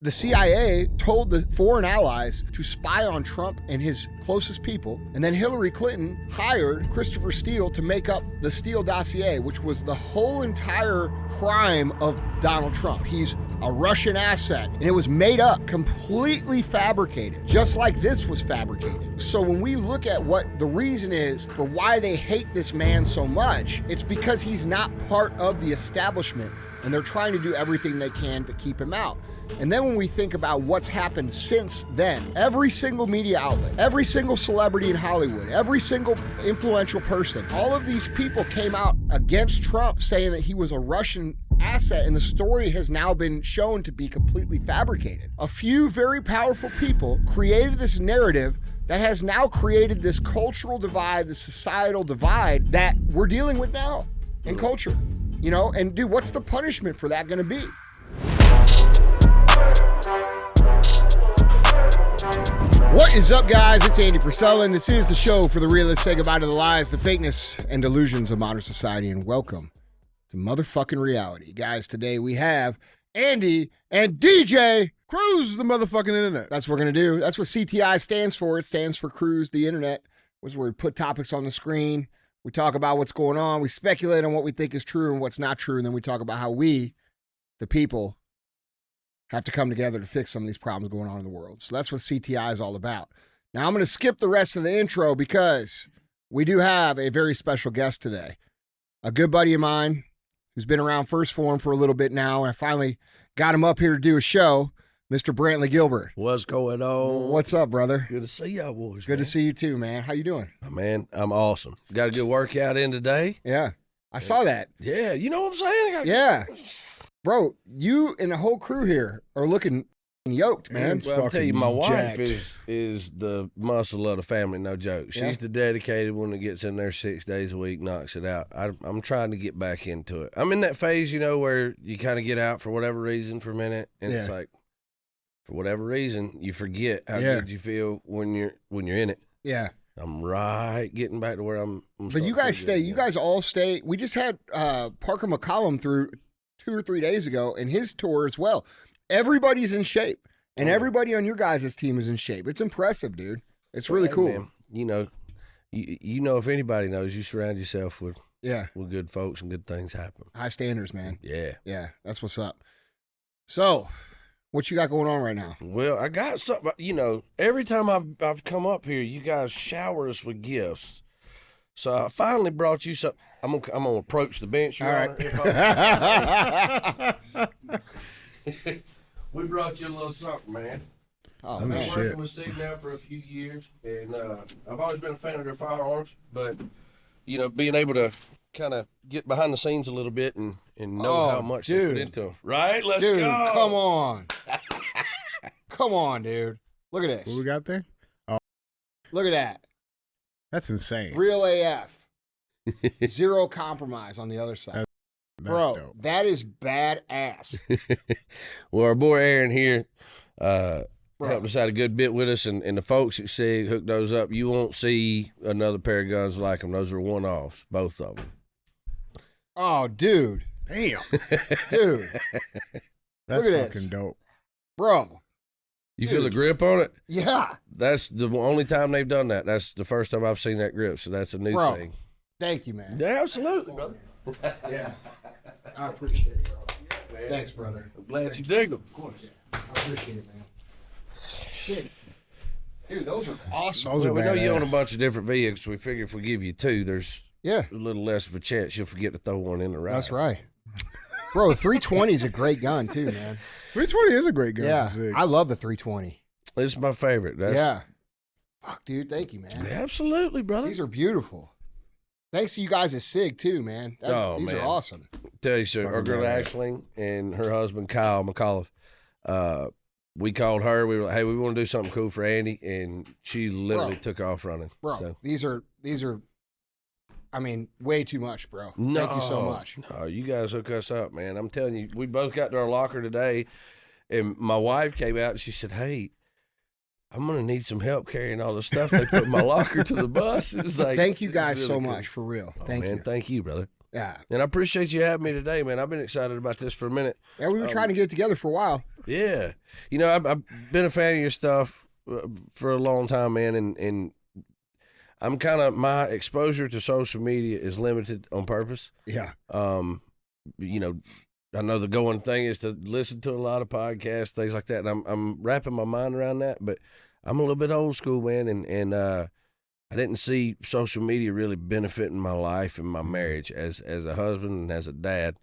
The CIA told the foreign allies to spy on Trump and his closest people, and then Hillary Clinton hired Christopher Steele to make up the Steele dossier, which was the whole entire crime of Donald Trump. He's a Russian asset, and it was made up, completely fabricated, just like this was fabricated. So when we look at what the reason is for why they hate this man so much, it's because he's not part of the establishment, and they're trying to do everything they can to keep him out. And then when we think about what's happened since then, every single media outlet, every single celebrity in Hollywood, every single influential person, all of these people came out against Trump saying that he was a Russian asset, and the story has now been shown to be completely fabricated. A few very powerful people created this narrative that has now created this cultural divide, this societal divide that we're dealing with now in culture. You know, and dude, what's the punishment for that gonna be? What is up, guys? It's Andy Frisella, and this is the show for the realists. Say goodbye to the lies, the fakeness, and delusions of modern society, and welcome to motherfucking reality. Guys, today we have Andy and DJ Cruise the motherfucking internet. That's what we're going to do. That's what CTI stands for. It stands for Cruise the Internet. Which is where we put topics on the screen. We talk about what's going on. We speculate on what we think is true and what's not true. And then we talk about how we, the people, have to come together to fix some of these problems going on in the world. So that's what CTI is all about. Now, I'm going to skip the rest of the intro because we do have a very special guest today. A good buddy of mine who's been around First Form for a little bit now. And I finally got him up here to do a show, Mr. Brantley Gilbert. What's going on? What's up, brother? Good to see y'all boys. Good to see you too, man. How you doing? Man, I'm awesome. Got a good workout in today. Yeah, I saw that. Yeah, you know what I'm saying? Yeah. Bro, you and the whole crew here are looking yoked, man. Well, I'll tell you, my wife jacked. is the muscle of the family, no joke. She's Yeah. the dedicated one that gets in there 6 days a week, knocks it out. I'm trying to get back into it. I'm in that phase, you know, where you kind of get out for whatever reason for a minute, and it's like, for whatever reason, you forget how good you feel when you're in it. Yeah. I'm getting back to where I'm But you guys stay. You guys all stay. We just had Parker McCollum through 2 or 3 days ago, and his tour as well. Everybody's in shape, and everybody on your guys' team is in shape. It's impressive, dude. It's really cool. Man, you know, you know, if anybody knows, you surround yourself with good folks and good things happen. High standards, man. Yeah. That's what's up. So, what you got going on right now? Well, I got something. You know, every time I've come up here, you guys shower us with gifts. So I finally brought you something. I'm gonna approach the bench. All right. We brought you a little something, man. Oh, I've man. been working with Sig now for a few years, and I've always been a fan of their firearms. But you know, being able to kind of get behind the scenes a little bit and know how much they put into them. Right? Let's Dude, go. come on. Come on, dude. Look at this. What we got there? Oh, Look at that. that's insane. Real AF. Zero compromise on the other side. That's Bro, dope. that is badass. Well, our boy Aaron here helped us out a good bit with us, and the folks at SIG hooked those up. You won't see another pair of guns like them. Those are one-offs, both of them. Oh, dude. Damn. Dude. That's Look at fucking this. dope. Bro. You feel the grip on it? Yeah. That's the only time they've done that. That's the first time I've seen that grip, so that's a new Bro. thing. Thank you, man. Yeah, absolutely, brother. Yeah. I appreciate it, bro. Thanks, brother. I'm glad you dig them. Of course. I appreciate it, man. Shit. Dude, those are awesome. Those are We know you own a badass. bunch of different vehicles. We figure if we give you two, there's Yeah. a little less of a chance you'll forget to throw one in the ride. That's right. Bro, 320 is a great gun, too, man. 320 is a great gun. Yeah. for Sig. I love the 320. This is my favorite. Yeah. Fuck, dude. Thank you, man. Absolutely, brother. These are beautiful. Thanks to you guys at SIG, too, man. These man. are awesome. Tell you, sir, our Fucking girl badass. Ashling and her husband Kyle McAuliffe, we called her. We were like, "Hey, we want to do something cool for Andy," and she literally took off running. Bro, So, these are, I mean, way too much, bro. Thank you so much. No, you guys hook us up, man. I'm telling you, we both got to our locker today, and my wife came out and she said, "Hey, I'm gonna need some help carrying all the stuff they put in my locker to the bus." It was like, Thank you it was guys really so cool. much, for real. Oh, Thank man, you. thank you, brother. Yeah. And I appreciate you having me today, man. I've been excited about this for a minute. Yeah, we were trying to get it together for a while. Yeah. You know, I've been a fan of your stuff for a long time, man, and I'm kind of, my exposure to social media is limited on purpose. Yeah. You know, I know the going thing is to listen to a lot of podcasts, things like that, and I'm wrapping my mind around that, but I'm a little bit old school, man, and I didn't see social media really benefiting my life and my marriage as a husband and as a dad.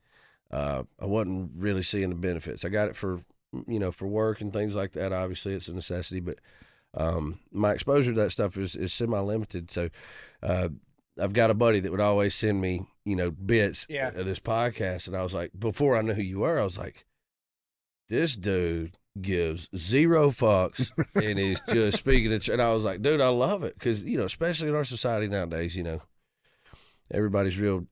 I wasn't really seeing the benefits. I got it for, you know, for work and things like that. Obviously, it's a necessity, but my exposure to that stuff is semi-limited. So I've got a buddy that would always send me, you know, bits of this podcast, and I was like, before I knew who you were, I was like, this dude gives zero fucks and he's just speaking it. And I was like, dude, I love it because, you know, especially in our society nowadays, you know, everybody's real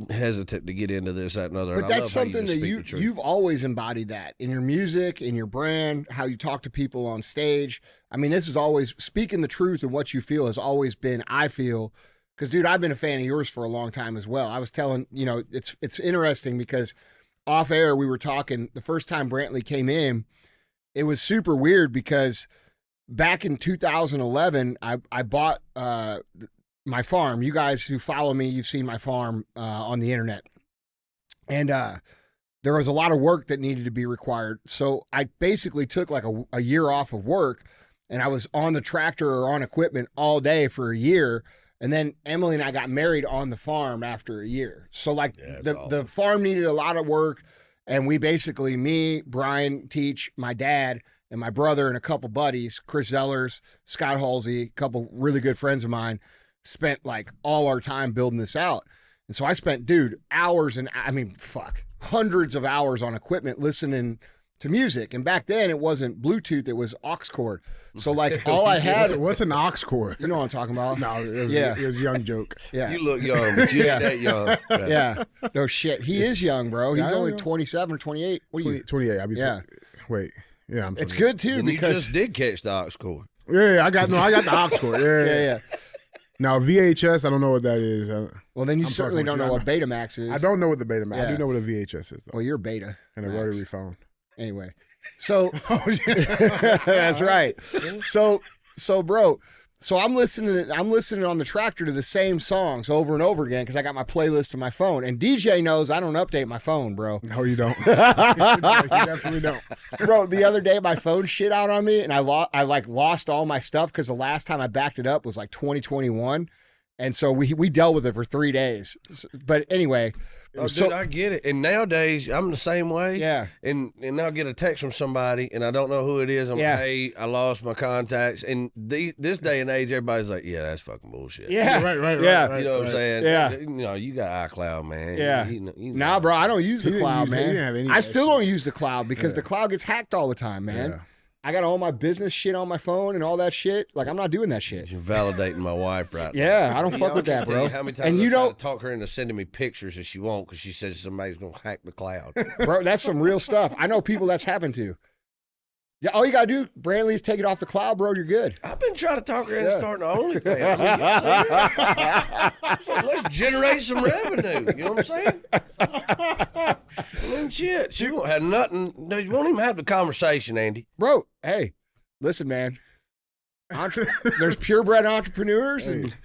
hesitant to get into this, that, and other. But that's something that you've always embodied that in your music, in your brand, how you talk to people on stage. I mean, this is always speaking the truth and what you feel has always been, I feel, because, dude, I've been a fan of yours for a long time as well. I was telling, you know, it's interesting because off air, we were talking the first time Brantley came in, it was super weird because back in 2011, I bought my farm. You guys who follow me, you've seen my farm on the internet. And there was a lot of work that needed to be required. So I basically took like a year off of work, and I was on the tractor or on equipment all day for a year. And then Emily and I got married on the farm after a year. So like the farm needed a lot of work. And we basically, me, Brian, Teach, my dad, and my brother and a couple buddies, Chris Zellers, Scott Halsey, a couple really good friends of mine, spent like all our time building this out. And so I spent, dude, hours and hundreds of hours on equipment listening to music. And back then it wasn't Bluetooth, it was aux cord. So like all I had. What's an aux cord? You know what I'm talking about? No, it was a young joke. Yeah. You look young, but you ain't that young. Yeah. No shit. He is young, bro. He's only 27 or 28. What are you? 28. I'm yeah. Wait. Yeah, I'm 28. It's good too, and because you just did catch the aux cord. Yeah, I got the aux cord. Yeah. Now VHS, I don't know what that is. Well, then you certainly don't know what Betamax is. I don't know what the Betamax. I do know what a VHS is, though. Well, you're Beta. And a rotary phone. Anyway, so that's right. So, bro. So I'm listening on the tractor to the same songs over and over again because I got my playlist on my phone. And DJ knows I don't update my phone, bro. No, you don't. You definitely don't. Bro, the other day my phone shit out on me and I lost all my stuff because the last time I backed it up was like 2021. And so we dealt with it for 3 days. But anyway. Oh, dude, I get it. And nowadays, I'm the same way. Yeah. And I'll get a text from somebody, and I don't know who it is. I'm like, hey, I lost my contacts. And this day and age, everybody's like, yeah, that's fucking bullshit. Yeah. Right. Yeah. You know what I'm saying? Yeah. You know, you got iCloud, man. Yeah. You know. Nah, bro, I don't use the cloud, man. I still don't use the cloud because the cloud gets hacked all the time, man. Yeah. I got all my business shit on my phone and all that shit. Like, I'm not doing that shit. You're validating my wife right now. Yeah, I don't fuck with that, bro. How many times I try to talk her into sending me pictures and she won't because she says somebody's going to hack the cloud. Bro, that's some real stuff. I know people that's happened to. Yeah, all you got to do, Brantley's take it off the cloud, bro. You're good. I've been trying to talk her into starting an OnlyFans. I mean, so let's generate some revenue. You know what I'm saying? I mean, shit. She won't have nothing. No, you won't even have the conversation, Andy. Bro, hey, listen, man. There's purebred entrepreneurs. And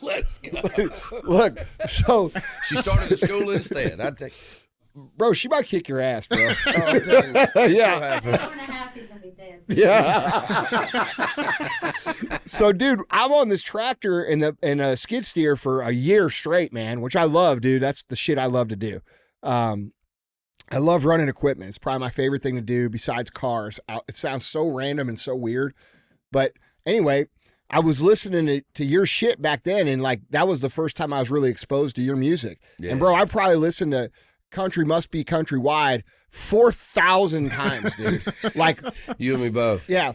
let's go. Look, so. She started a school instead. I'd take. Bro, she might kick your ass, bro. Yeah. Yeah. So, dude, I'm on this tractor and a skid steer for a year straight, man, which I love, dude. That's the shit I love to do. I love running equipment. It's probably my favorite thing to do besides cars. It sounds so random and so weird. But anyway, I was listening to your shit back then, and like that was the first time I was really exposed to your music. Yeah. And bro, I probably listened to Country Must Be Countrywide 4,000 times, dude. Like you and me both. Yeah,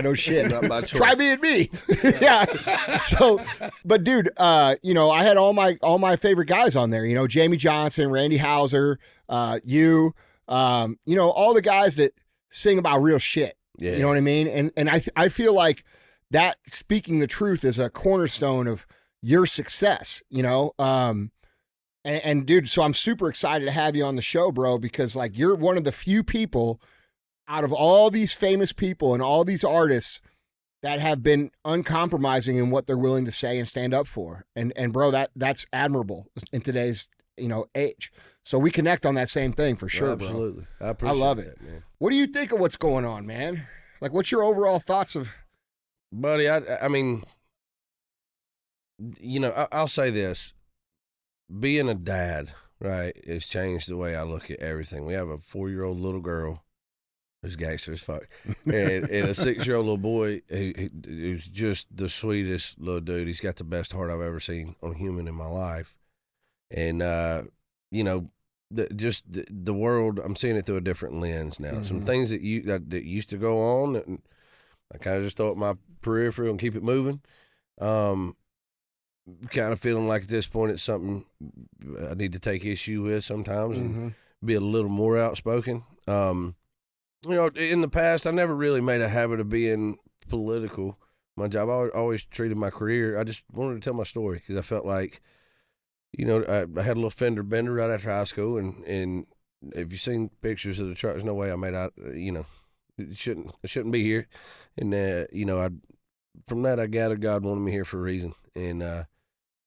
no shit. Not my choice. Try me and me. Yeah. So, but dude, you know, I had all my favorite guys on there. You know, Jamie Johnson, Randy Houser, you know, all the guys that sing about real shit. Yeah. You know what I mean? And I feel like that speaking the truth is a cornerstone of your success, you know? And dude, so I'm super excited to have you on the show, bro, because like you're one of the few people out of all these famous people and all these artists that have been uncompromising in what they're willing to say and stand up for. And bro, that's admirable in today's, you know, age. So we connect on that same thing for sure, bro. Absolutely. I appreciate love it. that, man. What do you think of what's going on, man? Like, what's your overall thoughts of? Buddy, I mean, you know, I'll say this. Being a dad, right, has changed the way I look at everything. We have a 4-year-old little girl who's gangster as fuck, and a 6-year-old little boy who's just the sweetest little dude. He's got the best heart I've ever seen on a human in my life. And, you know, the world, I'm seeing it through a different lens now. Some things that used to go on, that I kind of just throw up my peripheral and keep it moving. Kind of feeling like at this point it's something I need to take issue with sometimes and be a little more outspoken. You know, in the past, I never really made a habit of being political. My job, I always treated my career. I just wanted to tell my story because I felt like, you know, I had a little fender bender right after high school, and if you've seen pictures of the truck, there's no way I made out. You know, I shouldn't be here, and you know, from that I gathered God wanted me here for a reason, and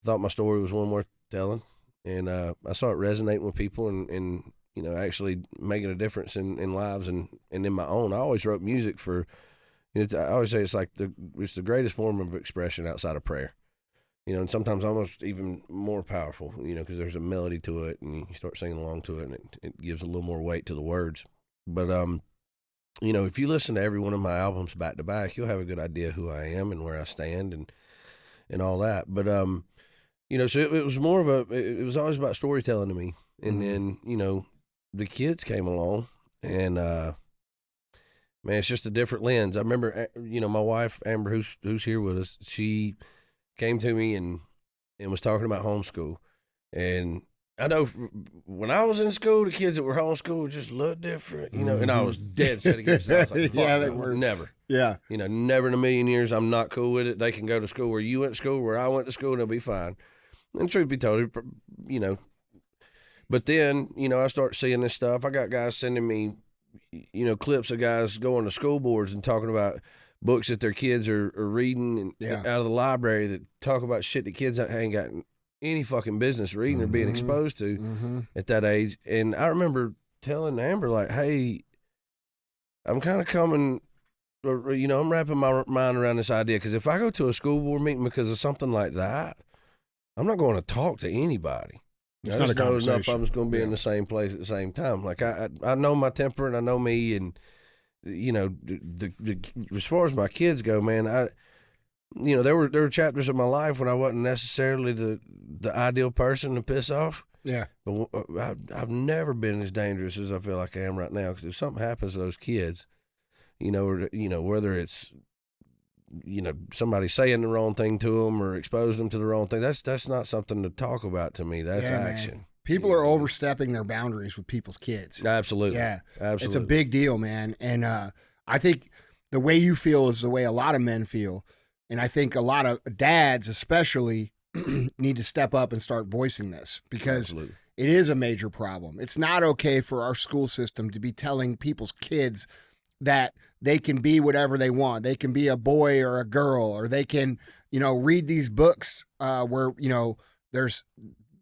thought my story was one worth telling, and I saw it resonating with people, and you know, actually making a difference in lives and in my own. I always wrote music for, you know, I always say it's like it's the greatest form of expression outside of prayer, you know, and sometimes almost even more powerful, you know, because there's a melody to it, and you start singing along to it, and it gives a little more weight to the words. But you know, if you listen to every one of my albums back to back, you'll have a good idea who I am and where I stand and all that. But you know, so it was more of it was always about storytelling to me. And then, you know, the kids came along, and man, it's just a different lens. I remember, you know, my wife Amber, who's here with us, she came to me and was talking about homeschool, and I know when I was in school, the kids that were homeschooled just looked different, you know, and I was dead set against it. I was like, fuck, Yeah, they were. Never. Yeah. You know, never in a million years, I'm not cool with it. They can go to school where you went to school, where I went to school, and they'll be fine. And truth be told, you know, but then, you know, I start seeing this stuff. I got guys sending me, you know, clips of guys going to school boards and talking about books that their kids are reading and out of the library that talk about shit that kids ain't got any fucking business reading or being exposed to at that age. And I remember telling Amber, like, hey, I'm kind of coming, or, you know, I'm wrapping my mind around this idea, because if I go to a school board meeting because of something like that, I'm not going to talk to anybody. It's I not a just know enough conversation. I'm just going to be in the same place at the same time. Like, I know my temper, and I know me, and, you know, as far as my kids go, man, you know, there were chapters of my life when I wasn't necessarily the ideal person to piss off. Yeah. But I've never been as dangerous as I feel like I am right now. Because if something happens to those kids, you know, or, you know, whether it's, you know, somebody saying the wrong thing to them or exposing them to the wrong thing, that's not something to talk about to me. That's action. Man. People are overstepping their boundaries with people's kids. Absolutely. Yeah. Absolutely. It's a big deal, man. And I think the way you feel is the way a lot of men feel. And I think a lot of dads especially need to step up and start voicing this, because it is a major problem. It's not okay for our school system to be telling people's kids that they can be whatever they want. They can be a boy or a girl, or they can, you know, read these books where, you know, there's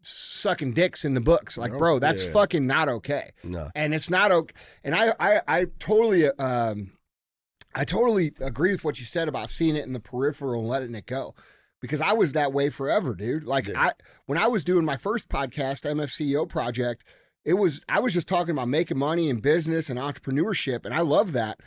sucking dicks in the books. Like, bro, that's fucking not okay. No. And it's not okay. And I totally agree with what you said about seeing it in the peripheral and letting it go, because I was that way forever, dude. Like, when I was doing my first podcast, MFCEO Project, I was just talking about making money and business and entrepreneurship, and I love that.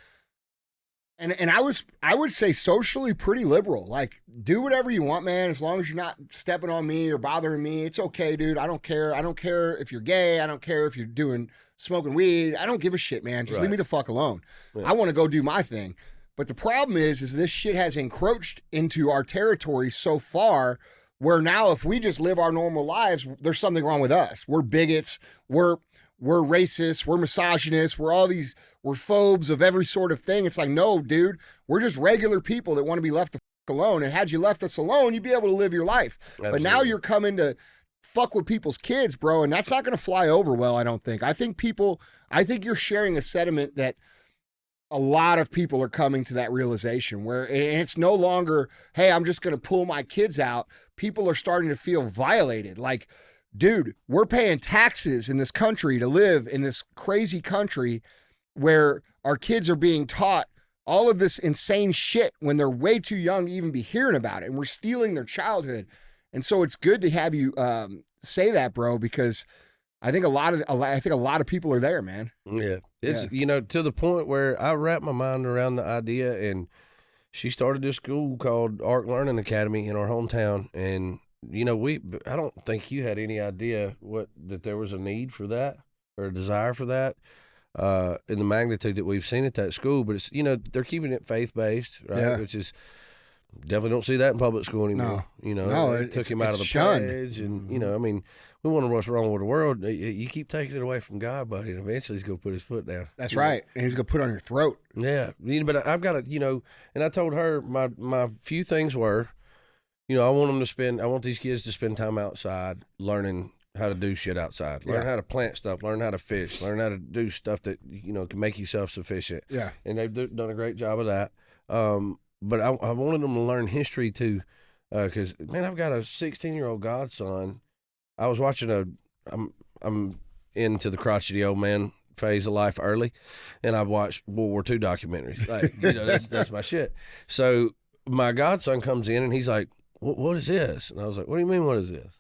And I would say socially pretty liberal. Like, do whatever you want, man, as long as you're not stepping on me or bothering me. It's okay, dude. I don't care. I don't care if you're gay. I don't care if you're smoking weed. I don't give a shit, man. Just leave me the fuck alone. Yeah. I want to go do my thing. But the problem is this shit has encroached into our territory so far, where now if we just live our normal lives, there's something wrong with us. We're bigots. We're racist. We're misogynists. We're phobes of every sort of thing. It's like, no, dude, we're just regular people that want to be left alone, and had you left us alone, you'd be able to live your life. Absolutely. But now you're coming to fuck with people's kids, bro, and that's not going to fly over well, I don't think. I think you're sharing a sentiment that a lot of people are coming to that realization where it's no longer, hey, I'm just going to pull my kids out. People are starting to feel violated. Like, dude, we're paying taxes in this country to live in this crazy country where our kids are being taught all of this insane shit when they're way too young to even be hearing about it. And we're stealing their childhood. And so it's good to have you say that, bro, because I think a lot of people are there, man. Yeah. It's, to the point where I wrapped my mind around the idea, and she started this school called Arc Learning Academy in our hometown. And, I don't think you had any idea that there was a need for that or a desire for that in the magnitude that we've seen at that school. But it's, they're keeping it faith-based, right? Yeah. Which is, definitely don't see that in public school anymore. No. It took him out of the pledge, and we wonder what's wrong with the world. You keep taking it away from God, buddy, and eventually he's gonna put his foot down. That's right, and he's gonna put it on your throat. Yeah, but I've got to, and I told her my few things were, I want these kids to spend time outside learning how to do shit outside, learn how to plant stuff, learn how to fish, learn how to do stuff that can make you self-sufficient. Yeah, and they've done a great job of that. But I wanted them to learn history too, because man, I've got a 16-year-old godson. I was watching I'm into the crotchety old man phase of life early, and I've watched World War II documentaries. Like, that's my shit. So my godson comes in and he's like, "What is this?" And I was like, "What do you mean? What is this?"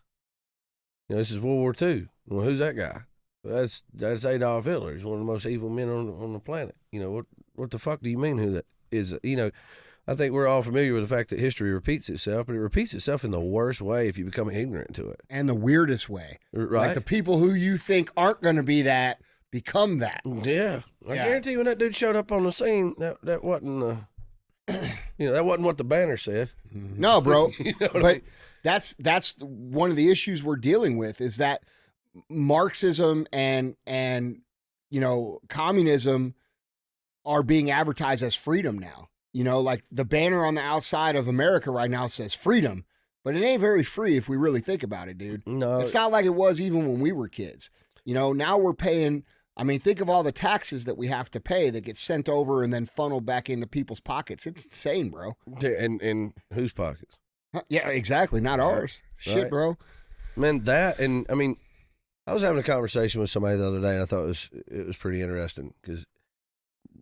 This is World War II. Well, who's that guy? That's Adolf Hitler. He's one of the most evil men on the planet. What the fuck do you mean? Who that is? I think we're all familiar with the fact that history repeats itself, but it repeats itself in the worst way if you become ignorant to it. And the weirdest way. Right. Like the people who you think aren't going to be that become that. Yeah. I guarantee you when that dude showed up on the scene, that wasn't, that wasn't what the banner said. No, bro. But I mean? That's one of the issues we're dealing with is that Marxism and communism are being advertised as freedom now. Like the banner on the outside of America right now says freedom, but it ain't very free if we really think about it, dude. No. It's not like it was even when we were kids. Now we're paying, think of all the taxes that we have to pay that get sent over and then funneled back into people's pockets. It's insane, bro. And whose pockets? Yeah, exactly. Not ours. Right. Shit, bro. Man, I was having a conversation with somebody the other day, and I thought it was pretty interesting because,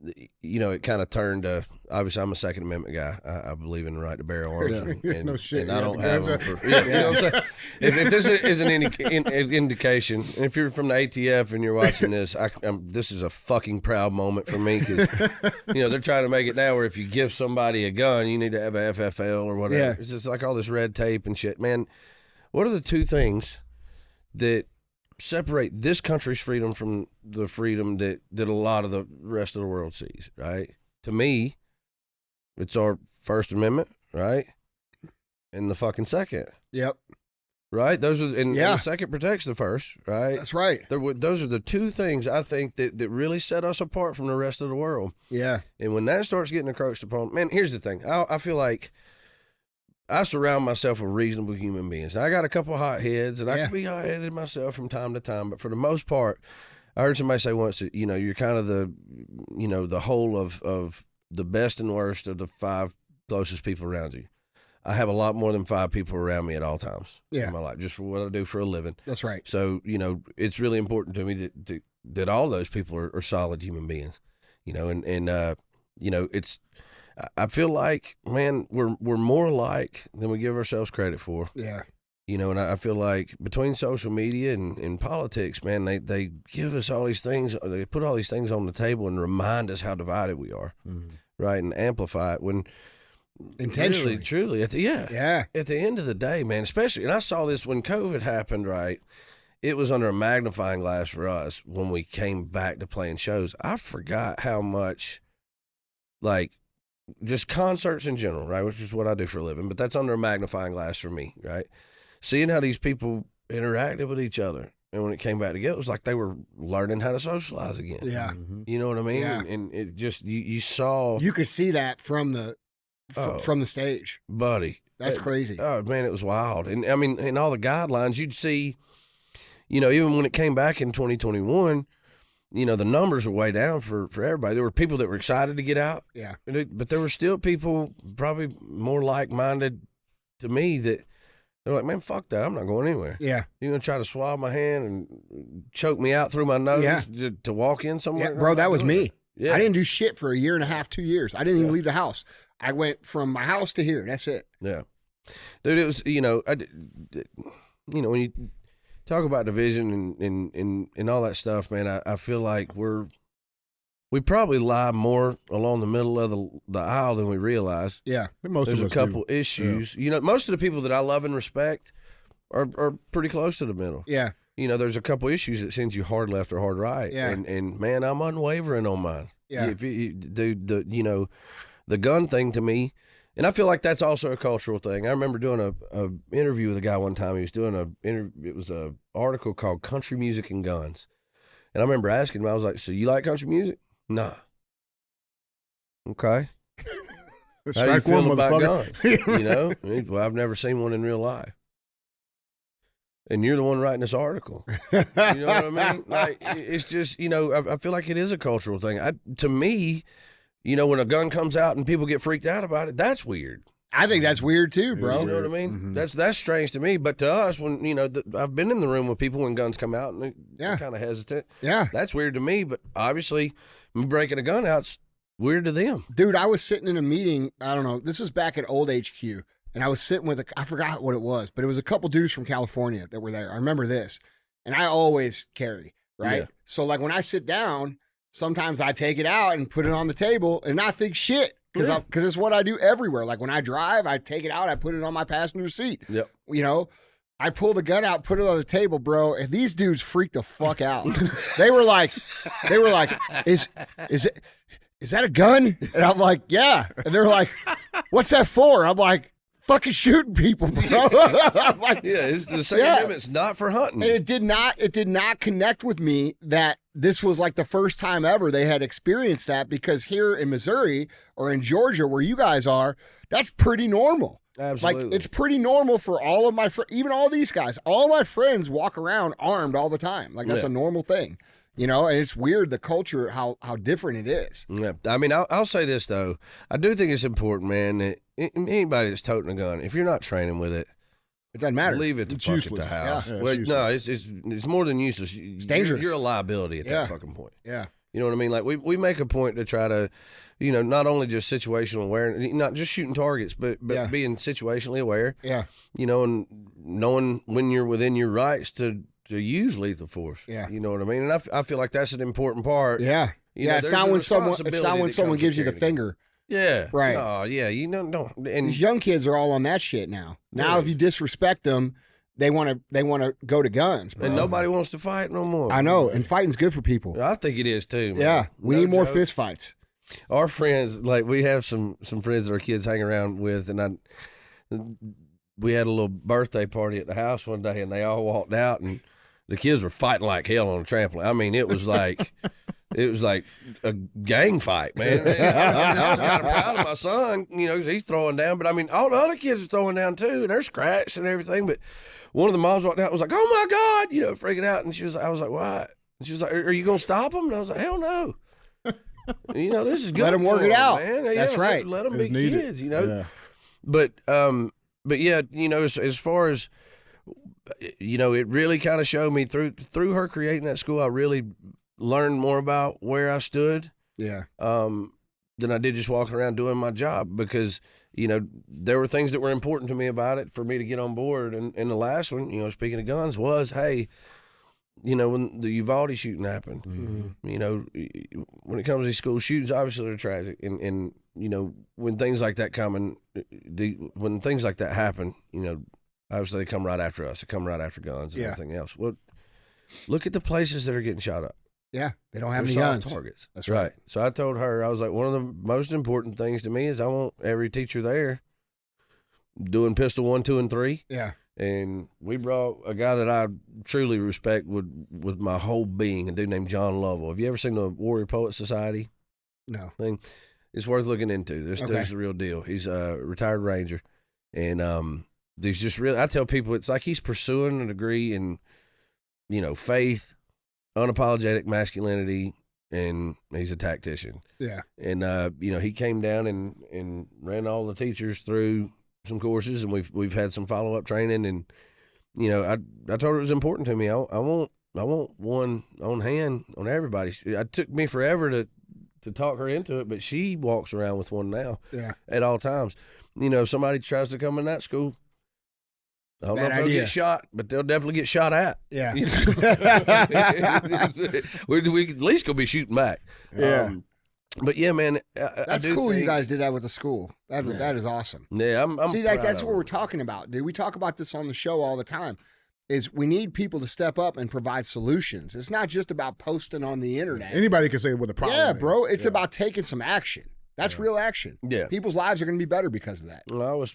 it kind of turned to, obviously I'm a Second Amendment guy. I believe in the right to bear arms. And, No shit. And I don't have them for, you know what I'm saying? If this is an indication, and if you're from the ATF and you're watching this, this is a fucking proud moment for me because, they're trying to make it now where if you give somebody a gun, you need to have a FFL or whatever. Yeah. It's just like all this red tape and shit. Man, what are the two things that separate this country's freedom from the freedom that a lot of the rest of the world sees, right? To me, it's our First Amendment, right? And the fucking Second. Yep. Right? Those are, and the Second protects the First, right? That's right. Those are the two things I think that really set us apart from the rest of the world. Yeah. And when that starts getting encroached upon, man, here's the thing. I feel like I surround myself with reasonable human beings. Now, I got a couple of hot heads, and I can be hot-headed myself from time to time, but for the most part, I heard somebody say once that, you're kind of the whole of the best and worst of the 5 closest people around you. I have a lot more than 5 people around me at all times in my life, just for what I do for a living. That's right. So, it's really important to me that all those people are solid human beings, it's, I feel like, man, we're more alike than we give ourselves credit for. Yeah. And I feel like between social media and politics, man, they give us all these things. They put all these things on the table and remind us how divided we are, right? And amplify it when intentionally, really, truly, at the end of the day, man, especially, and I saw this when COVID happened, right? It was under a magnifying glass for us when we came back to playing shows. I forgot how much, like, just concerts in general, right, which is what I do for a living, but that's under a magnifying glass for me, right? Seeing how these people interacted with each other, and when it came back together, it was like they were learning how to socialize again. Yeah. You know what I mean? Yeah. And it just, you saw. You could see that from the from the stage. Buddy. That's crazy. Oh, man, it was wild. And, I mean, in all the guidelines, you'd see, you know, even when it came back in 2021, you know, the numbers were way down for everybody. There were people that were excited to get out. Yeah. But there were still people probably more like-minded to me that they're like, man, fuck that. I'm not going anywhere. Yeah. You're going to try to swallow my hand and choke me out through my nose to walk in somewhere? Yeah, bro, that was me. Yeah. I didn't do shit for a year and a half, 2 years. I didn't even leave the house. I went from my house to here. That's it. Yeah. Dude, it was, you know, when you talk about division and all that stuff, man, I feel like we probably lie more along the middle of the aisle than we realize. Yeah. There's a couple issues. Yeah. You know, most of the people that I love and respect are pretty close to the middle. Yeah. You know, there's a couple issues that sends you hard left or hard right. Yeah. And man, I'm unwavering on mine. Yeah. If the gun thing to me, and I feel like that's also a cultural thing. I remember doing a interview with a guy one time. He was doing it was a article called Country Music and Guns. And I remember asking him, I was like, so you like country music? Nah. Okay. How do you feel about guns? You know? Well, I've never seen one in real life. And you're the one writing this article. You know what I mean? Like, it's just, you know, I feel like it is a cultural thing. To me, you know, when a gun comes out and people get freaked out about it, that's weird. I think that's weird too, bro. You know what I mean? Mm-hmm. That's strange to me. But to us, when, you know, I've been in the room with people when guns come out and they're kind of hesitant. Yeah. That's weird to me. But obviously, me breaking a gun out's weird to them. Dude, I was sitting in a meeting. I don't know. This is back at old HQ. And I was sitting with I forgot what it was, but it was a couple dudes from California that were there. I remember this. And I always carry, right? Yeah. So like when I sit down, sometimes I take it out and put it on the table and not think shit. Because it's what I do everywhere. Like when I drive, I take it out, I put it on my passenger seat. Yep. You know, I pull the gun out, put it on the table, bro, and these dudes freaked the fuck out. They were like, is that a gun? And I'm like, yeah. And they're like, what's that for? I'm like, fucking shooting people, bro. I'm like, yeah, it's the Second Amendment's not for hunting. And it did not connect with me that this was like the first time ever they had experienced that, because here in Missouri or in Georgia where you guys are, that's pretty normal. Absolutely. Like it's pretty normal for all of my even all these guys. All of my friends walk around armed all the time. Like that's a normal thing. You know, and it's weird, the culture, how different it is. Yeah. I mean, I'll say this, though. I do think it's important, man, that anybody that's toting a gun, if you're not training with it, it doesn't matter. Leave it It's at the house. Yeah. Well, no, it's more than useless. It's dangerous. You're a liability at that fucking point. Yeah. You know what I mean? Like, we make a point to try to, you know, not only just situational awareness, not just shooting targets, but being situationally aware. Yeah. You know, and knowing when you're within your rights to use lethal force. Yeah. You know what I mean? And I feel like that's an important part. Yeah. You know, it's not when someone gives you the finger. Yeah. Right. Oh, yeah. You don't. And these young kids are all on that shit now. Now, if you disrespect them, they want to go to guns, bro. And nobody wants to fight no more. I know. And fighting's good for people. I think it is too, man. Yeah. We need more fist fights. Our friends, like we have some friends that our kids hang around with, and we had a little birthday party at the house one day, and they all walked out, and the kids were fighting like hell on a trampoline. I mean, it was like a gang fight, man. I was kind of proud of my son, you know, because he's throwing down. But I mean, all the other kids are throwing down too, and they're scratched and everything. But one of the moms walked out and was like, "Oh my God," you know, freaking out. And I was like, "What?" And she was like, "Are you gonna stop them?" And I was like, "Hell no." You know, this is good. Let them work it out, man. That's right. Let them be kids, you know. Yeah. But yeah, you know, as far as, you know, it really kind of showed me through her creating that school, I really learned more about where I stood. Yeah. Than I did just walking around doing my job, because, you know, there were things that were important to me about it for me to get on board. And the last one, you know, speaking of guns, was, hey, you know, when the Uvalde shooting happened, you know, when it comes to these school shootings, obviously they're tragic. And you know, when things like that come when things like that happen, you know, obviously they come right after us. They come right after guns and everything else. Well, look at the places that are getting shot up. Yeah, they don't have any guns. Targets. That's right. So I told her, I was like, one of the most important things to me is I want every teacher there doing pistol 1, 2, and 3. Yeah. And we brought a guy that I truly respect with my whole being, a dude named John Lovell. Have you ever seen the Warrior Poet Society? No. Thing? it's worth looking into. This dude's the real deal. He's a retired Ranger, and he's just really. I tell people it's like he's pursuing a degree in, faith, unapologetic masculinity, and he's a tactician. Yeah. And he came down and ran all the teachers through some courses, and we've had some follow-up training, and I told her it was important to me. I want one on hand on everybody. It took me forever to talk her into it, but she walks around with one now. Yeah. At all times. If somebody tries to come in that school, I don't know if they'll get shot, but they'll definitely get shot at. Yeah. we at least gonna be shooting back. Yeah. But yeah, man, that's cool. You guys did that with the school. That is awesome. Yeah, I'm see, that's what we're talking about, dude. We talk about this on the show all the time. Is we need people to step up and provide solutions. It's not just about posting on the internet. Anybody can say what the problem is. Yeah, bro. It's about taking some action. That's real action. Yeah. People's lives are going to be better because of that. Well,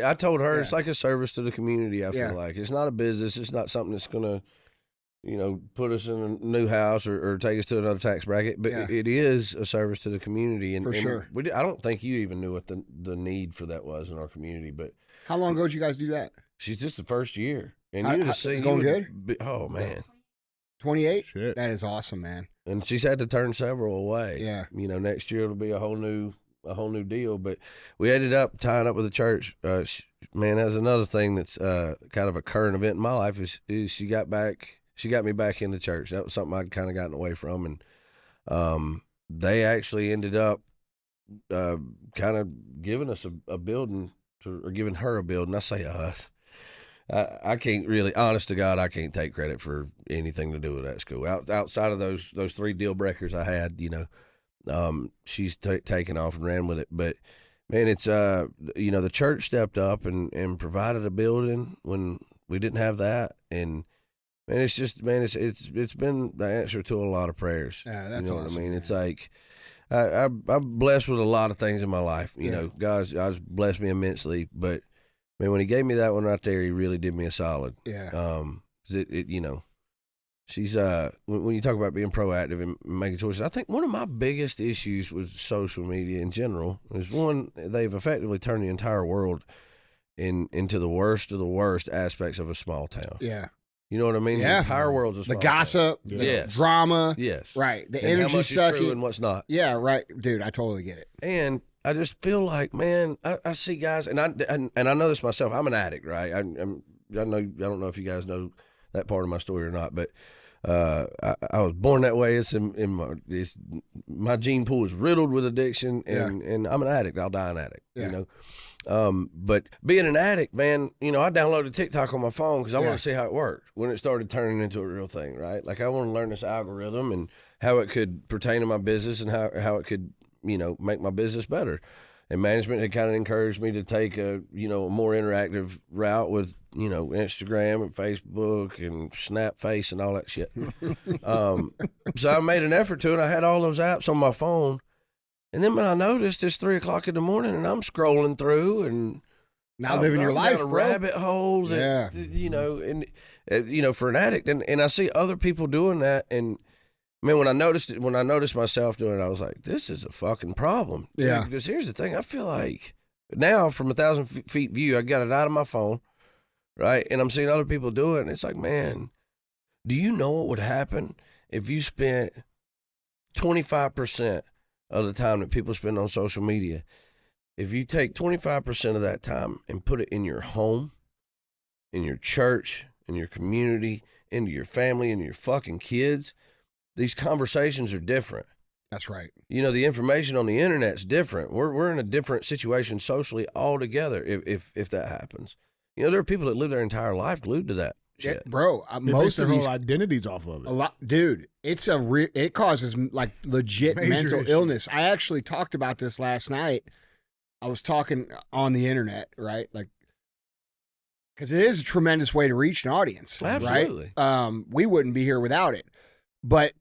I told her it's like a service to the community, I feel like. It's not a business. It's not something that's going to, put us in a new house or take us to another tax bracket. But it is a service to the community. And, for sure. I don't think you even knew what the need for that was in our community. But how long ago did you guys do that? She's just the first year. And it's going good? Oh, man. 28? Shit. That is awesome, man. And she's had to turn several away. Yeah. Next year it'll be a whole new deal. But we ended up tying up with the church. Man, that's another thing that's kind of a current event in my life is she got me back into church. That was something I'd kind of gotten away from. And they actually ended up kind of giving us a building, or giving her a building. I say us. I can't really, honest to God, I can't take credit for anything to do with that school. Outside of those three deal breakers I had, she's taken off and ran with it. But man, it's the church stepped up and provided a building when we didn't have that, and man, it's just it's been the answer to a lot of prayers. Yeah, that's awesome. What I mean, man. It's like I'm blessed with a lot of things in my life. God's blessed me immensely, but. Man, when he gave me that one right there, he really did me a solid. Yeah. She's when you talk about being proactive and making choices, I think one of my biggest issues with social media in general is they've effectively turned the entire world into the worst of the worst aspects of a small town. Yeah. You know what I mean? Yeah. The entire world's a small the gossip, town. the drama. Yes. Right. The and energy how much sucking. is true and what's not. Yeah, right. Dude, I totally get it. And I just feel like, man, I see guys, and I know this myself. I'm an addict, right? I don't know if you guys know that part of my story or not, but I was born that way. It's my gene pool is riddled with addiction, and I'm an addict. I'll die an addict, But being an addict, man, I downloaded TikTok on my phone because I want to see how it worked when it started turning into a real thing, right? Like I want to learn this algorithm and how it could pertain to my business and how it could, make my business better. And management had kind of encouraged me to take a more interactive route with, Instagram and Facebook and Snapface and all that shit. So I made an effort to it. I had all those apps on my phone. And then when I noticed it's 3:00 in the morning and I'm scrolling through and now living your life, down a bro. rabbit hole that, for an addict. And I see other people doing that. And man, when I noticed myself doing it, I was like, this is a fucking problem. Yeah. Because here's the thing. I feel like now from 1,000 feet view, I got it out of my phone, right? And I'm seeing other people do it. And it's like, man, do you know what would happen if you spent 25% of the time that people spend on social media? If you take 25% of that time and put it in your home, in your church, in your community, into your family, into your fucking kids, these conversations are different. That's right. The information on the internet's different. We're in a different situation socially altogether if that happens. There are people that live their entire life glued to that shit. Yeah, bro, They most base of their these whole identities off of it. a lot, dude. It's it causes like legit Major mental issue. illness. I actually talked about this last night. I was talking on the internet, right? Like, because it is a tremendous way to reach an audience, Absolutely. right? We wouldn't be here without it. But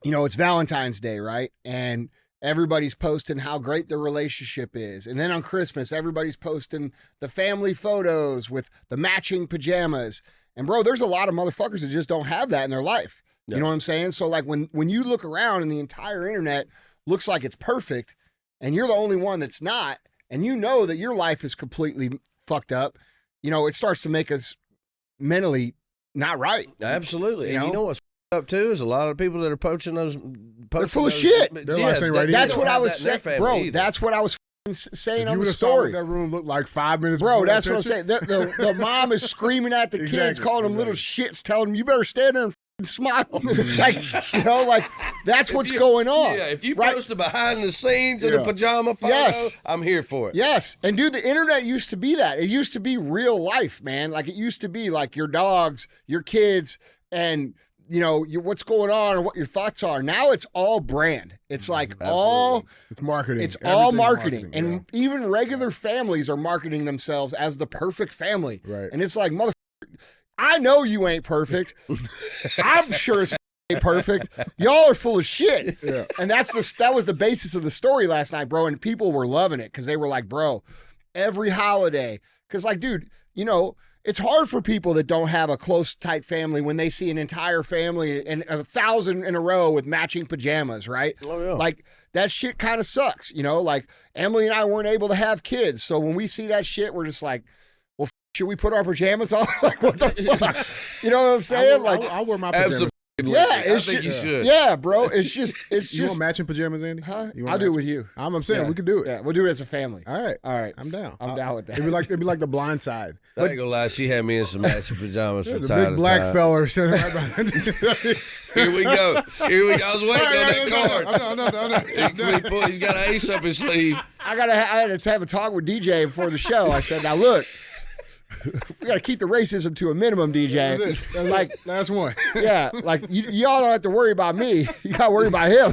it's Valentine's Day, right? And everybody's posting how great their relationship is. And then on Christmas, everybody's posting the family photos with the matching pajamas. And bro, there's a lot of motherfuckers that just don't have that in their life. You know what I'm saying? So like when you look around in the entire internet, looks like it's perfect and you're the only one that's not, and you know that your life is completely fucked up, you know, it starts to make us mentally not right. Absolutely. You And know? you know what's up too is a lot of people that are poaching those. They're full of shit. Their life ain't right That's either. what I was saying, saying, bro. That's what I was saying If on you the would have saw story. what that room looked like 5 minutes Bro, before that's that what I'm picture. saying. The mom is screaming at the kids, Exactly, calling them little shits, telling them, you better stand there and smile. Like, you know, like, that's what's going on. Yeah, if you right? post a behind the scenes of the Yeah. pajama photo, Yes. I'm here for it. Yes. And dude, the internet used to be that. It used to be real life, man. Like, it used to be like your dogs, your kids, and you know, what's going on and what your thoughts are. Now it's all brand. It's like all It's marketing. It's all Everything's marketing. And yeah. even regular families are marketing themselves as the perfect family. Right. And it's like, motherfucker, I know you ain't perfect. I'm sure it's ain't perfect. Y'all are full of shit. Yeah. And that was the basis of the story last night, bro. And people were loving it because they were like, bro, every holiday. Because, like, dude, you know, it's hard for people that don't have a close, tight family when they see an entire family and 1,000 in a row with matching pajamas, right? Oh, yeah. Like, that shit kind of sucks, you know? Like, Emily and I weren't able to have kids. So when we see that shit, we're just like, well, should we put our pajamas on? Like, what the fuck? You know what I'm saying? I'll wear my pajamas. Absolutely. Yeah, I it's think just, you should. yeah, bro. It's just, You want matching pajamas, Andy? huh? You want I'll do it matching? with you. I'm saying Yeah. we can do it. Yeah, we'll do it as a family. All right. All right. I'm down. I'm down with that. It'd be like the Blind Side. I ain't gonna lie, she had me in some matching pajamas from There's a time big to black time. fella sitting right behind you. Here we go. I was waiting on that card. No. He's got an ace up his sleeve. I had to have a talk with DJ before the show. I said, now look, we got to keep the racism to a minimum, DJ. That's it. That's Like, it. Last one. yeah, like y'all don't have to worry about me. You got to worry about him.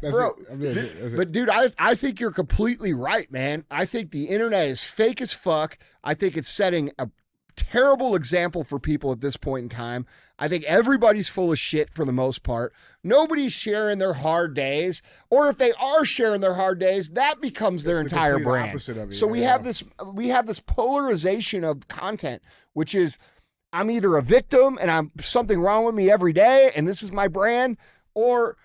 That's Bro, it. That's it. But dude, I think you're completely right, man. I think the internet is fake as fuck. I think it's setting a terrible example for people at this point in time. I think everybody's full of shit for the most part. Nobody's sharing their hard days, or if they are sharing their hard days, that becomes their It's the entire complete brand. opposite of it, So we yeah. have this polarization of content, which is I'm either a victim and I'm something wrong with me every day, and this is my brand, or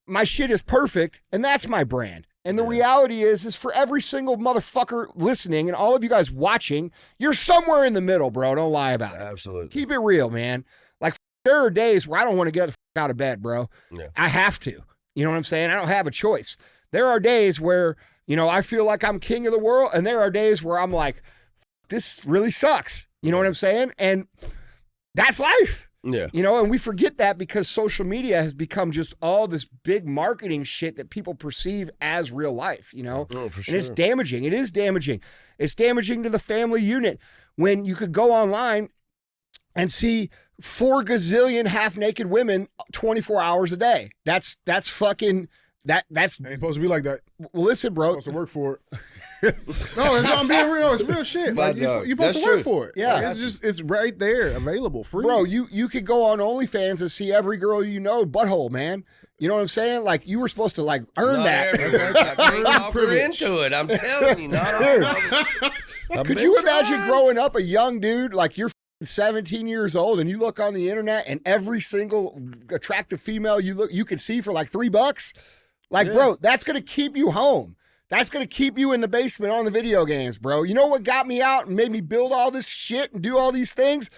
my shit is perfect and that's my brand. And the reality is for every single motherfucker listening and all of you guys watching, you're somewhere in the middle, bro. Don't lie about it. Absolutely. Keep it real, man. Like, there are days where I don't want to get the fuck out of bed, bro. Yeah. I have to. You know what I'm saying? I don't have a choice. There are days where, you know, I feel like I'm king of the world, and there are days where I'm like, this really sucks. You know what I'm saying? And that's life. Yeah. You know, and we forget that because social media has become just all this big marketing shit that people perceive as real life, you know? Oh, for And it's sure. damaging. It is damaging. It's damaging to the family unit when you could go online and see 4 gazillion half-naked women 24 hours a day. That's fucking, that's, Ain't supposed to be like that. well, listen, bro. Supposed to work for it. No, I'm being real. It's real shit. My Like, dog. you're supposed That's to work true. for it. Yeah. Like, it's right there, available, free. Bro, you could go on OnlyFans and see every girl you know butthole, man. You know what I'm saying? Like, you were supposed to, like, earn Not that. everyone. I can't talk her into it. I'm telling you. Not all. I've Could been you imagine trying. growing up a young dude, like you're 17 years old, and you look on the internet and every single attractive female you can see for like $3? Like, bro, that's going to keep you home. That's going to keep you in the basement on the video games, bro. You know what got me out and made me build all this shit and do all these things?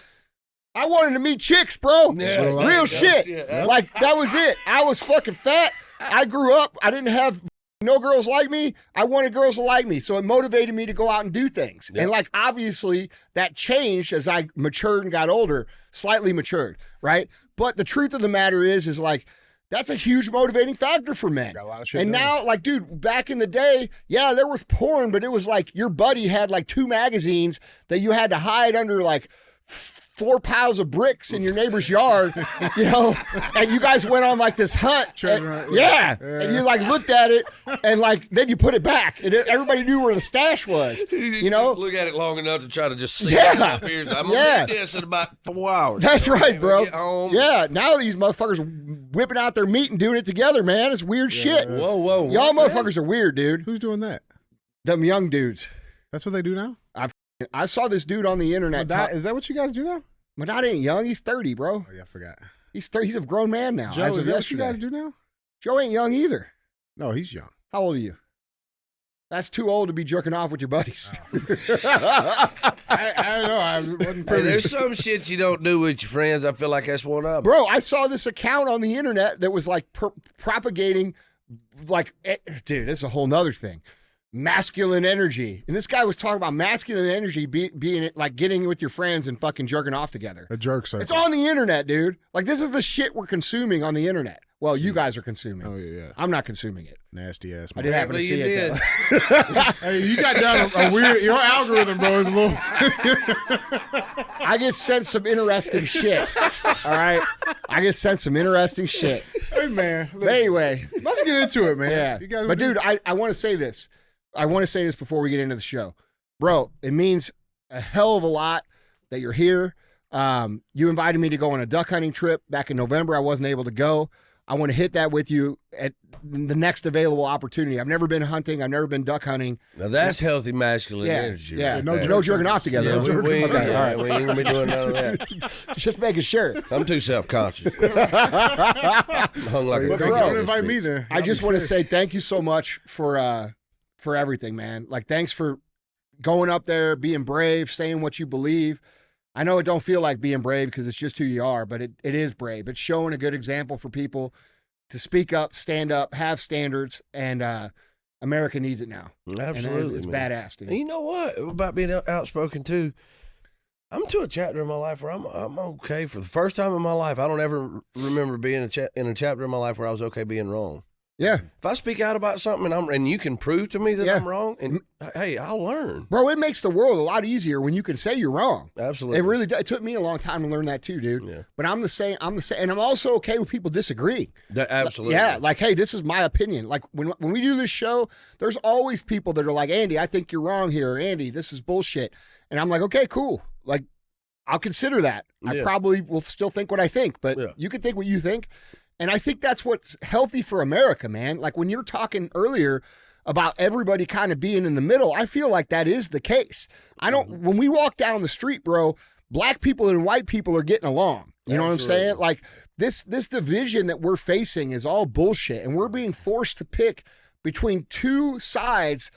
I wanted to meet chicks, bro. Yeah, Real right. shit. Yeah. Like, that was it. I was fucking fat. I grew up. I didn't have no girls like me. I wanted girls to like me. So it motivated me to go out and do things. Yeah. And like, obviously that changed as I matured and got older, slightly matured, right? But the truth of the matter is like, that's a huge motivating factor for men. Got a lot of shit And done. now, like, dude, back in the day, yeah, there was porn, but it was like your buddy had like 2 magazines that you had to hide under like 4 piles of bricks in your neighbor's yard, you know, and you guys went on like this hunt. Treasure and- hunt, yeah. yeah. And you like looked at it and like, then you put it back and everybody knew where the stash was, you know? Look at it long enough to try to just see Yeah. it up here. I'm Yeah. gonna do this in about 4 hours. That's You know, right, bro. Get home. Yeah. Now these motherfuckers whipping out their meat and doing it together, man. It's weird shit. Whoa. Y'all what, motherfuckers are weird, dude. Who's doing that? Them young dudes. That's what they do now? I saw this dude on the internet. Is that what you guys do now? Madad ain't young. He's 30, bro. Oh, yeah, I forgot. He's 30. He's a grown man now. Joe, as is of that what you yesterday. guys do now? Joe ain't young either. No, he's young. How old are you? That's too old to be jerking off with your buddies. I don't know. I wasn't privy. Hey, there's some shit you don't do with your friends. I feel like that's one of them. Bro, I saw this account on the internet that was like propagating, like, dude, this is a whole nother thing. Masculine energy. And this guy was talking about masculine energy being like getting with your friends and fucking jerking off together. A jerk circle. It's on the internet, dude. Like, this is the shit we're consuming on the internet. Well, you guys are consuming. Oh, yeah. I'm not consuming it. Nasty ass. I did happen to see you it, did. though. Hey, you got down a weird. Your algorithm, bro, is a little. I get sent some interesting shit. All right? I get sent some interesting shit. Hey, man. But anyway. Let's get into it, man. Yeah. You guys But, dude, I want to say this. I want to say this before we get into the show. Bro, it means a hell of a lot that you're here. You invited me to go on a duck hunting trip back in November. I wasn't able to go. I want to hit that with you at the next available opportunity. I've never been hunting. I've never been duck hunting. Now that's healthy masculine energy. Yeah, right no there. jerking off together. Yeah, No we ain't, okay, yeah, all right. we ain't gonna be doing none of that. Just making sure. I'm too self-conscious. Hung like a Don't cricket. invite me there. I just want to say thank you so much for everything, man. Like, thanks for going up there, being brave, saying what you believe. I know it don't feel like being brave because it's just who you are, but it is brave. It's showing a good example for people to speak up, stand up, have standards, and America needs it now. Absolutely, and it's badass, dude. And you know what? About being outspoken too, I'm to a chapter in my life where I'm okay. For the first time in my life, I don't ever remember being in a chapter in my life where I was okay being wrong. Yeah. If I speak out about something and you can prove to me that I'm wrong, and hey, I'll learn. Bro, it makes the world a lot easier when you can say you're wrong. Absolutely. It really does. It took me a long time to learn that too, dude. Yeah. But I'm the same, and I'm also okay with people disagreeing. Absolutely. Yeah, like, hey, this is my opinion. Like, when we do this show, there's always people that are like, Andy, I think you're wrong here. Or, Andy, this is bullshit. And I'm like, okay, cool. Like, I'll consider that. I probably will still think what I think, but you can think what you think. And I think that's what's healthy for America, man. Like, when you're talking earlier about everybody kind of being in the middle, I feel like that is the case. When we walk down the street, bro, black people and white people are getting along. You know what I'm saying? Like, this division that we're facing is all bullshit. And we're being forced to pick between two sides,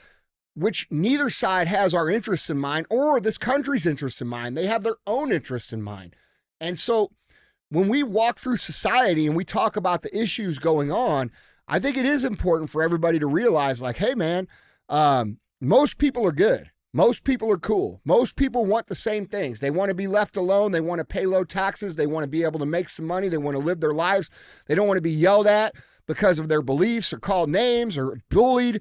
which neither side has our interests in mind or this country's interests in mind. They have their own interests in mind. And so when we walk through society and we talk about the issues going on, I think it is important for everybody to realize, like, hey, man, most people are good. Most people are cool. Most people want the same things. They want to be left alone. They want to pay low taxes. They want to be able to make some money. They want to live their lives. They don't want to be yelled at because of their beliefs or called names or bullied.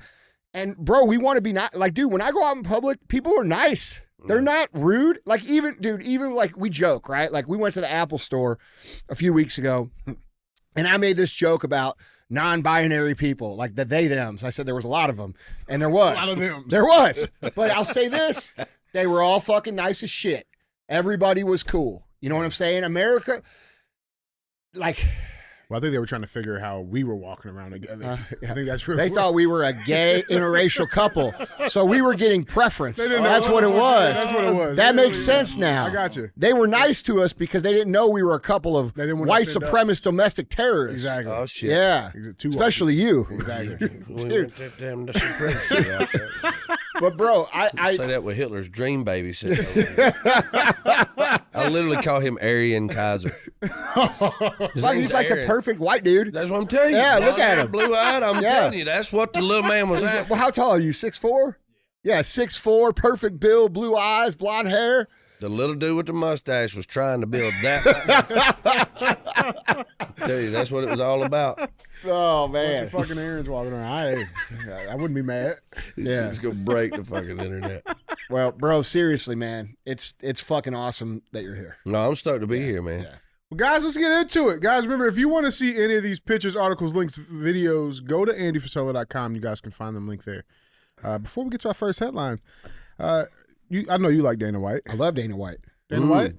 And, bro, we want to be not like, dude, when I go out in public, people are nice. They're not rude. Like, even like we joke, right? Like, we went to the Apple store a few weeks ago and I made this joke about non-binary people, like the they thems. I said there was a lot of them, and there was. A lot of them. There was. But I'll say this, they were all fucking nice as shit. Everybody was cool. You know what I'm saying? America, like... Well, I think they were trying to figure how we were walking around together. I think that's really They thought we were a gay interracial couple, so we were getting preference. They didn't know. That's what it was. That's what it was. That makes sense now. I got you. They were nice to us because they didn't know we were a couple of They didn't want to white offend supremacist us. domestic terrorists. Exactly. Oh shit. Yeah, Too especially you. Exactly. We went that damn supremacy out there. But bro, I Say that with Hitler's dream baby sitting over there. I literally call him Aryan Kaiser. he's like the perfect white dude. That's what I'm telling you. Yeah, look at him. Blue-eyed, I'm telling you. That's what the little man was at. Well, how tall are you? 6'4"? Yeah, 6'4", perfect build, blue eyes, blonde hair. The little dude with the mustache was trying to build that. I tell you, that's what it was all about. Oh, Bunch man. of fucking errands walking around. I wouldn't be mad. Yeah. It's going to break the fucking internet. Well, bro, seriously, man. It's fucking awesome that you're here. No, I'm stoked to be here, man. Yeah. Well, guys, let's get into it. Guys, remember, if you want to see any of these pictures, articles, links, videos, go to andyfrisella.com. You guys can find them linked there. Before we get to our first headline, I know you like Dana White. I love Dana White. Dana White?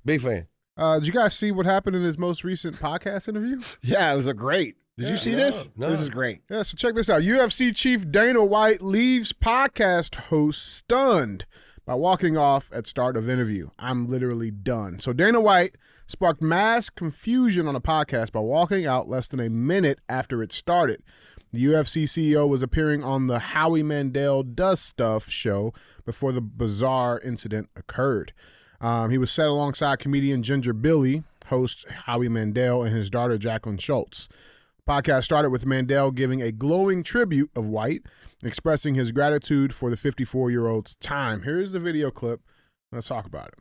Big fan. Did you guys see what happened in his most recent podcast interview? Yeah, it was a great. Did you see this? No. This is great. Yeah, so check this out. UFC chief Dana White leaves podcast host stunned by walking off at start of interview. I'm literally done. So Dana White sparked mass confusion on a podcast by walking out less than a minute after it started. The UFC CEO was appearing on the Howie Mandel Does Stuff show before the bizarre incident occurred. He was set alongside comedian Ginger Billy, host Howie Mandel, and his daughter Jacqueline Schultz. The podcast started with Mandel giving a glowing tribute of White, expressing his gratitude for the 54-year-old's time. Here's the video clip. Let's talk about it.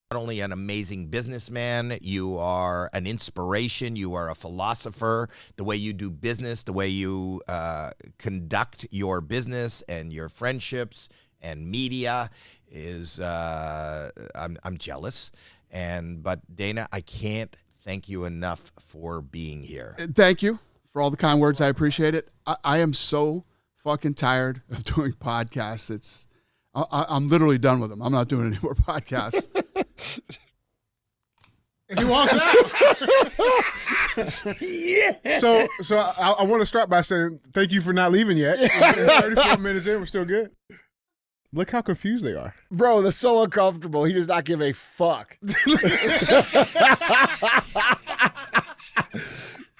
Not only an amazing businessman, you are an inspiration, you are a philosopher. The way you do business, the way you conduct your business and your friendships and media is, I'm jealous. But Dana, I can't thank you enough for being here. Thank you for all the kind words. I appreciate it. I am so fucking tired of doing podcasts. I'm literally done with them. I'm not doing any more podcasts. He walks out. Yeah. So I want to start by saying thank you for not leaving yet. 34 minutes in, we're still good. Look how confused they are. Bro, that's so uncomfortable. He does not give a fuck.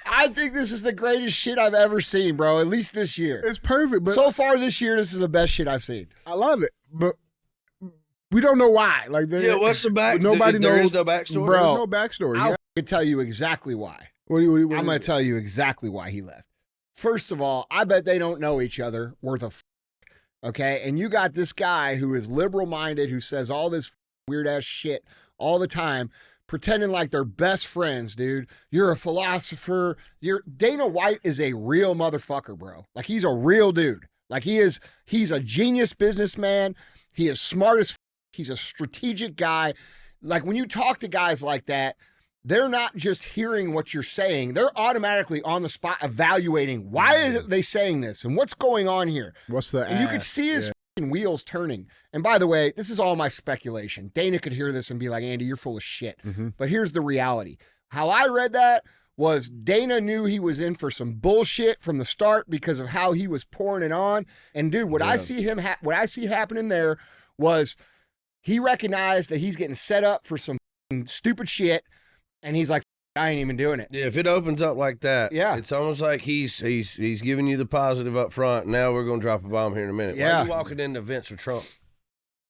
I think this is the greatest shit I've ever seen, bro, at least this year. It's perfect. But so far this year, this is the best shit I've seen. I love it. But we don't know why. What's the backstory? Nobody There knows. is no backstory? Bro, There's no backstory. I'll tell you exactly why. What I'm going to tell you exactly why he left. First of all, I bet they don't know each other worth a okay? And you got this guy who is liberal-minded, who says all this weird-ass shit all the time, pretending like they're best friends, dude. You're a philosopher. Dana White is a real motherfucker, bro. Like, he's a real dude. Like, he's a genius businessman. He is smart as he's a strategic guy. Like, when you talk to guys like that, they're not just hearing what you're saying. They're automatically on the spot evaluating why is it they saying this and what's going on here. And you could see his wheels turning. And by the way, this is all my speculation. Dana could hear this and be like, Andy, you're full of shit. Mm-hmm. But here's the reality. How I read that was Dana knew he was in for some bullshit from the start because of how he was pouring it on. And dude, what I see happening there was he recognized that he's getting set up for some stupid shit. And he's like, I ain't even doing it. Yeah, if it opens up like that, it's almost like he's giving you the positive up front. And now we're going to drop a bomb here in a minute. Yeah. Why are you walking into events with Trump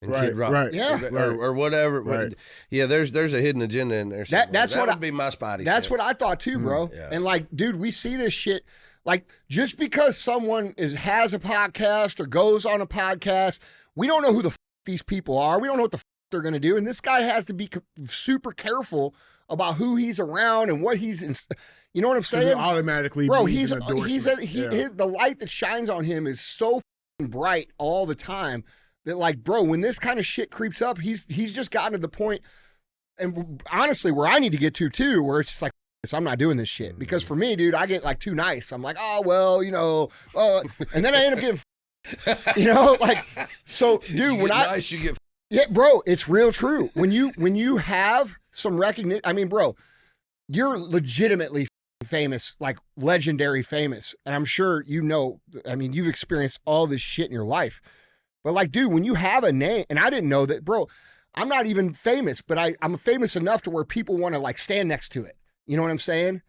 and Right, Kid Rock? right. Yeah. Or whatever. Right. Yeah, there's a hidden agenda in there. That would be my spidey That's sense. what I thought too, bro. Yeah. And like, dude, we see this shit. Like, just because someone has a podcast or goes on a podcast, we don't know who the these people are. We don't know what the they're going to do. And this guy has to be super careful about who he's around and what he's in. You know what I'm saying? Automatically, bro, the light that shines on him is so bright all the time that, like, bro, when this kind of shit creeps up, he's just gotten to the point, and honestly, where I need to get to too, where it's just like, I'm not doing this shit. Because for me, dude, I get like too nice. I'm like, oh well, and then I end up getting, like, so, dude, you get. Yeah, bro, it's real true. When you have some recognition, I mean, bro, you're legitimately famous, like legendary famous. And I'm sure you've experienced all this shit in your life. But like, dude, when you have a name, and I didn't know that, bro, I'm not even famous, but I'm famous enough to where people want to like stand next to it. You know what I'm saying?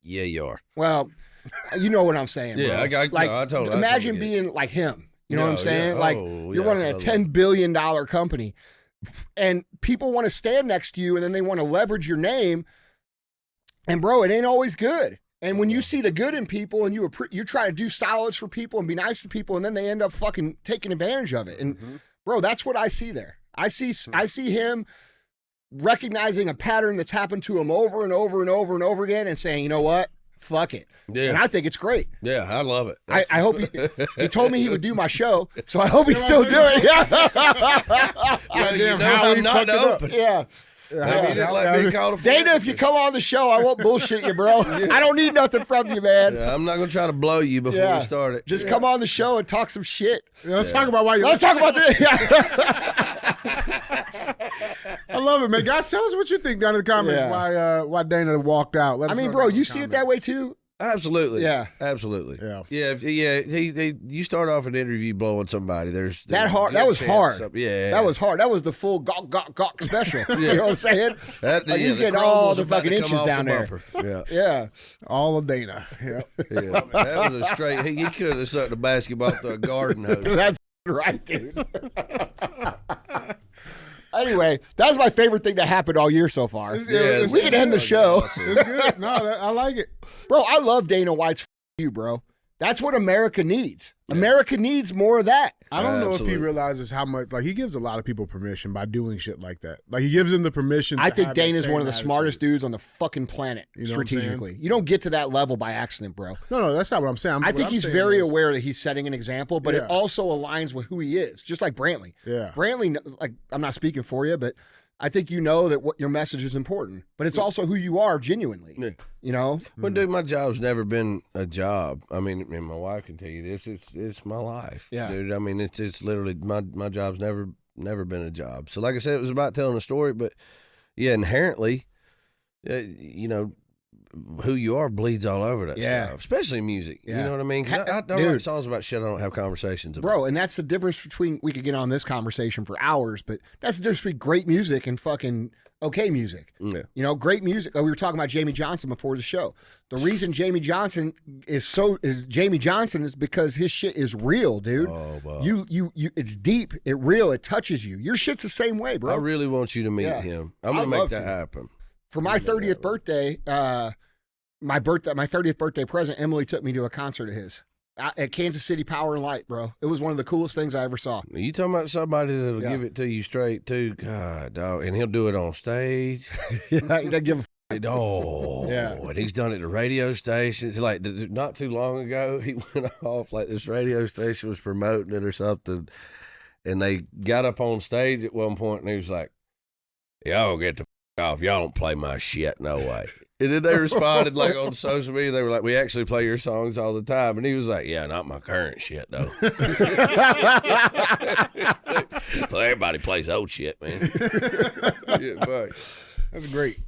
Yeah, you are. Well, you know what I'm saying, bro. Yeah, I totally imagine being like him. You know what I'm saying? Like, you're running a $10 billion company and people want to stand next to you and then they want to leverage your name. And bro, it ain't always good. And when you see the good in people and you try to do solids for people and be nice to people and then they end up fucking taking advantage of it. And bro, that's what I see there. I see him recognizing a pattern that's happened to him over and over and over and over again and saying, you know what? Fuck it. Yeah. And I think it's great. Yeah, I love it. I hope he told me he would do my show, so I hope he's still doing it. Yeah, how I'm not open. Yeah. Maybe he didn't like being called a Dana, friend. if you come on the show, I won't bullshit you, bro. I don't need nothing from you, man. Yeah, I'm not going to try to blow you before we start it. Just come on the show and talk some shit. Let's talk about why you. Let's talk about this. I love it, man. Guys, tell us what you think down in the comments. Yeah. Why Dana walked out. Let us know bro, in the you see it that way too? Absolutely. Yeah. Absolutely. Yeah. Yeah. You start off an interview blowing somebody. There's That was hard. Yeah. That was hard. That was the full gawk special. You know what I'm saying? Like he's the getting all crumbles the about to fucking come inches off down the there. bumper. Yeah. Yeah. All of Dana. Yeah. Yeah. That was a straight. He could have sucked a basketball through a garden hose. That's right, dude. Anyway, that was my favorite thing that happened all year so far. Yeah, we can end the show. It's good. No, I like it. Bro, I love Dana White's you, bro. That's what America needs. America needs more of that. I don't know if he Absolutely. realizes how much, like, he gives a lot of people permission by doing shit like that. Like, he gives them the permission. I to think have that Dana's same one of the attitude. smartest dudes on the fucking planet, You know what I'm saying? strategically. You don't get to that level by accident, bro. No, that's not what I'm saying. I think he's very aware that he's setting an example, but it Yeah. also aligns with who he is, just like Brantley. Yeah. Brantley, like, I'm not speaking for you, but I think you know that what your message is important, but it's also who you are genuinely. Yeah. You know? Well, dude, my job's never been a job. I mean, and my wife can tell you this. It's my life. Yeah. Dude, I mean, it's literally my job's never been a job. So, like I said, it was about telling a story, but yeah, inherently, you know, who you are bleeds all over that Yeah. stuff, especially music. Yeah. You know what I mean? 'Cause I don't Dude. write songs about shit I don't have conversations about. Bro, and that's the difference between, we could get on this conversation for hours, but that's the difference between great music and fucking okay music. Yeah. You know, great music. Like we were talking about Jamie Johnson before the show. The reason Jamie Johnson is Jamie Johnson is because his shit is real, dude. Oh, wow. You it's deep, it real, it touches you. Your shit's the same way, bro. I really want you to meet Yeah. him. I'm I'd gonna make love that to. happen. For my 30th birthday, my 30th birthday present, Emily took me to a concert of his at Kansas City Power and Light, bro. It was one of the coolest things I ever saw. You talking about somebody that'll Yeah. give it to you straight too? God, dog, and he'll do it on stage. Yeah, he doesn't give a Oh, Yeah. and he's done it at radio stations. Like not too long ago, he went off like this radio station was promoting it or something, and they got up on stage at one point, and he was like, "Y'all get the off. Y'all don't play my shit, no way." And then they responded like on social media. They were like, "We actually play your songs all the time," and he was like, "Yeah, not my current shit though." Well, everybody plays old shit, man. Yeah, fuck. That's great.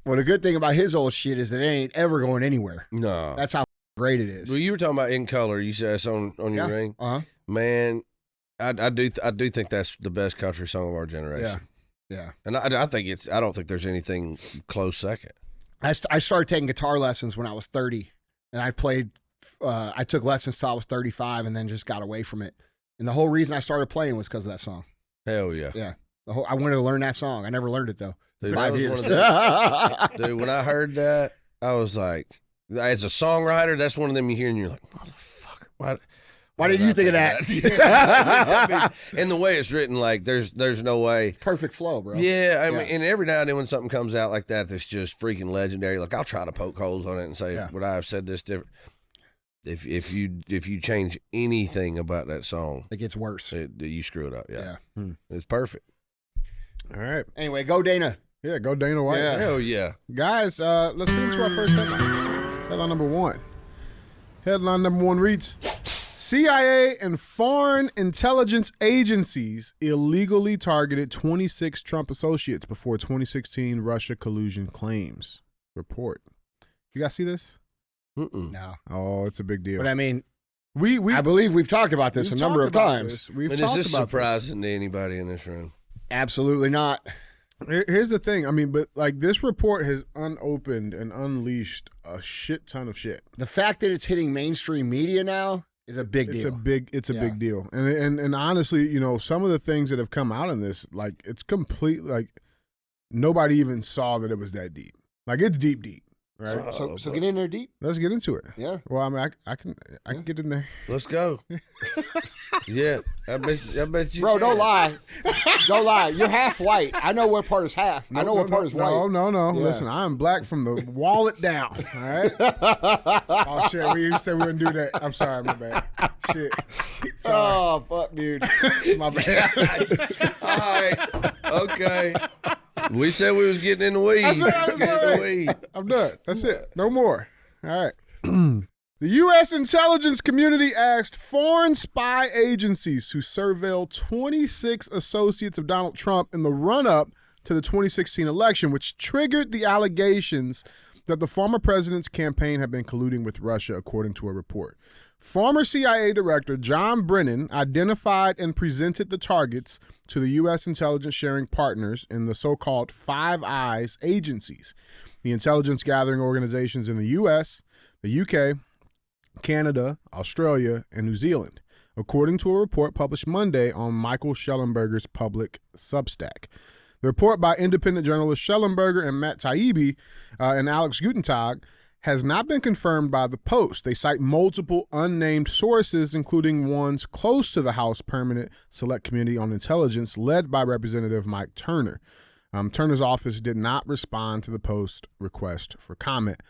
Well, the good thing about his old shit is that it ain't ever going anywhere. No. That's how great it is. Well, you were talking about In Color. You said that's on your Yeah. ring. Uh-huh. Man, I do think that's the best country song of our generation. Yeah. And I don't think there's anything close second. I started taking guitar lessons when I was 30, and I took lessons till I was 35 and then just got away from it. And the whole reason I started playing was because of that song. Hell yeah. Yeah. I wanted to learn that song. I never learned it, though. Dude, 5 that was years. one of Dude, when I heard that, I was like, as a songwriter, that's one of them you hear and you're like, motherfucker, Why didn't you think of that? I mean, and the way it's written, like, there's no way. Perfect flow, bro. Yeah, I mean, and every now and then when something comes out like that that's just freaking legendary, like I'll try to poke holes on it and say, would I have said this different? If you change anything about that song, It gets worse. you screw it up. Yeah. Yeah. It's perfect. All right. Anyway, go Dana. Yeah, go Dana White. Yeah. Hell yeah. Guys, let's get into our first headline. Headline number one. Headline number one reads, CIA and foreign intelligence agencies illegally targeted 26 Trump associates before 2016 Russia collusion claims. Report. You guys see this? Mm-mm. No. Oh, it's a big deal. But I mean, we I believe we've talked about this a we've number of talked about times. this. We've And is talked this about surprising to anybody in this room? Absolutely not. Here's the thing. I mean, but like this report has unopened and unleashed a shit ton of shit. The fact that it's hitting mainstream media now is a big deal. It's a Yeah. big deal. And honestly, you know, some of the things that have come out in this, like it's complete, like nobody even saw that it was that deep. Like it's deep, right? So get in there deep. Let's get into it. Yeah. Well, I mean, I can get in there. Let's go. Yeah, I bet you. Bro, don't can. lie. Don't lie. You're half white. I know what part is half. I know what part is white. No. Yeah. Listen, I'm black from the wallet down. All right. Oh shit, we said we wouldn't do that. I'm sorry, my bad. Shit. Sorry. Oh, fuck, dude. It's my bad. All right. Okay. We said we was getting in the weeds. That's Getting in all right. the weeds. I'm done. That's it. No more. All right. The U.S. intelligence community asked foreign spy agencies to surveil 26 associates of Donald Trump in the run-up to the 2016 election, which triggered the allegations that the former president's campaign had been colluding with Russia, according to a report. Former CIA Director John Brennan identified and presented the targets to the U.S. intelligence sharing partners in the so-called Five Eyes agencies, the intelligence gathering organizations in the U.S., the U.K., Canada, Australia, and New Zealand, according to a report published Monday on Michael Schellenberger's public Substack. The report by independent journalists Schellenberger and Matt Taibbi and Alex Gutentag has not been confirmed by the Post. They cite multiple unnamed sources, including ones close to the House Permanent Select Committee on Intelligence led by Representative Mike Turner. Turner's office did not respond to the Post request for comment.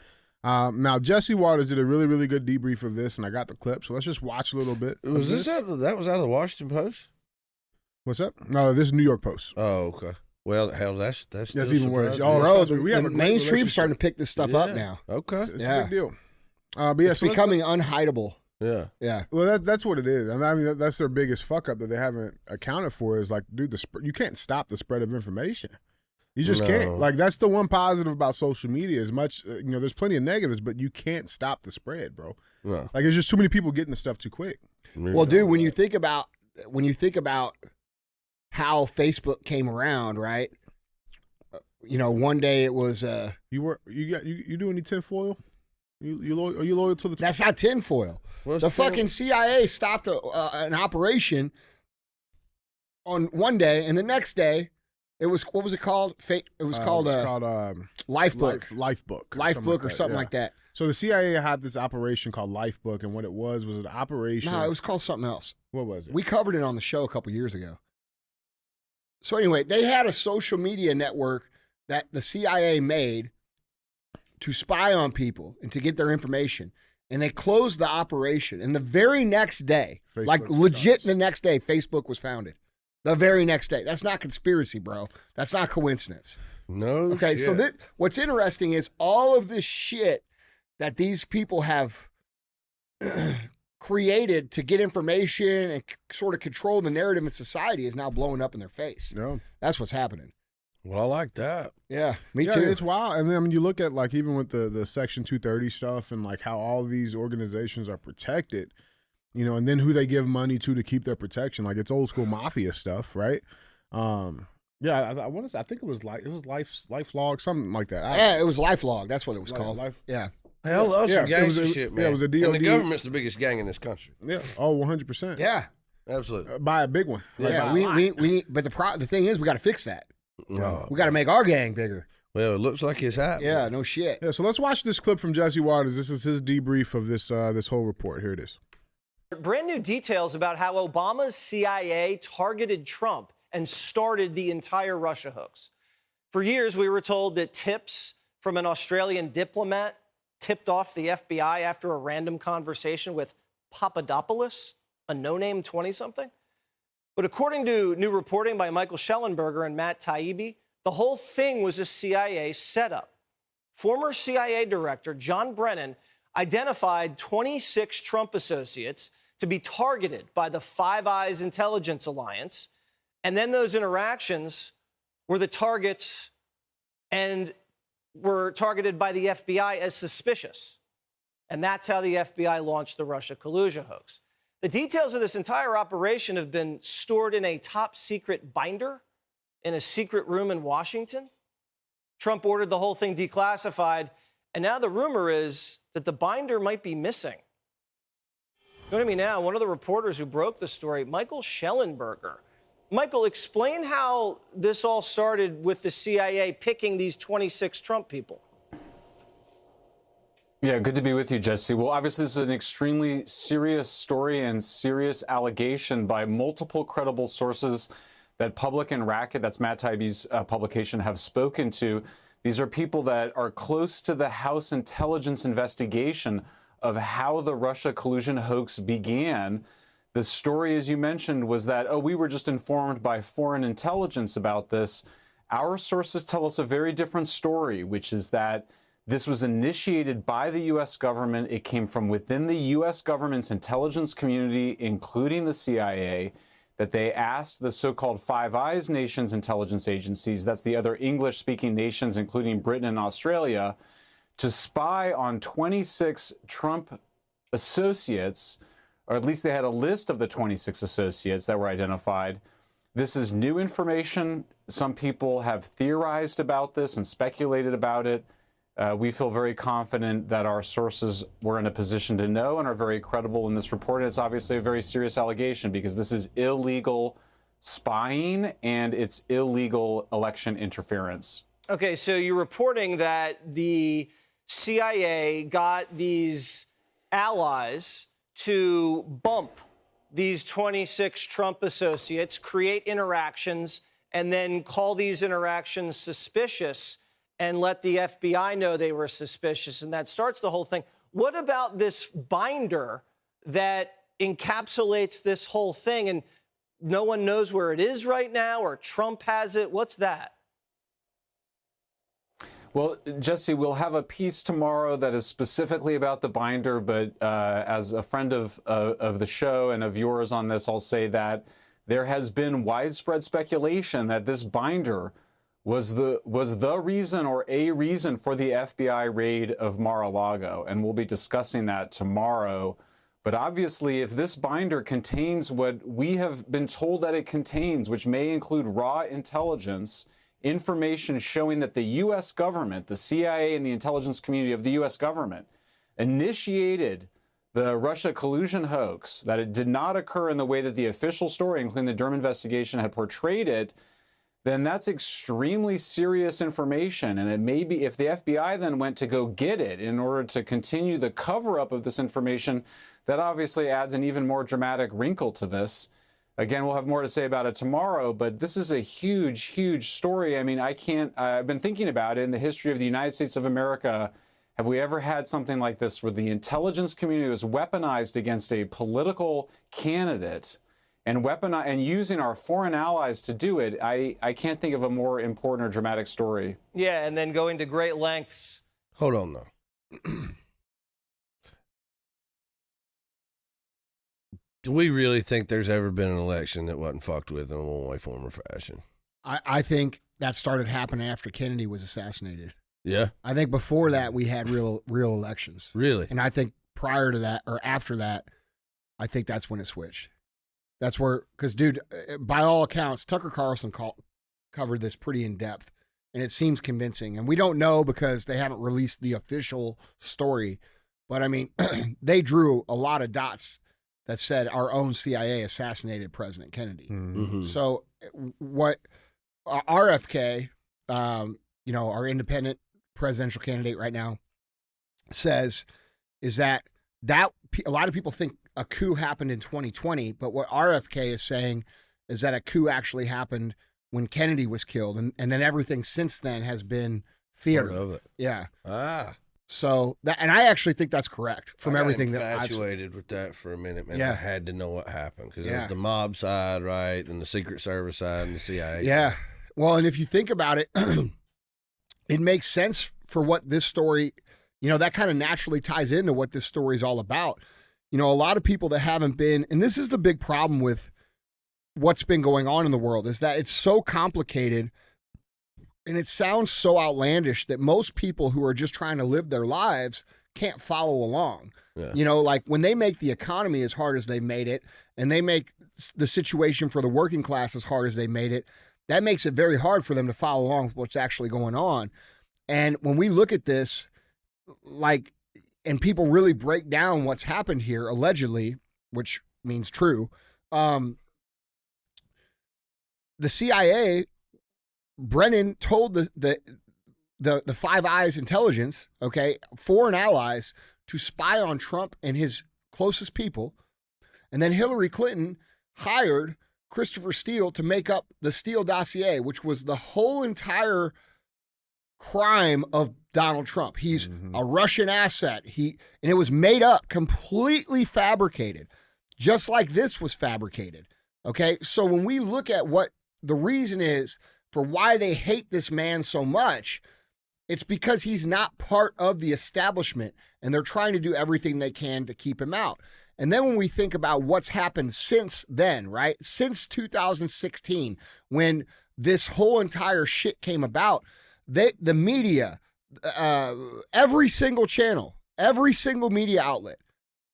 Now, Jesse Waters did a really, really good debrief of this, and I got the clip, so let's just watch a little bit. Was this that was out of the Washington Post? What's up? No, this is New York Post. Oh, okay. Well, hell, that's even worse. Oh, bro, the we have a great mainstream's starting to pick this stuff up now. Okay. It's a big deal. But yeah, It's so becoming unhideable. Yeah. Yeah. well, that's what it is. I mean, that's their biggest fuck up that they haven't accounted for is like, dude, you can't stop the spread of information. You just can't. Like, that's the one positive about social media. As much, there's plenty of negatives, but you can't stop the spread, bro. No. Like, there's just too many people getting the stuff too quick. Well, dude, when you think about how Facebook came around, right? One day it was You do any tinfoil? Are you loyal to the? that's not tinfoil. What's The fucking CIA stopped an operation on one day, and the next day, it was what was it called? It was called Lifebook, Lifebook or something like that. So the CIA had this operation called Lifebook, and what it was an operation. No, it was called something else. What was it? We covered it on the show a couple years ago. So anyway, they had a social media network that the CIA made to spy on people and to get their information. And they closed the operation. And the very next day, Facebook like legit the next day, Facebook was founded. The very next day. That's not conspiracy, bro. That's not coincidence. No. Okay, shit. so what's interesting is all of this shit that these people have created to get information and sort of control the narrative in society is now blowing up in their face. No. That's what's happening. Well, I like that. Yeah, me Yeah, too. it's wild. And then I mean, you look at like even with the Section 230 stuff and like how all these organizations are protected, and then who they give money to keep their protection. Like it's old school mafia stuff, right? Yeah, I want to say I think it was LifeLog, something like that. Yeah, it was LifeLog. That's what it was called. Yeah. Hell, love some Yeah, it was gangster a- shit, man. yeah, it was a DOD. And the government's the biggest gang in this country. Yeah. Oh, 100%. Yeah. Absolutely. By a big one. Like, Yeah. by a lot. We need, but the thing is, we got to fix that. No. We got to make our gang bigger. Well, it looks like it's happening. Yeah, no shit. Yeah, so let's watch this clip from Jesse Waters. This is his debrief of this whole report. Here it is. Brand new details about how Obama's CIA targeted Trump and started the entire Russia hoax. For years, we were told that tips from an Australian diplomat tipped off the FBI after a random conversation with Papadopoulos, a no-name 20-something. But according to new reporting by Michael Schellenberger and Matt Taibbi, the whole thing was a CIA setup. Former CIA Director John Brennan identified 26 Trump associates to be targeted by the Five Eyes Intelligence Alliance, and then those interactions were the targets and were targeted by the FBI as suspicious. And that's how the FBI launched the Russia collusion hoax. The details of this entire operation have been stored in a top-secret binder in a secret room in Washington. Trump ordered the whole thing declassified, and now the rumor is that the binder might be missing. Joining me now, one of the reporters who broke the story, Michael Schellenberger. Michael, explain how this all started with the CIA picking these 26 Trump people. Yeah, good to be with you, Jesse. Well, obviously, this is an extremely serious story and serious allegation by multiple credible sources that Public and Racket, that's Matt Taibbi's publication, have spoken to. These are people that are close to the House intelligence investigation of how the Russia collusion hoax began. The story, as you mentioned, was that, we were just informed by foreign intelligence about this. Our sources tell us a very different story, which is that this was initiated by the U.S. government. It came from within the U.S. government's intelligence community, including the CIA, that they asked the so-called Five Eyes nations intelligence agencies, that's the other English-speaking nations, including Britain and Australia, to spy on 26 Trump associates, or at least they had a list of the 26 associates that were identified. This is new information. Some people have theorized about this and speculated about it. We feel very confident that our sources were in a position to know and are very credible in this report. And it's obviously a very serious allegation because this is illegal spying and it's illegal election interference. Okay, so you're reporting that the CIA got these allies to bump these 26 Trump associates, create interactions, and then call these interactions suspicious and let the FBI know they were suspicious, and that starts the whole thing. What about this binder that encapsulates this whole thing and no one knows where it is right now, or Trump has it? What's that? Well, Jesse, we'll have a piece tomorrow that is specifically about the binder, but as a friend of the show and of yours on this, I'll say that there has been widespread speculation that this binder was the reason or a reason for the FBI raid of Mar-a-Lago, and we'll be discussing that tomorrow. But obviously, if this binder contains what we have been told that it contains, which may include raw intelligence, information showing that the U.S. government, the CIA and the intelligence community of the U.S. government, initiated the Russia collusion hoax, that it did not occur in the way that the official story, including the Durham investigation, had portrayed it, then that's extremely serious information. And it may be, if the FBI then went to go get it in order to continue the cover-up of this information, that obviously adds an even more dramatic wrinkle to this. Again, we'll have more to say about it tomorrow, but this is a huge, huge story. I mean, I've been thinking about it in the history of the United States of America. Have we ever had something like this where the intelligence community was weaponized against a political candidate and using our foreign allies to do it? I can't think of a more important or dramatic story. Yeah, and then going to great lengths. Hold on, though. Do we really think there's ever been an election that wasn't fucked with in a one-way form or fashion? I think that started happening after Kennedy was assassinated. Yeah? I think before that we had real elections. Really? And I think prior to that or after that, I think that's when it switched. That's where, because dude, by all accounts, Tucker Carlson covered this pretty in depth, and it seems convincing. And we don't know because they haven't released the official story. But I mean, they drew a lot of dots that said our own CIA assassinated President Kennedy. Mm-hmm. So what RFK, our independent presidential candidate right now, says is that a lot of people think a coup happened in 2020, but what RFK is saying is that a coup actually happened when Kennedy was killed, and then everything since then has been theater. Part of it. Yeah. Ah. So and I actually think that's correct from everything that I've seen. infatuated with that for a minute, man. Yeah. I had to know what happened because it Yeah. was the mob side, right, and the Secret Service side and the CIA. Yeah. side. Well, and if you think about it, it makes sense for what this story, that kind of naturally ties into what this story is all about. A lot of people that haven't been, and this is the big problem with what's been going on in the world, is that it's so complicated and it sounds so outlandish that most people who are just trying to live their lives can't follow along. Yeah. Like when they make the economy as hard as they made it, and they make the situation for the working class as hard as they made it, that makes it very hard for them to follow along with what's actually going on. And when we look at this, and people really break down what's happened here, allegedly, which means true, the CIA, Brennan told the Five Eyes intelligence, foreign allies, to spy on Trump and his closest people. And then Hillary Clinton hired Christopher Steele to make up the Steele dossier, which was the whole entire crime of Donald Trump. He's a Russian asset. And it was made up, completely fabricated, just like this was fabricated. Okay. So when we look at what the reason is for why they hate this man so much, it's because he's not part of the establishment and they're trying to do everything they can to keep him out. And then when we think about what's happened since then, right? Since 2016, when this whole entire shit came about, the media, every single channel, every single media outlet,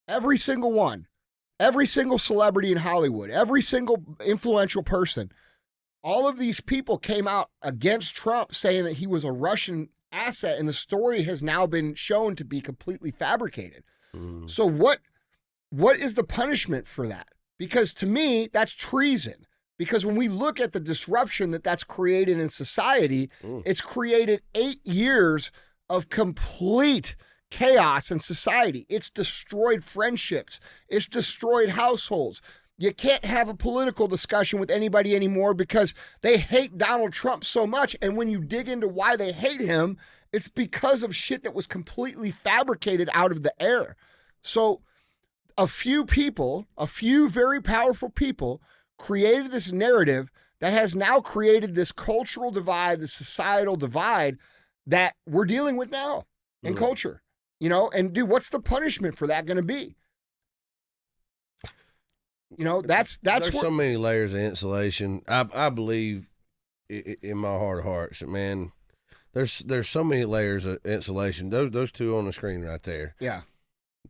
every single one, every single celebrity in Hollywood, every single influential person, all of these people came out against Trump saying that he was a Russian asset, and the story has now been shown to be completely fabricated. So what is the punishment for that? Because to me, that's treason. Because when we look at the disruption that's created in society, it's created 8 years of complete chaos in society. It's destroyed friendships. It's destroyed households. You can't have a political discussion with anybody anymore because they hate Donald Trump so much. And when you dig into why they hate him, it's because of shit that was completely fabricated out of the air. So a few people, a few very powerful people, created this narrative that has now created this cultural divide, this societal divide that we're dealing with now in culture. You know, and dude, what's the punishment for that going to be? You know, that's There's what, so many layers of insulation. I believe in my heart of hearts that, man, there's so many layers of insulation. Those two on the screen right there. Yeah.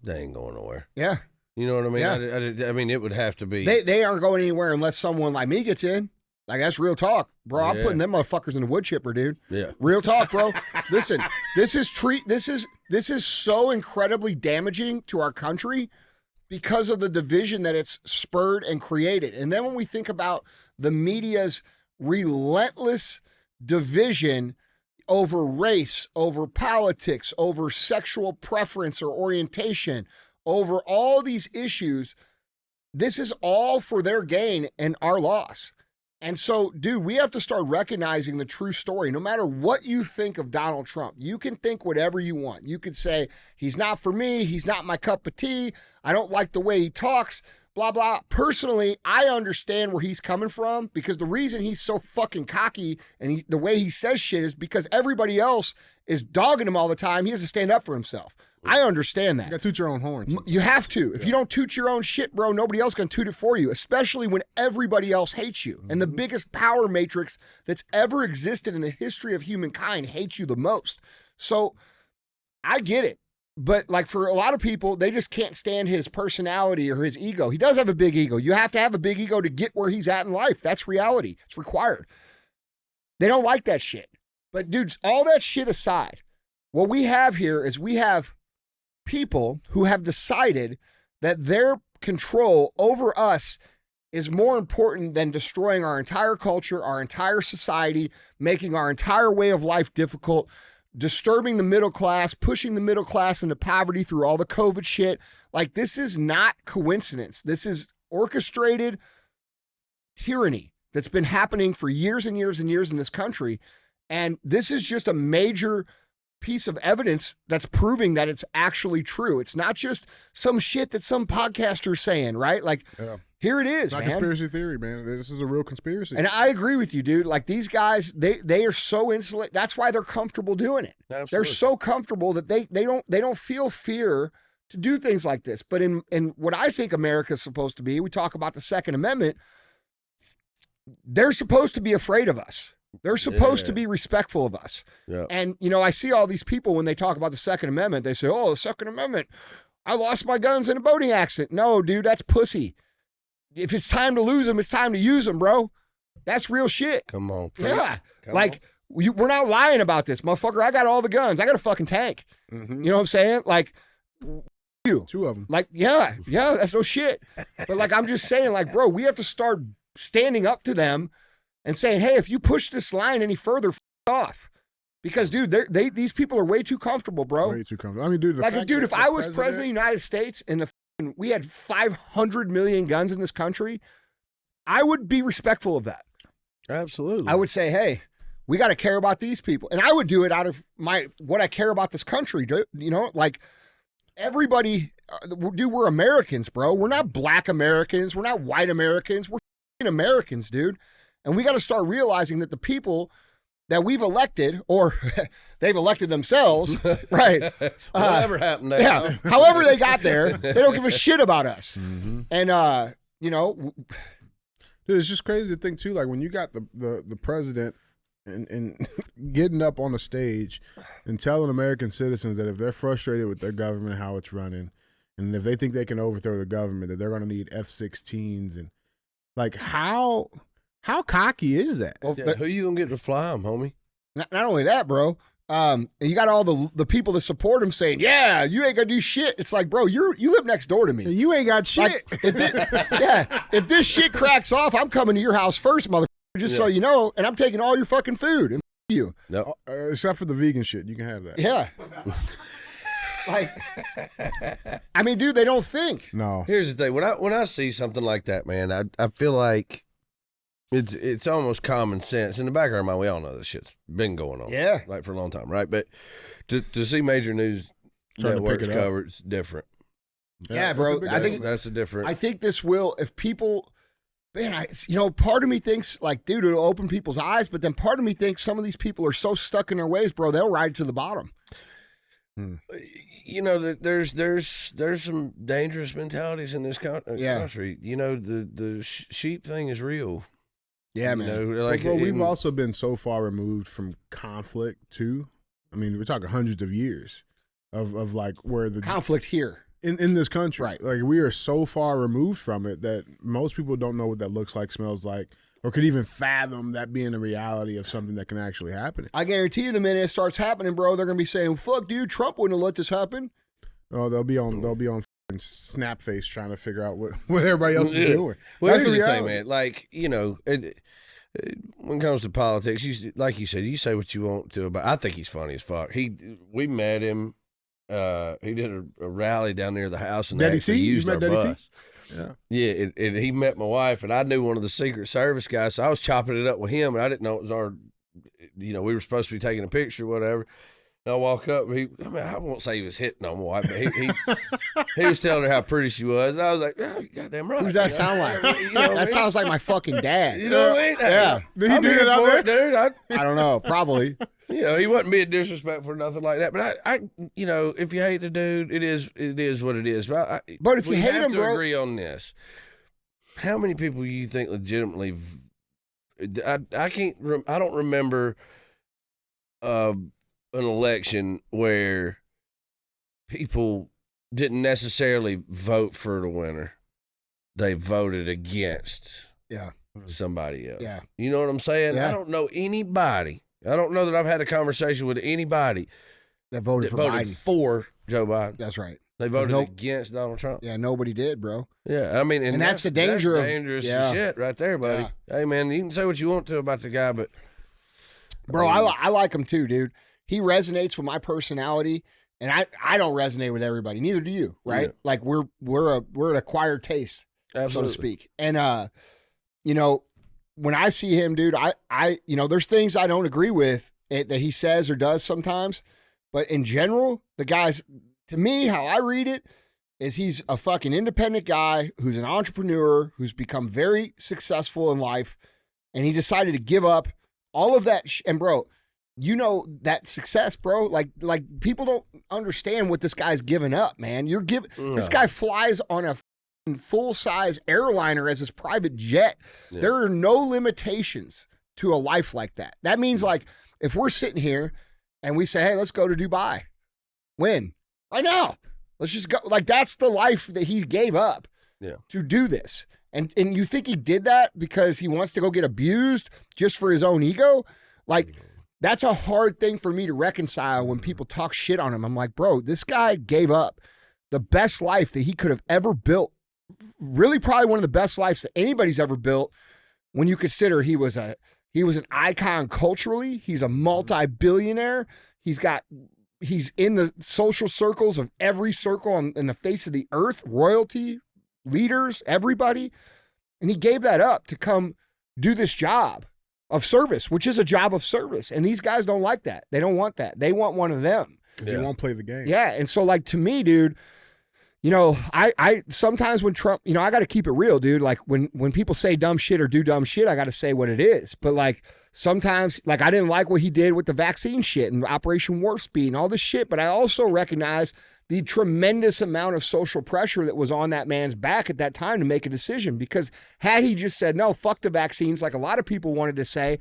They ain't going nowhere. Yeah. You know what I mean? Yeah. I mean, it would have to be. They aren't going anywhere unless someone like me gets in. Like, that's real talk, bro. I'm putting them motherfuckers in the wood chipper, dude. Yeah. Real talk, bro. Listen, this is so incredibly damaging to our country because of the division that it's spurred and created. And then when we think about the media's relentless division over race, over politics, over sexual preference or orientation, over all these issues, this is all for their gain and our loss. And so, dude, we have to start recognizing the true story. No matter what you think of Donald Trump, you can think whatever you want. You could say, he's not for me, he's not my cup of tea, I don't like the way he talks, blah, blah. Personally, I understand where he's coming from because the reason he's so fucking cocky and the way he says shit is because everybody else is dogging him all the time. He has to stand up for himself. I understand that. You got to toot your own horn. You have to. If you don't toot your own shit, bro, nobody else can toot it for you, especially when everybody else hates you. And the biggest power matrix that's ever existed in the history of humankind hates you the most. So I get it. But like for a lot of people, they just can't stand his personality or his ego. He does have a big ego. You have to have a big ego to get where he's at in life. That's reality. It's required. They don't like that shit. But dudes, all that shit aside, what we have here is we have people who have decided that their control over us is more important than destroying our entire culture, our entire society, making our entire way of life difficult, disturbing the middle class, pushing the middle class into poverty through all the COVID shit. Like, this is not coincidence. This is orchestrated tyranny that's been happening for years and years and years in this country. And this is just a major piece of evidence that's proving that it's actually true. It's not just some shit that some podcaster's saying, right? Like, here it is, it's not man. Conspiracy theory, man. This is a real conspiracy. And I agree with you, dude. Like, these guys, they are so insular. That's why they're comfortable doing it. Absolutely. They're so comfortable that they don't feel fear to do things like this. But in what I think America's supposed to be, we talk about the Second Amendment, they're supposed to be afraid of us. They're supposed to be respectful of us. Yeah. And, you know, I see all these people when they talk about the Second Amendment, they say, oh, the Second Amendment, I lost my guns in a boating accident. No, dude, that's pussy. If it's time to lose them, it's time to use them, bro. That's real shit. Come on. Yeah. We're not lying about this, motherfucker. I got all the guns. I got a fucking tank. Mm-hmm. You know what I'm saying? Like, you. 2 of them. Like, yeah, that's no shit. But like, I'm just saying, like, bro, we have to start standing up to them and saying, hey, if you push this line any further, off. Because, dude, these people are way too comfortable, bro. Way too comfortable. I mean, dude, if I was president of the United States and we had 500 million guns in this country, I would be respectful of that. Absolutely. I would say, hey, we got to care about these people. And I would do it out of what I care about this country, dude. You know, like, everybody, dude, we're Americans, bro. We're not black Americans. We're not white Americans. We're Americans, dude. And we got to start realizing that the people that we've elected, or they've elected themselves, right? Whatever happened there. Yeah. However they got there, they don't give a shit about us. Mm-hmm. And, you know. Dude, it's just crazy to think, too, like, when you got the president and getting up on the stage and telling American citizens that if they're frustrated with their government, how it's running, and if they think they can overthrow the government, that they're going to need F-16s, and like how cocky is that? Well, Yeah, who you gonna get to fly them, homie? not only that, bro. And you got all the people that support him saying, "Yeah, you ain't gonna do shit." It's like, bro, you live next door to me. You ain't got shit. Like, if this shit cracks off, I'm coming to your house first, motherfucker. Just so you know, and I'm taking all your fucking food and you. No, Except for the vegan shit, you can have that. Yeah. Like, I mean, dude, they don't think. No. here's the thing: when I see something like that, man, I feel like it's almost common sense. In the back of our mind, we all know this shit's been going on, Yeah. like for a long time, right? But to see major news Trying to pick networks it up. cover, it's different. Yeah, bro. I think That's a different. I think this will, if people, man, part of me thinks like, dude, it'll open people's eyes, but then part of me thinks some of these people are so stuck in their ways, bro, they'll ride to the bottom. You know, there's some dangerous mentalities in this country. You know, the sheep thing is real. Yeah, You man. know, like Well, we've also been so far removed from conflict too. I mean, we're talking hundreds of years of like where the Conflict here. in this country, Right. Like we are so far removed from it that most people don't know what that looks like, smells like, or could even fathom that being a reality of something that can actually happen. I guarantee you the minute it starts happening, bro, they're going to be saying, fuck, dude, Trump wouldn't have let this happen. Oh, they'll be on f***ing Snapface trying to figure out what everybody else is doing. Well, That's here's the thing, reality. man. Like, you know, when it comes to politics, like you said, you say what you want to about. I think he's funny as fuck. We met him. He did a rally down near the house, and they Daddy actually T? You used met our Daddy T? bus. Yeah, and he met my wife, and I knew one of the Secret Service guys, so I was chopping it up with him, and I didn't know it was our. You know, we were supposed to be taking a picture, or whatever. And I walk up, I won't say he was hitting on my wife, but he was telling her how pretty she was. And I was like, oh, you goddamn right. Who's that sound like? You know what I That mean? sound like my fucking dad. You know what I mean? Yeah. Did he I'm do here it out for there? it, dude. I don't know. Probably. You know, he wasn't being disrespectful or nothing like that. But I you know, if you hate the dude, it is what it is. But But if you we hate have him, to bro. agree on this. How many people you think legitimately? I don't remember an election where people didn't necessarily vote for the winner. They voted against Yeah. somebody else. Yeah. You know what I'm saying? Yeah. I don't know anybody. I don't know that I've had a conversation with anybody That voted that for voted Biden. for Joe Biden. That's right. They voted no- against Donald Trump. Yeah, nobody did, bro. Yeah, I mean, And that's the danger of- dangerous yeah. shit right there, buddy. Hey, man, you can say what you want to about the guy, but Bro, I like him too, dude. He resonates with my personality, and I don't resonate with everybody. Neither do you, right? Yeah. Like we're an acquired taste, absolutely. so to speak. And you know, when I see him, dude, I you know, there's things I don't agree with that he says or does sometimes, but in general, the guy's, to me, how I read it is he's a fucking independent guy who's an entrepreneur who's become very successful in life, and he decided to give up all of that. And bro, you know that success, bro. Like people don't understand what this guy's giving up, man. This guy flies on a full size airliner as his private jet. Yeah. There are no limitations to a life like that. That means like if we're sitting here and we say, hey, let's go to Dubai. When? Right now. Let's just go. Like that's the life that he gave up to do this. And you think he did that because he wants to go get abused just for his own ego? Like that's a hard thing for me to reconcile when people talk shit on him. I'm like, bro, this guy gave up the best life that he could have ever built. Really probably one of the best lives that anybody's ever built when you consider he was an icon culturally. He's a multi-billionaire. He's in the social circles of every circle in the face of the earth, royalty, leaders, everybody. And he gave that up to come do this job of service, which is a job of service. And these guys don't like that. They don't want that. They want one of them. You won't play the game. Yeah. And so like to me, dude, you know, I sometimes when Trump, you know, I got to keep it real, dude. Like when people say dumb shit or do dumb shit, I got to say what it is. But like sometimes, like I didn't like what he did with the vaccine shit and Operation Warp Speed and all this shit. But I also recognize the tremendous amount of social pressure that was on that man's back at that time to make a decision. Because had he just said, no, fuck the vaccines, like a lot of people wanted to say,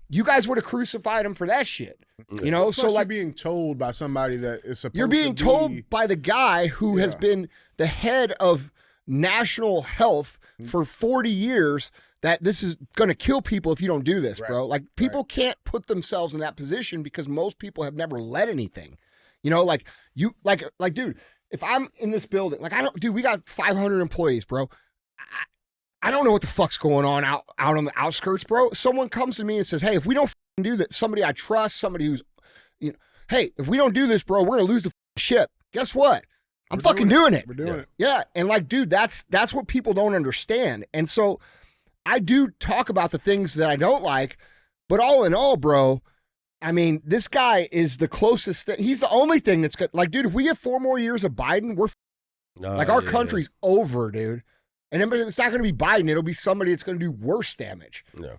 you guys would have crucified him for that shit. You know, Plus so like you're being told by somebody that is supposed you're being to told be, by the guy who has been the head of national health for 40 years that this is going to kill people if you don't do this, bro. Like people can't put themselves in that position because most people have never led anything. You know, like you, like, dude, if I'm in this building, like we got 500 employees, bro. I don't know what the fuck's going on out on the outskirts, bro. Someone comes to me and says, hey, if we don't do that, somebody I trust, somebody who's, you know, hey, if we don't do this, bro, we're going to lose the ship. Guess what? I'm fucking doing it. We're doing it. Yeah. And like, dude, that's what people don't understand. And so I do talk about the things that I don't like, but all in all, bro, I mean, this guy is the closest he's the only thing that's good. Like, dude, if we get 4 more years of Biden, we're like our country's over, dude. And it's not going to be Biden. It'll be somebody that's going to do worse damage. Yeah.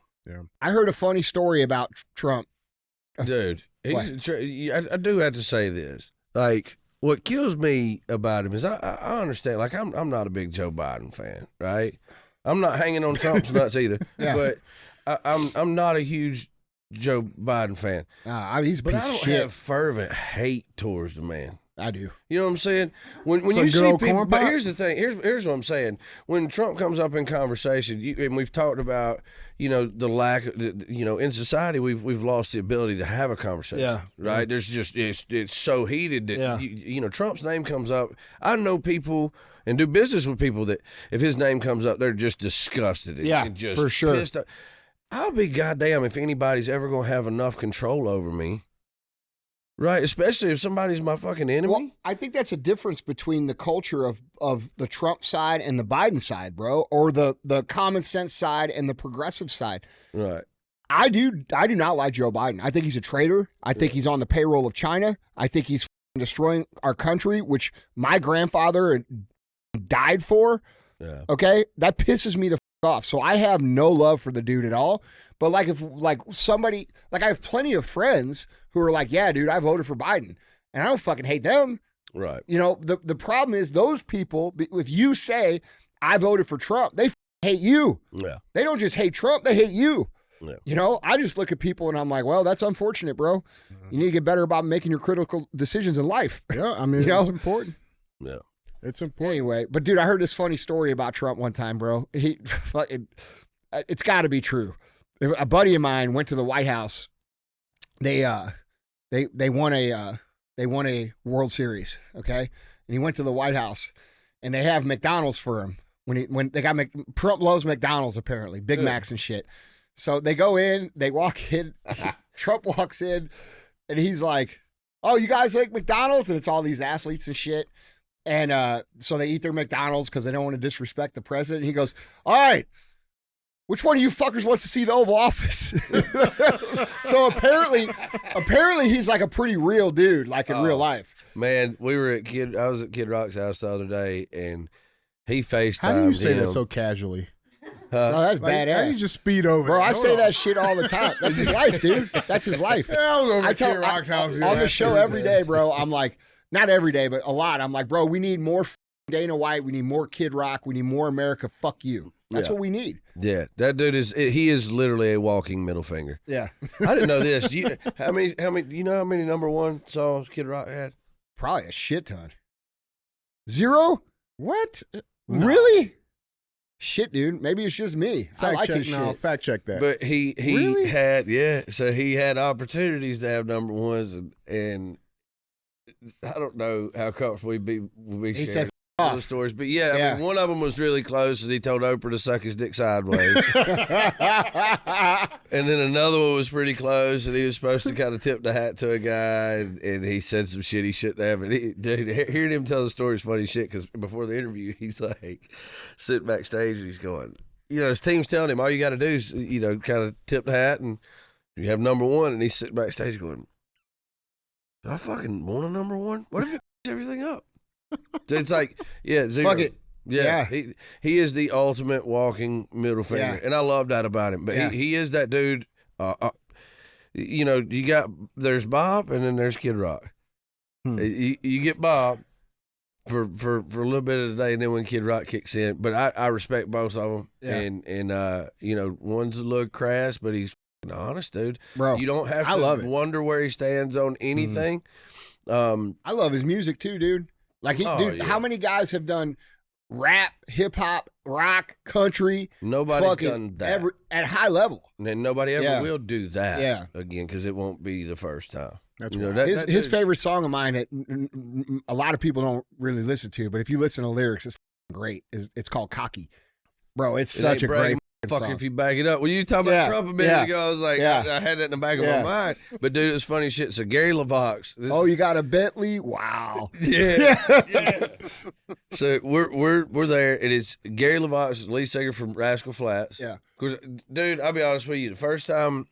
I heard a funny story about Trump. Dude, I do have to say this. Like, what kills me about him is I understand. Like, I'm not a big Joe Biden fan, right? I'm not hanging on Trump's nuts either. But I'm not a huge Joe Biden fan. He's a but piece I don't of shit. have fervent hate towards the man. I do. You know what I'm saying? When you see people, but here's the thing. Here's what I'm saying. When Trump comes up in conversation, and we've talked about, you know, the lack, you know, in society we've lost the ability to have a conversation. Yeah. Right. There's just it's so heated that you know Trump's name comes up. I know people and do business with people that if his name comes up, they're just disgusted. And just for sure. Pissed off. I'll be goddamn if anybody's ever gonna have enough control over me. Right, especially if somebody's my fucking enemy. Well, I think that's a difference between the culture of the Trump side and the Biden side, bro, or the common sense side and the progressive side. Right. I do not like Joe Biden. I think he's a traitor. I think he's on the payroll of China. I think he's destroying our country, which my grandfather died for. Yeah. Okay, that pisses me the off. So I have no love for the dude at all. But like if like somebody like I have plenty of friends who are like, yeah, dude, I voted for Biden, and I don't fucking hate them. Right. You know, the problem is those people. If you say I voted for Trump, they hate you. Yeah. They don't just hate Trump; they hate you. Yeah. You know, I just look at people and I'm like, well, that's unfortunate, bro. You need to get better about making your critical decisions in life. Yeah, I mean, You know? it's important. Yeah. It's important. Anyway, but dude, I heard this funny story about Trump one time, bro. It's got to be true. A buddy of mine went to the White House. They won a World Series, okay? And he went to the White House, and they have McDonald's for him. When they got Trump loves McDonald's apparently, Big Macs and shit. So they go in, they walk in. Trump walks in, and he's like, "Oh, you guys like McDonald's?" And it's all these athletes and shit. And so they eat their McDonald's because they don't want to disrespect the president. He goes, "All right, which one of you fuckers wants to see the Oval Office?" So apparently he's like a pretty real dude, like in real life. Man, I was at Kid Rock's house the other day, and he FaceTimed him. How do you say that so casually? No, that's Like, badass. how you just speed over Bro, it? I Hold say on. that shit all the time. That's his life, dude. That's his life. Yeah, I was over I at tell Kid Rock's house on the last show Tuesday. every day, bro. I'm like, not every day, but a lot. I'm like, bro, we need more Dana White. We need more Kid Rock. We need more America. Fuck you. That's what we need. Yeah, that dude he is literally a walking middle finger. Yeah. I didn't know this. How many? You know how many number one songs Kid Rock had? Probably a shit ton. 0? What? Really? Shit, dude. Maybe it's just me. I like his shit. Fact check that. But he Really? had so he had opportunities to have number ones, and I don't know how comfortable we'd be He sharing said, those stories. But yeah, I mean, one of them was really close, and he told Oprah to suck his dick sideways. And then another one was pretty close, and he was supposed to kind of tip the hat to a guy, and he said some shit he shouldn't have. And dude, hearing him tell the story is funny shit, because before the interview, he's like sitting backstage, and he's going, you know, his team's telling him all you got to do is, you know, kind of tip the hat, and you have number one, and he's sitting backstage going, do I fucking want a number one? What if it everything up? So it's like, yeah, 0. Fuck it. Yeah, Yeah. he is the ultimate walking middle finger, Yeah. and I love that about him. But he is that dude. You know, there's Bob, and then there's Kid Rock. You get Bob for a little bit of the day, and then when Kid Rock kicks in. But I respect both of them, and you know, one's a little crass, but he's honest, dude. Bro, You don't have I to love it. wonder where he stands on anything. I love his music too, dude. Like, how many guys have done rap, hip hop, rock, country? Nobody's done that at high level. And nobody ever will do that Yeah. again, because it won't be the first time. That's you know, right. His favorite song of mine that a lot of people don't really listen to, but if you listen to lyrics, it's great. It's called Cocky. Bro, it's such a great fuck song. if you back it up. When you talking about Trump a minute ago, I was like, I had that in the back of my mind. But dude, it's funny shit. So Gary LaVox. You got a Bentley? Wow. Yeah. So we're there. It is Gary LaVox, lead singer from Rascal Flatts. Yeah. Because, dude, I'll be honest with you. The first time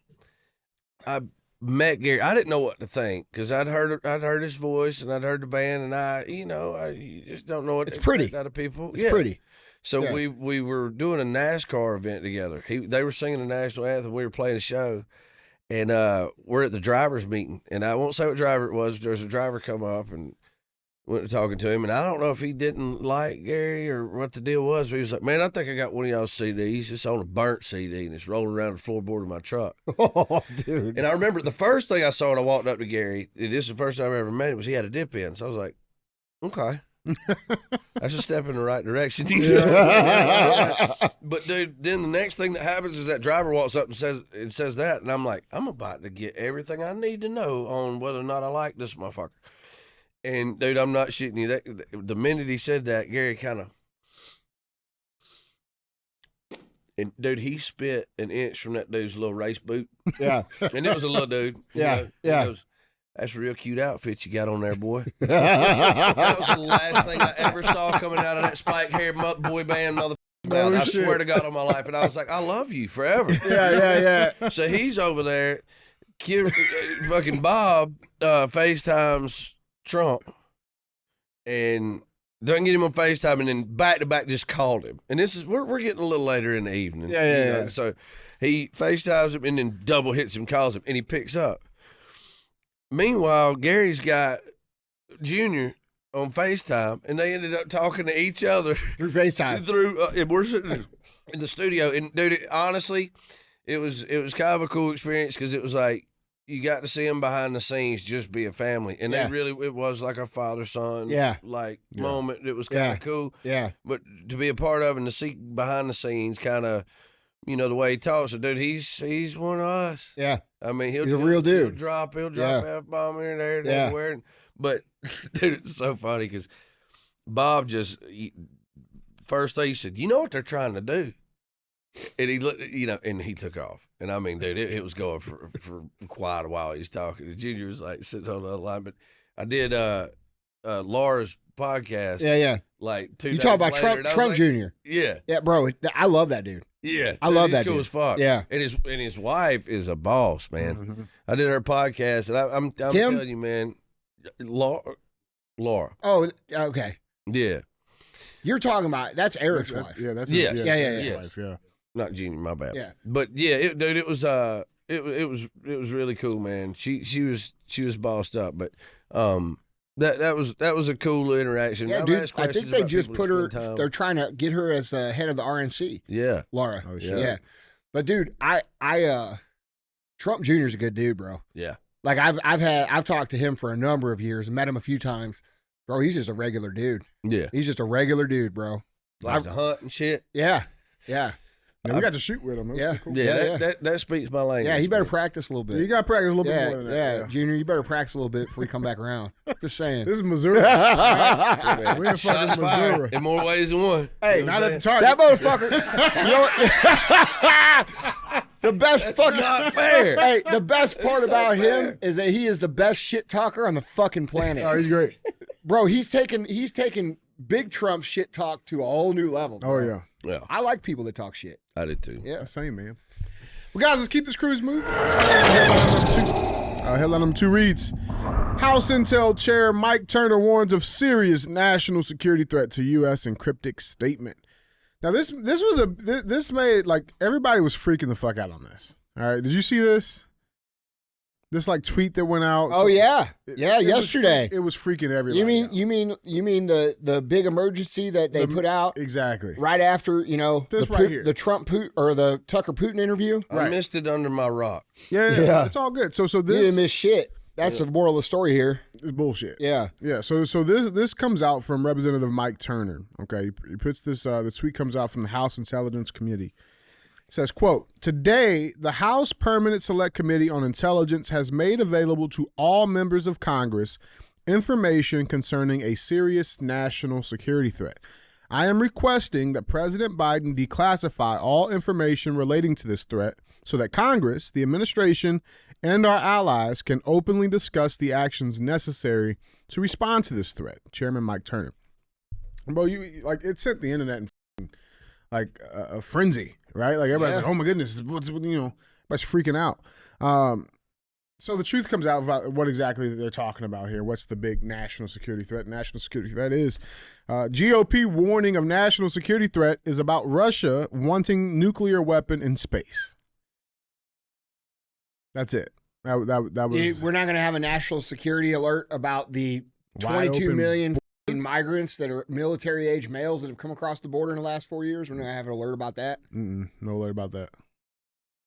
I met Gary, I didn't know what to think, because I'd heard his voice and I'd heard the band, and I just don't know what It's pretty. out of people. It's pretty. So we were doing a NASCAR event together. They were singing the national anthem. We were playing a show, and we're at the driver's meeting. And I won't say what driver it was. There's a driver come up and went to talking to him. And I don't know if he didn't like Gary or what the deal was. But he was like, "Man, I think I got one of y'all's CDs. It's on a burnt CD, and it's rolling around the floorboard of my truck." Oh, dude. And I remember the first thing I saw when I walked up to Gary, this is the first time I ever met him, was he had a dip in. So I was like, okay. That's a step in the right direction. But dude, then the next thing that happens is that driver walks up and says that, and I'm like, I'm about to get everything I need to know on whether or not I like this motherfucker. And dude, I'm not shitting you. The minute he said that, Gary kind of, and dude, he spit an inch from that dude's little race boot. Yeah. And it was a little dude. Yeah. He goes, "That's a real cute outfit you got on there, boy." That was the last thing I ever saw coming out of that spike hair boy band motherfucker. I swear to God on my life. And I was like, I love you forever. Yeah. So he's over there. Fucking Bob FaceTimes Trump and doesn't get him on FaceTime, and then back to back just called him. And this is we're getting a little later in the evening. Yeah. So he FaceTimes him and then double hits him, calls him, and he picks up. Meanwhile, Gary's got Junior on FaceTime, and they ended up talking to each other Through FaceTime. and we're sitting in the studio. And dude, honestly, it was kind of a cool experience, because it was like you got to see them behind the scenes just be a family, and it was like a father-son moment. It was kind of cool. Yeah. But to be a part of and to see behind the scenes, kind of, the way he talks. So, dude, he's one of us. Yeah. I mean, he's a real dude. He'll drop F-bomb here and there and everywhere. But, dude, it's so funny because Bob first thing he said, "You know what they're trying to do?" And he looked, and he took off. And I mean, dude, it was going for quite a while. He's talking. And Junior was like sitting on the other line. But I did Laura's podcast. Yeah. Like 2 days You talk about later, Trump Jr. Yeah. Yeah, bro. I love that dude. Yeah, I love he's that cool dude. as fuck. Yeah, and his wife is a boss, man. Mm-hmm. I did her podcast, and I'm telling you, man, Laura. Oh, okay. Yeah, You're talking about that's Eric's wife. Yeah, that's Yeah. his wife, yeah. Not Junior, my bad. Yeah, but yeah, dude, it was really cool, man. She was bossed up, but that was a cool interaction. Yeah, I've dude. asked I think questions they about just people put her. that spend time. They're trying to get her as the head of the RNC. Yeah, Laura. Oh, shit. Yeah, but dude, I Trump Jr.'s a good dude, bro. Yeah. Like I've talked to him for a number of years, met him a few times. Bro, he's just a regular dude. Yeah. He's just a regular dude, bro. Like to hunt and shit. Yeah. Yeah, we got to shoot with him. Yeah. Cool. That speaks my language. Yeah, he better practice a little bit. You got to practice a little bit more than that. Yeah, Junior, you better practice a little bit before you come back around. Just saying. This is Missouri. Yeah, We in shots fucking fired Missouri. in more ways than one. Hey, You know Not what at I'm the saying? target. That motherfucker. The best That's fucking not fair. Hey, the best part about him is that he is the best shit talker on the fucking planet. Oh, he's great. Bro, he's taken Big Trump shit talk to a whole new level. Oh, bro. yeah. Yeah, I like people that talk shit. I did too. Yeah. Same, man. Well, guys, let's keep this cruise moving. Headline number 2 reads, House Intel Chair Mike Turner warns of serious national security threat to U.S. in cryptic statement. Now, this made, like, everybody was freaking the fuck out on this. All right, did you see this? This like tweet that went out. Oh yeah, yeah. It yesterday, it was freaking everybody. You mean the big emergency that they put out exactly right after the Trump or the Tucker Putin interview? I missed it under my rock. Yeah. It's all good. So You this didn't miss shit. That's the moral of the story here. It's bullshit. Yeah. So this comes out from Representative Mike Turner. Okay, he puts this. The tweet comes out from the House Intelligence Committee. It says, quote, "Today, the House Permanent Select Committee on Intelligence has made available to all members of Congress information concerning a serious national security threat. I am requesting that President Biden declassify all information relating to this threat so that Congress, the administration, and our allies can openly discuss the actions necessary to respond to this threat." Chairman Mike Turner. Bro, it sent the internet in a frenzy. Right, like everybody's like, "Oh my goodness, everybody's freaking out." So the truth comes out about what exactly they're talking about here. What's the big national security threat? National security threat is GOP warning of national security threat is about Russia wanting nuclear weapon in space. That's it. That was. We're not going to have a national security alert about the 22 million migrants that are military age males that have come across the border in the last 4 years. We're not going to have an alert about that. No alert about that.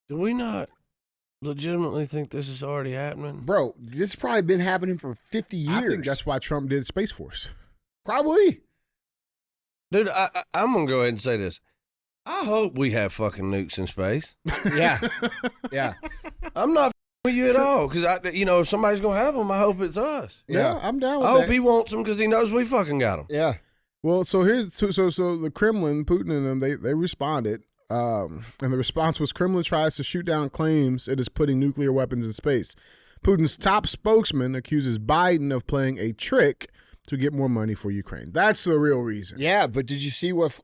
Do we not legitimately think this is already happening? Bro, this has probably been happening for 50 years. I think that's why Trump did Space Force. Probably. Dude, I'm going to go ahead and say this. I hope we have fucking nukes in space. Yeah. Yeah. I'm not with you at all, because if somebody's going to have them, I hope it's us. Yeah, I'm down with I that. hope he wants them because he knows we fucking got them. Yeah. Well, so here's so the Kremlin, Putin and them, they responded, and the response was Kremlin tries to shoot down claims it is putting nuclear weapons in space. Putin's top spokesman accuses Biden of playing a trick to get more money for Ukraine. That's the real reason. Yeah, but did you see what?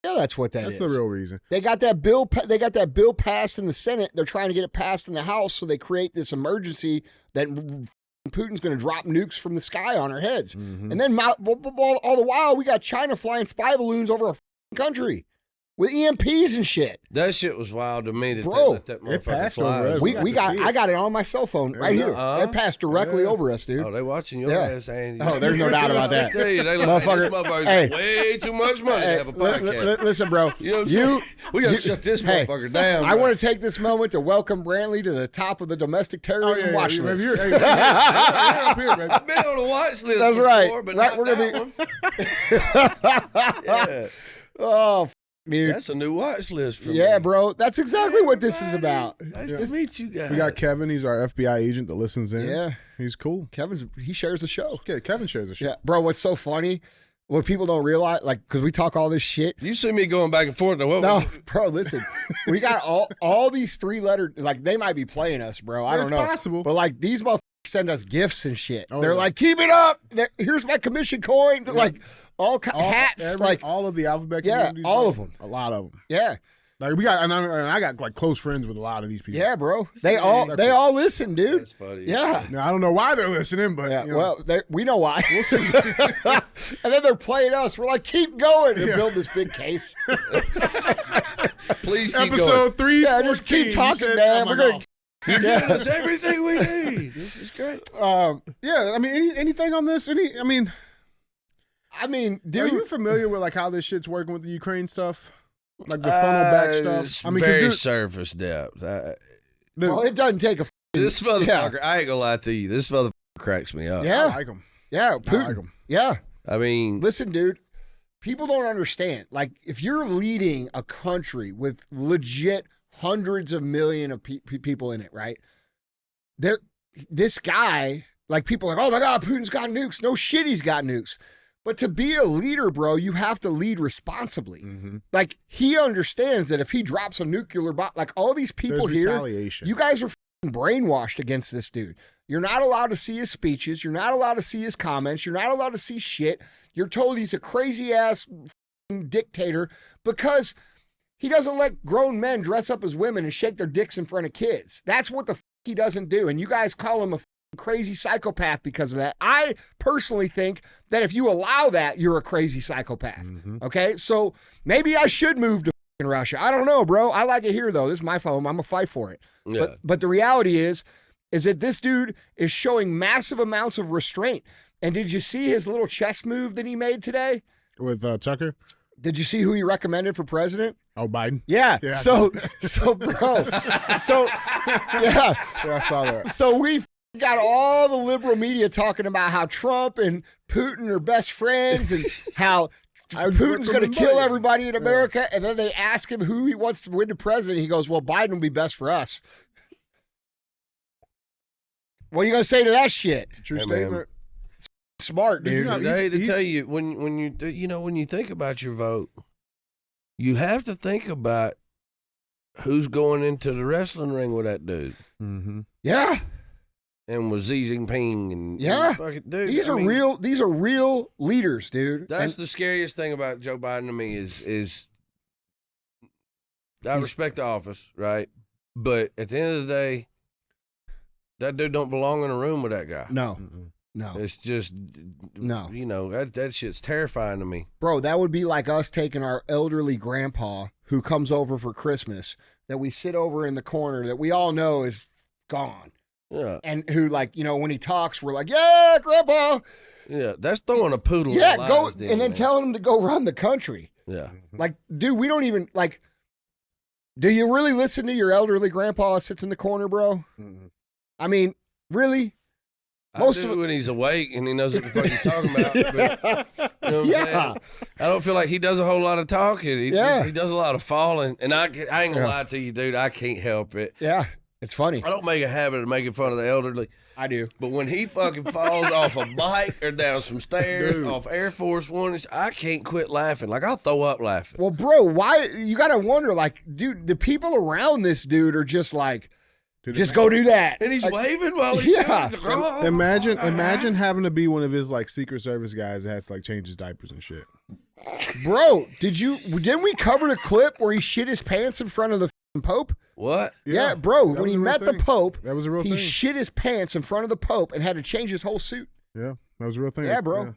Yeah, that's what that is. That's the real reason. They got that bill. They got that bill passed in the Senate. They're trying to get it passed in the House, so they create this emergency that Putin's going to drop nukes from the sky on our heads. Mm-hmm. And then all the while, we got China flying spy balloons over our country with EMPs and shit. That shit was wild to me. Bro, they let that it motherfucker passed fly. over us. I got it on my cell phone right here. It passed directly over us, dude. Oh, they watching your ass, Andy. Oh, there's no doubt about that. They Motherfucker. Hey, way too much money to have a podcast. Listen, bro. You know what I'm saying? We got to shut this motherfucker down. I want to take this moment to welcome Brantley to the top of the domestic terrorism watch list. I've been on a watch list That's before, right. but Right, not that one. Yeah. Oh, dude. That's a new watch list for me. Yeah, bro. That's exactly what this is about. Nice to meet you guys. We got Kevin. He's our FBI agent that listens in. Yeah. He's cool. He shares the show. Okay, Kevin shares the show. Yeah, bro. What's so funny? What people don't realize, because we talk all this shit. You see me going back and forth. No, bro. Listen, we got all these 3-letter. Like they might be playing us, bro. I don't know. It's possible. But like these motherfuckers send us gifts and shit. Oh, They're yeah. like, keep it up. Here's my commission coin. Like hats. All of the alphabet. Yeah, communities, all bro. of them. A lot of them. Yeah. Like we got, and I got like close friends with a lot of these people. Yeah, bro. They all listen, dude. That's funny. Yeah. Now, I don't know why they're listening, but Yeah, you know. well, we know why. We'll see. And then they're playing us. We're like, keep going and build this big case. Please keep episode 3. Yeah, just keep talking, man. We're gonna. going. You're giving us everything we need. This is great. Yeah, I mean, anything on this? I mean, dude. are you familiar with like how this shit's working with the Ukraine stuff, like the funnel back stuff? It's I mean, very surface depth. Well, it doesn't take a. This motherfucker, I ain't gonna lie to you. This motherfucker cracks me up. Yeah. I like them. Yeah, I Putin. like 'em. Yeah. I mean, Listen, dude. People don't understand. Like, if you're leading a country with legit hundreds of millions of people in it, right? This guy, like, people are like, oh my God, Putin's got nukes. No shit, he's got nukes. But to be a leader, bro, you have to lead responsibly. Mm-hmm. Like, he understands that if he drops a nuclear bomb, like all these people There's here, retaliation. you guys are brainwashed against this dude. You're not allowed to see his speeches. You're not allowed to see his comments. You're not allowed to see shit. You're told he's a crazy ass dictator because he doesn't let grown men dress up as women and shake their dicks in front of kids. That's what the he doesn't do. And you guys call him a crazy psychopath because of that. I personally think that if you allow that, you're a crazy psychopath. Mm-hmm. Okay? So maybe I should move to Russia. I don't know, bro. I like it here, though. This is my home. I'm going to fight for it. yeah. But the reality is, is that this dude is showing massive amounts of restraint. And did you see his little chess move that he made today? With Tucker? Did you see who he recommended for president? Oh, Biden? Yeah. Yeah. So bro. So, yeah. Yeah, I saw that. So we got all the liberal media talking about how Trump and Putin are best friends and how Putin's going to kill everybody in America. And then they ask him who he wants to win the president. He goes, well, Biden will be best for us. What are you going to say to that shit? It's a true Hey, statement. man. Smart, dude. I hate to tell you, when you think about your vote, you have to think about who's going into the wrestling ring with that dude. Mm-hmm. Yeah. And with Xi Jinping and Yeah. fucking dude. These are real leaders, dude. That's the scariest thing about Joe Biden to me is I respect the office, right? But at the end of the day, that dude don't belong in a room with that guy. No. Mm-mm. No. It's just No. You know, that shit's terrifying to me. Bro, that would be like us taking our elderly grandpa who comes over for Christmas that we sit over in the corner that we all know is gone. Yeah. And who, like, you know, when he talks, we're like, yeah, grandpa. Yeah. That's throwing a poodle. Yeah, in the go. lion's den, And then man. telling him to go run the country. Yeah. Like, dude, we don't even, like, do you really listen to your elderly grandpa that sits in the corner, bro? Mm-mm. I mean, really? Most of it when he's awake and he knows what the fuck he's talking about. But, you know what I'm Yeah. saying? I don't feel like he does a whole lot of talking. He does a lot of falling. And I ain't gonna lie to you, dude. I can't help it. Yeah, it's funny. I don't make a habit of making fun of the elderly. I do. But when he fucking falls off a bike or down some stairs, off Air Force One, I can't quit laughing. Like, I'll throw up laughing. Well, bro, why? You got to wonder, like, dude, the people around this dude are just like, just go do that. And he's Like, waving while he's yeah. doing it. Oh, Imagine having to be one of his like Secret Service guys that has to like change his diapers and shit. Bro, didn't we cover the clip where he shit his pants in front of the f***ing Pope? What? Yeah, bro, that when was he a real met the thing. Pope, That was a real he thing. shit his pants in front of the Pope and had to change his whole suit. Yeah, that was a real thing. Yeah, bro. They-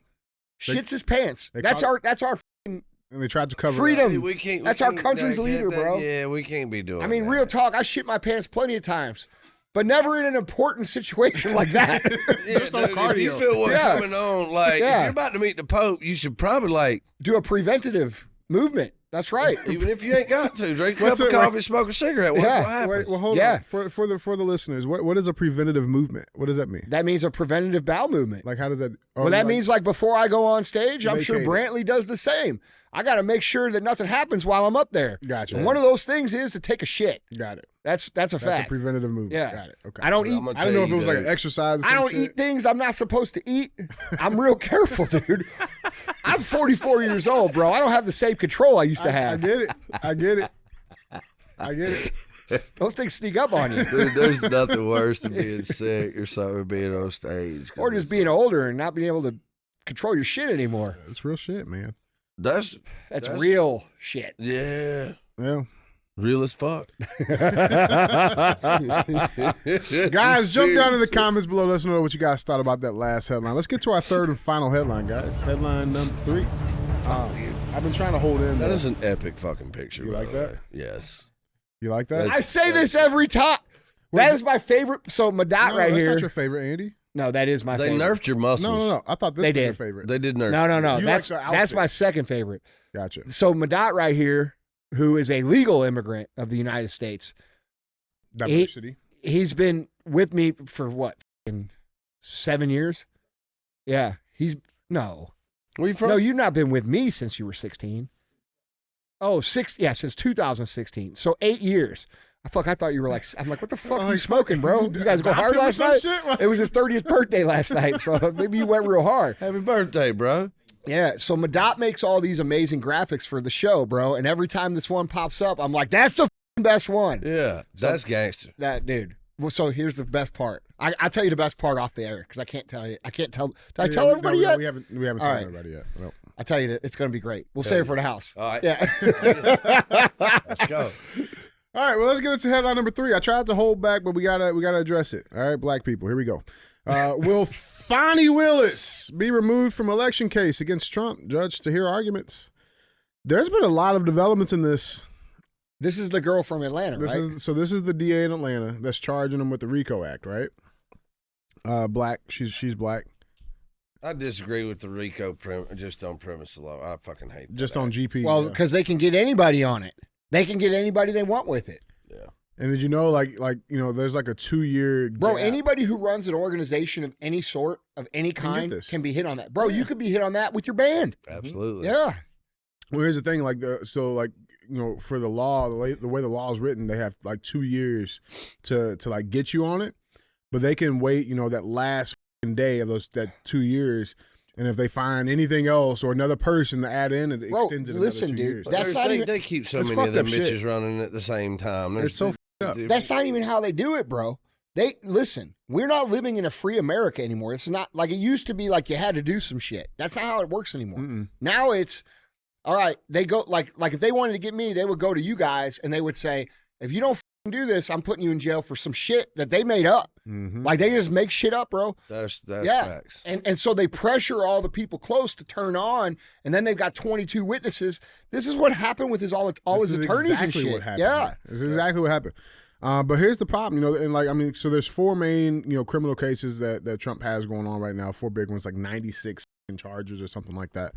Shits his pants. they That's caught- our And they tried to cover freedom. See, we can't. That's our country's leader, bro. Yeah, we can't be doing I mean, that. real talk, I shit my pants plenty of times, but never in an important situation like that. Yeah, Just on dude, if you cardio. feel what's Yeah. coming on, like, Yeah. if you're about to meet the Pope, you should probably, like, Do a preventative movement. That's right. even if you ain't got to, drink a cup What's of it, coffee, smoke a cigarette. Watch Yeah. what happens. Wait, well, hold Yeah. on. For the listeners, what is a preventative movement? What does that mean? That means a preventative bowel movement. Like, how does that? Well, that means like before I go on stage, I'm sure Vacate it. Brantley does the same. I got to make sure that nothing happens while I'm up there. Gotcha. And one of those things is to take a shit. Got it. That's a That's fact. a preventative movement. Yeah. Got it. Okay. I don't eat. I'm gonna I don't know tell if it you, was like dude. an exercise. Or I some don't shit. eat things I'm not supposed to eat. I'm real careful, dude. I'm 44 years old, bro. I don't have the same control I used to I have. get it. I get it. I get it. Those things sneak up on you. Dude, there's nothing worse than being sick or something, being on stage. 'cause Or just it's being older and not being able to control your shit anymore. It's real shit, man. That's That's real shit. yeah, Yeah. real as fuck. Guys, jump down in the comments below. Let us know what you guys thought about that last headline. Let's get to our third and final headline, guys. Headline number 3. I've been trying to hold in. That though. is an epic fucking picture. You by like the that? way. Yes. You like that? I say this every time. That is my favorite. So my dot No, right that's here. not your favorite, Andy. No, that is my They favorite. nerfed your muscles. No. I thought this They was your did. favorite. They did nerf. No. You That's like the that's outfit. my second favorite. Gotcha. So Madot right here, who is a legal immigrant of the United States, Diversity. he's been with me for what, in 7 years? Yeah, no, Where you from? no, you've not been with me since you were 16. Oh, since 2016. So 8 years. I thought you were like, I'm like, what the fuck are you smoking, bro? You guys go hard last night? It was his 30th birthday last night, so maybe you went real hard. Happy birthday, bro. Yeah, so Madot makes all these amazing graphics for the show, bro. And every time this one pops up, I'm like, that's the best one. Yeah, that's gangster. That dude. Well, so here's the best part. I'll tell you the best part off the air because I can't tell you. I can't tell. Did I tell everybody yet? We haven't All told right. everybody yet. No. I'll tell you that it's going to be great. We'll save it for the house. All right. Yeah. Let's go. All right, well, let's get into headline number 3. I tried to hold back, but we gotta address it. All right, black people, here we go. Will Fani Willis be removed from election case against Trump? Judge to hear arguments. There's been a lot of developments in this. This is the girl from Atlanta, This right? is the DA in Atlanta that's charging him with the RICO Act, right? Black. She's black. I disagree with the RICO just on premise of law. I fucking hate that. Just on GP. Well, because they can get anybody on it. They can get anybody they want with it. Yeah. And did you know, there's like a 2-year Bro, gap. Anybody who runs an organization of any sort, of any kind, can be hit on that. Bro, you could be hit on that with your band. Absolutely. Yeah. Well, here's the thing, for the law, the way the law is written, they have like 2 years to like get you on it, but they can wait, that last day of that 2 years, and if they find anything else or another person to add in, it extends it. Listen, another 2 dude, years. that's not even. They keep so That's many of them fucked up bitches shit. running at the same time. It's so fucked up. That's not even how they do it, bro. Listen. We're not living in a free America anymore. It's not like it used to be. Like you had to do some shit. That's not how it works anymore. Mm-mm. Now it's all right. They go like if they wanted to get me, they would go to you guys and they would say, if you don't do this, I'm putting you in jail for some shit that they made up. Mm-hmm. Like they just make shit up, bro. That's Yeah. facts. And so they pressure all the people close to turn on, and then they've got 22 witnesses. This is what happened with all his This is attorneys exactly and shit. what happened. Yeah. This is exactly what happened. But here's the problem, so there's 4 main, criminal cases that Trump has going on right now, 4 big ones, like 96 charges or something like that.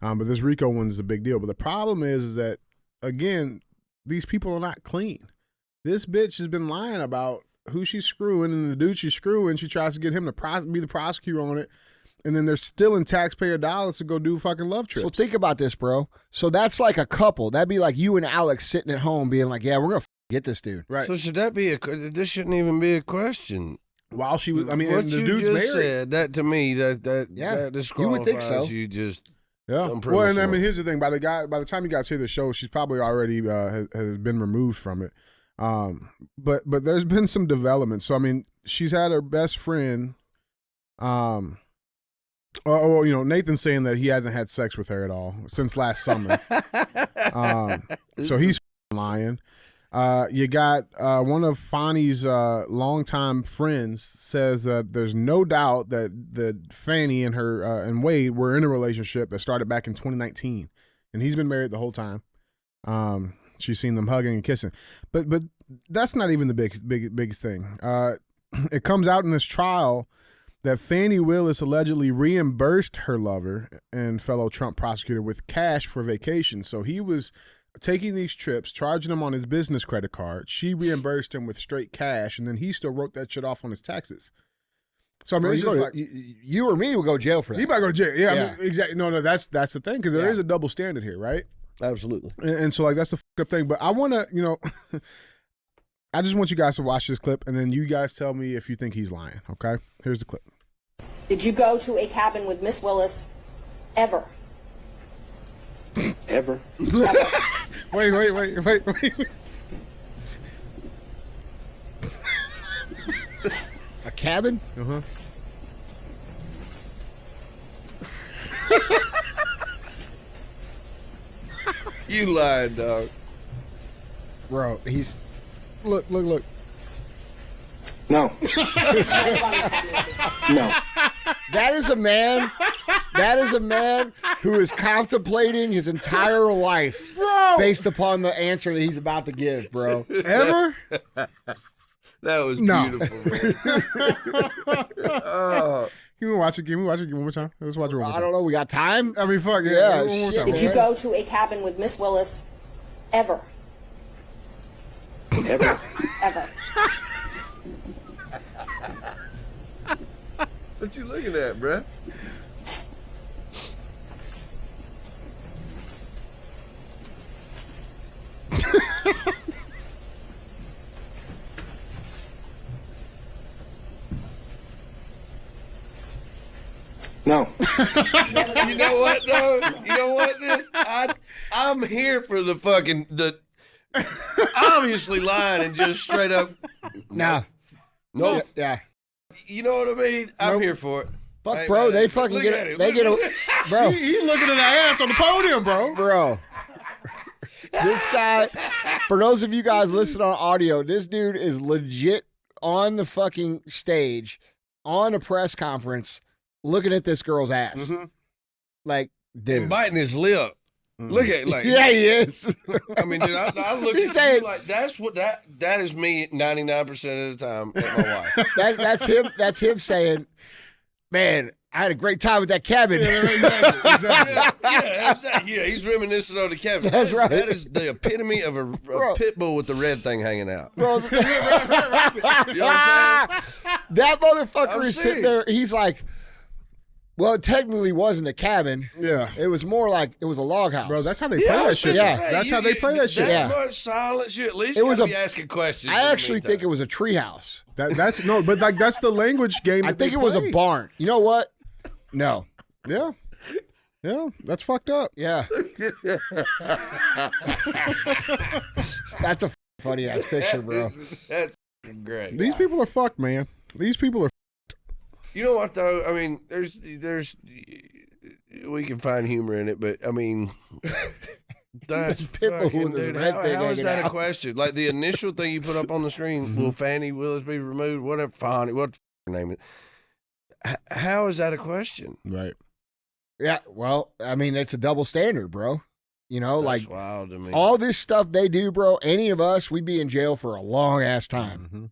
But this RICO one is a big deal. But the problem is that, again, these people are not clean. This bitch has been lying about who she's screwing, and the dude she's screwing, she tries to get him to be the prosecutor on it, and then they're still in taxpayer dollars to go do fucking love trips. So think about this, bro. So that's like a couple. That'd be like you and Alex sitting at home being like, yeah, we're going to get this dude. Right. So should that be this shouldn't even be a question. While she was, What and the you dude's just married. said, that to me, that disqualifies you would think so. you just Yeah. on Well, and premise I mean, law. here's the thing. By the time you guys hear the show, she's probably already has been removed from it. But there's been some development. So I mean, she's had her best friend. Nathan's saying that he hasn't had sex with her at all since last summer. So he's lying. You got one of Fani's longtime friends says that there's no doubt that Fani and her and Wade were in a relationship that started back in 2019, and he's been married the whole time. She's seen them hugging and kissing, but that's not even the biggest thing. It comes out in this trial that Fani Willis allegedly reimbursed her lover and fellow Trump prosecutor with cash for vacation. So he was taking these trips, charging him on his business credit card. She reimbursed him with straight cash, and then he still wrote that shit off on his taxes. So I mean, Well, it's just like you or me would go to jail for that. he might go to jail. Yeah, Yeah. I mean, exactly. No, that's the thing, because there is a double standard here, right? Absolutely. And so like that's the fucked up thing. But I want to, I just want you guys to watch this clip, and then you guys tell me if you think he's lying. Okay, here's the clip. Did you go to a cabin with Miss Willis ever? Ever. Wait. A cabin? Uh-huh. You lied, dog. Bro, he's look. No. No. That is a man who is contemplating his entire life based upon the answer that he's about to give, bro. Ever? That was No. beautiful, man. Oh. Can we watch it? Can we watch it one more time? Let's watch it one more I time. don't know. We got time? I mean, fuck Yeah, yeah. One more shit, time. Did you go to a cabin with Miss Willis ever? Ever. Ever. What you looking at, bruh? No. You know what, though? You know what? I'm here for the obviously lying and just straight up. Nah. Nope. Yeah. You know what I mean? I'm here for it. Fuck, Hey, bro, man, they fucking look get at it. him. They get Look a bro. He's looking at the ass on the podium, bro. This guy, for those of you guys listening on audio, this dude is legit on the fucking stage on a press conference looking at this girl's ass. Mhm. Like, And dude. biting his lip. Look at like Yeah, he is. I mean, dude, I look He's at saying- you like that's what that is me 99% of the time at my wife. That's him. That's him saying, "Man, I had a great time with that cabin." Yeah, he's reminiscing on the cabin. That's right. That is the epitome of a pit bull with the red thing hanging out. Bro, You know what I'm saying? that motherfucker I'm is sitting serious. there. He's like, "Well, it technically wasn't a cabin. Yeah. It was more like it was a log house." Bro, that's how they Yeah, play I that was shit. finna Yeah. say, That's how they play that shit. That Yeah. much silence, you at least It was gotta a- be asking questions. I actually think it was a tree house. That's no, but like that's the language game. I that they think it was a play. barn. You know what? No. Yeah. Yeah, that's fucked up. Yeah. That's a funny ass picture, bro. That's great. These people are fucked, man. These people are. You know what though? I mean, there's we can find humor in it, but I mean, that's Pit bull fucking, with his dude, red how thing is hanging that a out. question? Like the initial thing you put up on the screen, will Fani Willis be removed? Whatever, Fani, what the f- name it? How is that a question? Right. Yeah. Well, I mean, it's a double standard, bro. You know, That's like wild to me. all this stuff they do, bro. Any of us, we'd be in jail for a long ass time, Mhm.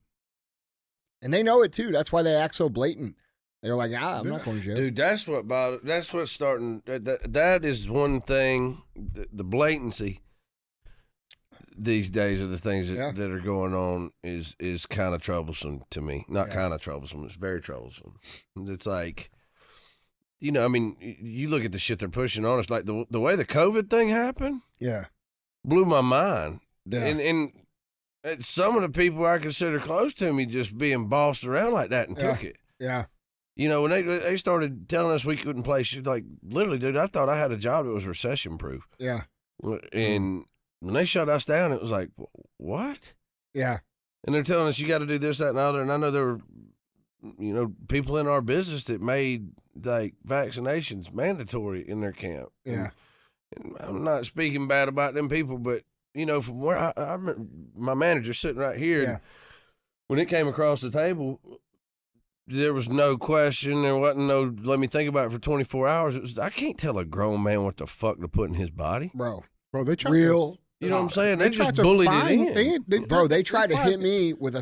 and they know it too. That's why they act so blatant. They're like, I'm not going to jail. Dude, that's what's starting. That is one thing. The blatancy these days of the things that are going on is kind of troublesome to me. Not kind of troublesome. It's very troublesome. It's like, you know, I mean, you look at the shit they're pushing on us. Like the way the COVID thing happened Yeah. blew my mind. Yeah. And some of the people I consider close to me just being bossed around like that and took it. Yeah. You know, when they started telling us we couldn't play, she's like, literally, dude, I thought I had a job that was recession proof. Yeah. And when they shut us down, it was like, what? Yeah. And they're telling us you got to do this, that, and the other. And I know there were, you know, people in our business that made like vaccinations mandatory in their camp. Yeah. And I'm not speaking bad about them people, but you know, from where I remember my manager sitting right here, Yeah. when it came across the table, there was no question. There wasn't no, let me think about it for 24 hours. It was, I can't tell a grown man what the fuck to put in his body. Bro. Bro, they tried Real. You know what I'm saying? They tried just to bullied fine- it in. They tried to fined- hit me with a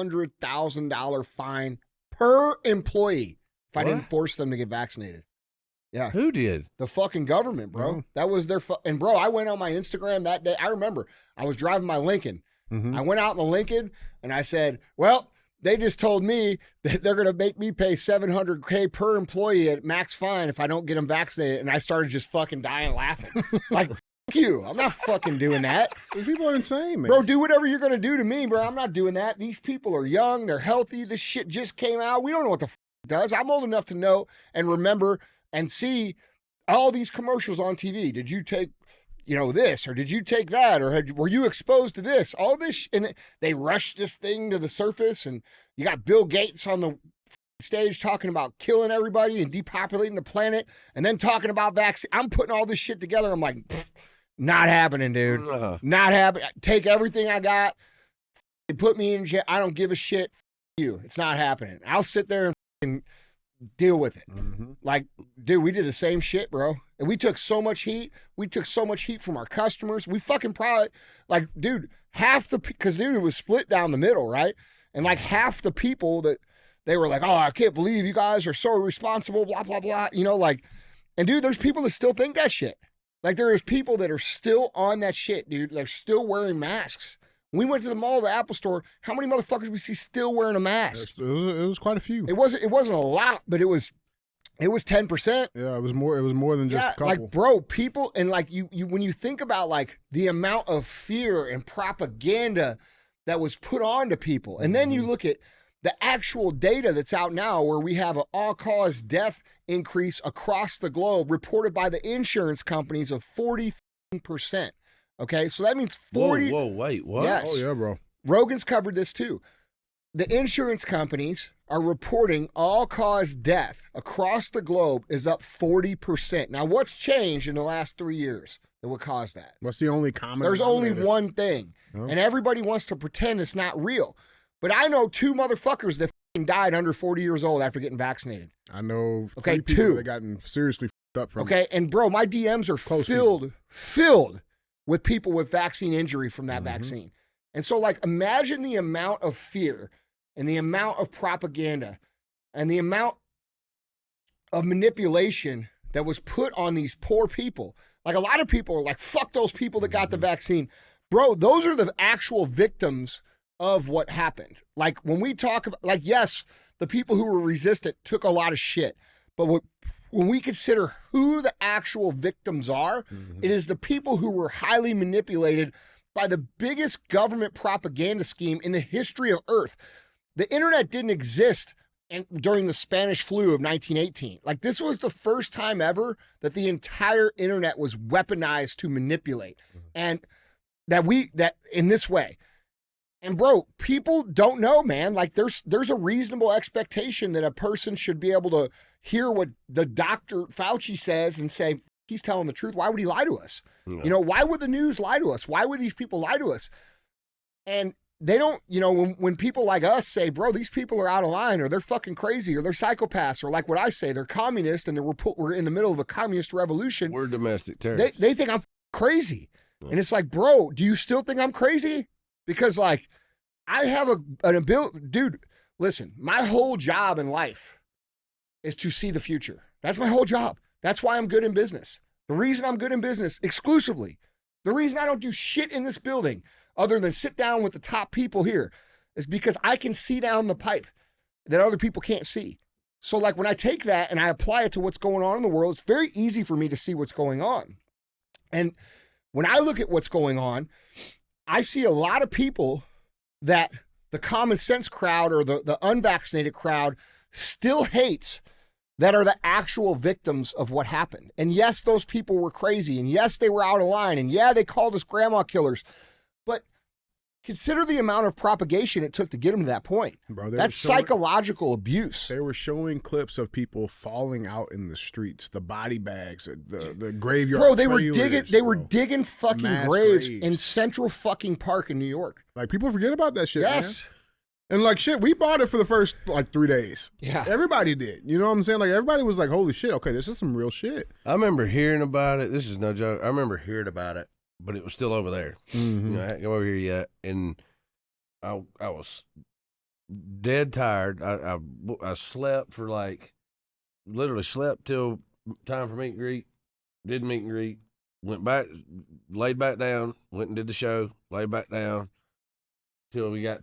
$700,000 fine per employee if I didn't What? force them to get vaccinated. Yeah. Who did? The fucking government, bro. Oh. That was their and bro, I went on my Instagram that day. I remember I was driving my Lincoln. Mhm. I went out in the Lincoln and I said, well, they just told me that they're going to make me pay $700K per employee at max fine if I don't get them vaccinated. And I started just fucking dying laughing. Like, fuck you. I'm not fucking doing that. These people are insane, man. Bro, do whatever you're going to do to me, bro. I'm not doing that. These people are young. They're healthy. This shit just came out. We don't know what the it does. I'm old enough to know and remember and see all these commercials on TV. Did you take, this, or did you take that, or were you exposed to this? All this, and they rush this thing to the surface, and you got Bill Gates on the stage talking about killing everybody and depopulating the planet, and then talking about vaccine. I'm putting all this shit together. I'm like, not happening, dude. Not happening. Take everything I got. Put me in jail. I don't give a shit. You. It's not happening. I'll sit there and deal with it. Mm-hmm. Like, dude, we did the same shit, bro. And we took so much heat. We took so much heat from our customers. We fucking probably, like, dude, because, dude, it was split down the middle, right? And, like, half the people that they were like, oh, I can't believe you guys are so irresponsible, blah, blah, blah. And, dude, there's people that still think that shit. Like, there is people that are still on that shit, dude. They're still wearing masks. When we went to the mall, the Apple store, how many motherfuckers we see still wearing a mask? It was quite a few. It wasn't a lot, but it was 10%. Yeah, it was more than just a couple. Like, bro, people, and like you when you think about like the amount of fear and propaganda that was put on to people, and then you look at the actual data that's out now where we have an all-cause death increase across the globe reported by the insurance companies of 40%. Okay, so that means 40. Whoa, wait, what? Yes. Oh yeah, bro. Rogan's covered this too. The insurance companies are reporting all-cause death across the globe is up 40%. Now, what's changed in the last 3 years that would cause that? What's the only common? There's only denominator? one thing, Oh. and everybody wants to pretend it's not real. But I know 2 motherfuckers that died under 40 years old after getting vaccinated. I know Okay, three people 2. that gotten seriously fucked up from. Okay, and bro, my DMs are filled with people with vaccine injury from that vaccine. And so, like, imagine the amount of fear and the amount of propaganda and the amount of manipulation that was put on these poor people. Like, a lot of people are like, fuck those people that got the vaccine. Bro, those are the actual victims of what happened. Like, when we talk about, like, yes, the people who were resistant took a lot of shit. But when we consider who the actual victims are, it is the people who were highly manipulated by the biggest government propaganda scheme in the history of Earth. The internet didn't exist during the Spanish flu of 1918. Like, this was the first time ever that the entire internet was weaponized to manipulate. And that in this way. And bro, people don't know, man. Like, there's a reasonable expectation that a person should be able to hear what the Dr. Fauci says and say, he's telling the truth. Why would he lie to us? Yeah. You know, why would the news lie to us? Why would these people lie to us? And they don't, you know, when people like us say, bro, these people are out of line, or they're fucking crazy, or they're psychopaths, or like what I say, they're communists, and we're in the middle of a communist revolution. We're domestic terrorists. They think I'm crazy. Yeah. And it's like, bro, do you still think I'm crazy? Because, like, I have an ability. Dude, listen, my whole job in life is to see the future. That's my whole job. That's why I'm good in business. The reason I'm good in business exclusively, the reason I don't do shit in this building other than sit down with the top people here, is because I can see down the pipe that other people can't see. So, like, when I take that and I apply it to what's going on in the world, it's very easy for me to see what's going on. And when I look at what's going on, I see a lot of people that the common sense crowd or the unvaccinated crowd still hates, that are the actual victims of what happened. And yes, those people were crazy. And yes, they were out of line. And yeah, they called us grandma killers. But consider the amount of propagation it took to get them to that point. Bro, that's psychological abuse. They were showing clips of people falling out in the streets, the body bags, the graveyard. Bro, they were digging fucking graves in Central fucking Park in New York. Like, people forget about that shit. Yes. Man. And like, shit, we bought it for the first like 3 days. Yeah. Everybody did. You know what I'm saying? Like, everybody was like, holy shit, okay, this is some real shit. I remember hearing about it. This is no joke. I remember hearing about it, but it was still over there. You know, I hadn't come over here yet. And I was dead tired. I slept for literally slept till time for meet and greet. Did meet and greet. Went back, laid back down, went and did the show, laid back down till we got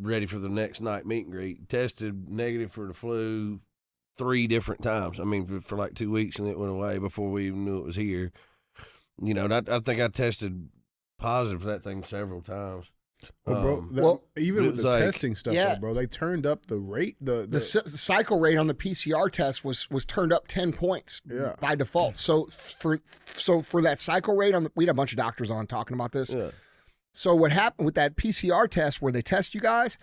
ready for the next night meet and greet. Tested negative for the flu 3 different times. I mean, for like 2 weeks, and it went away before we even knew it was here. You know, I think I tested positive for that thing several times. Well, bro, even with the testing stuff, though, bro, they turned up the rate. The cycle rate on the PCR test was turned up 10 points by default. So for that cycle rate we had a bunch of doctors on talking about this. Yeah. So what happened with that PCR test where they test you guys,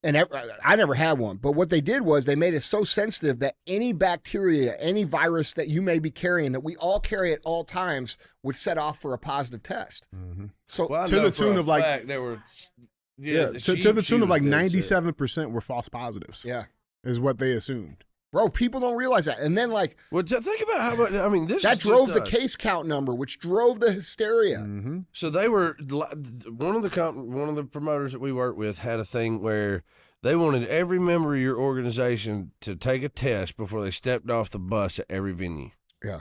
and I never had one, but what they did was they made it so sensitive that any bacteria, any virus that you may be carrying, that we all carry at all times, would set off for a positive test. So to the tune of like, to the tune of like 97% were false positives. Yeah, is what they assumed. Bro, people don't realize that. And then, like, well, think about how much. I mean, that drove the case count number, which drove the hysteria. So they were one of the promoters that we worked with had a thing where they wanted every member of your organization to take a test before they stepped off the bus at every venue. Yeah.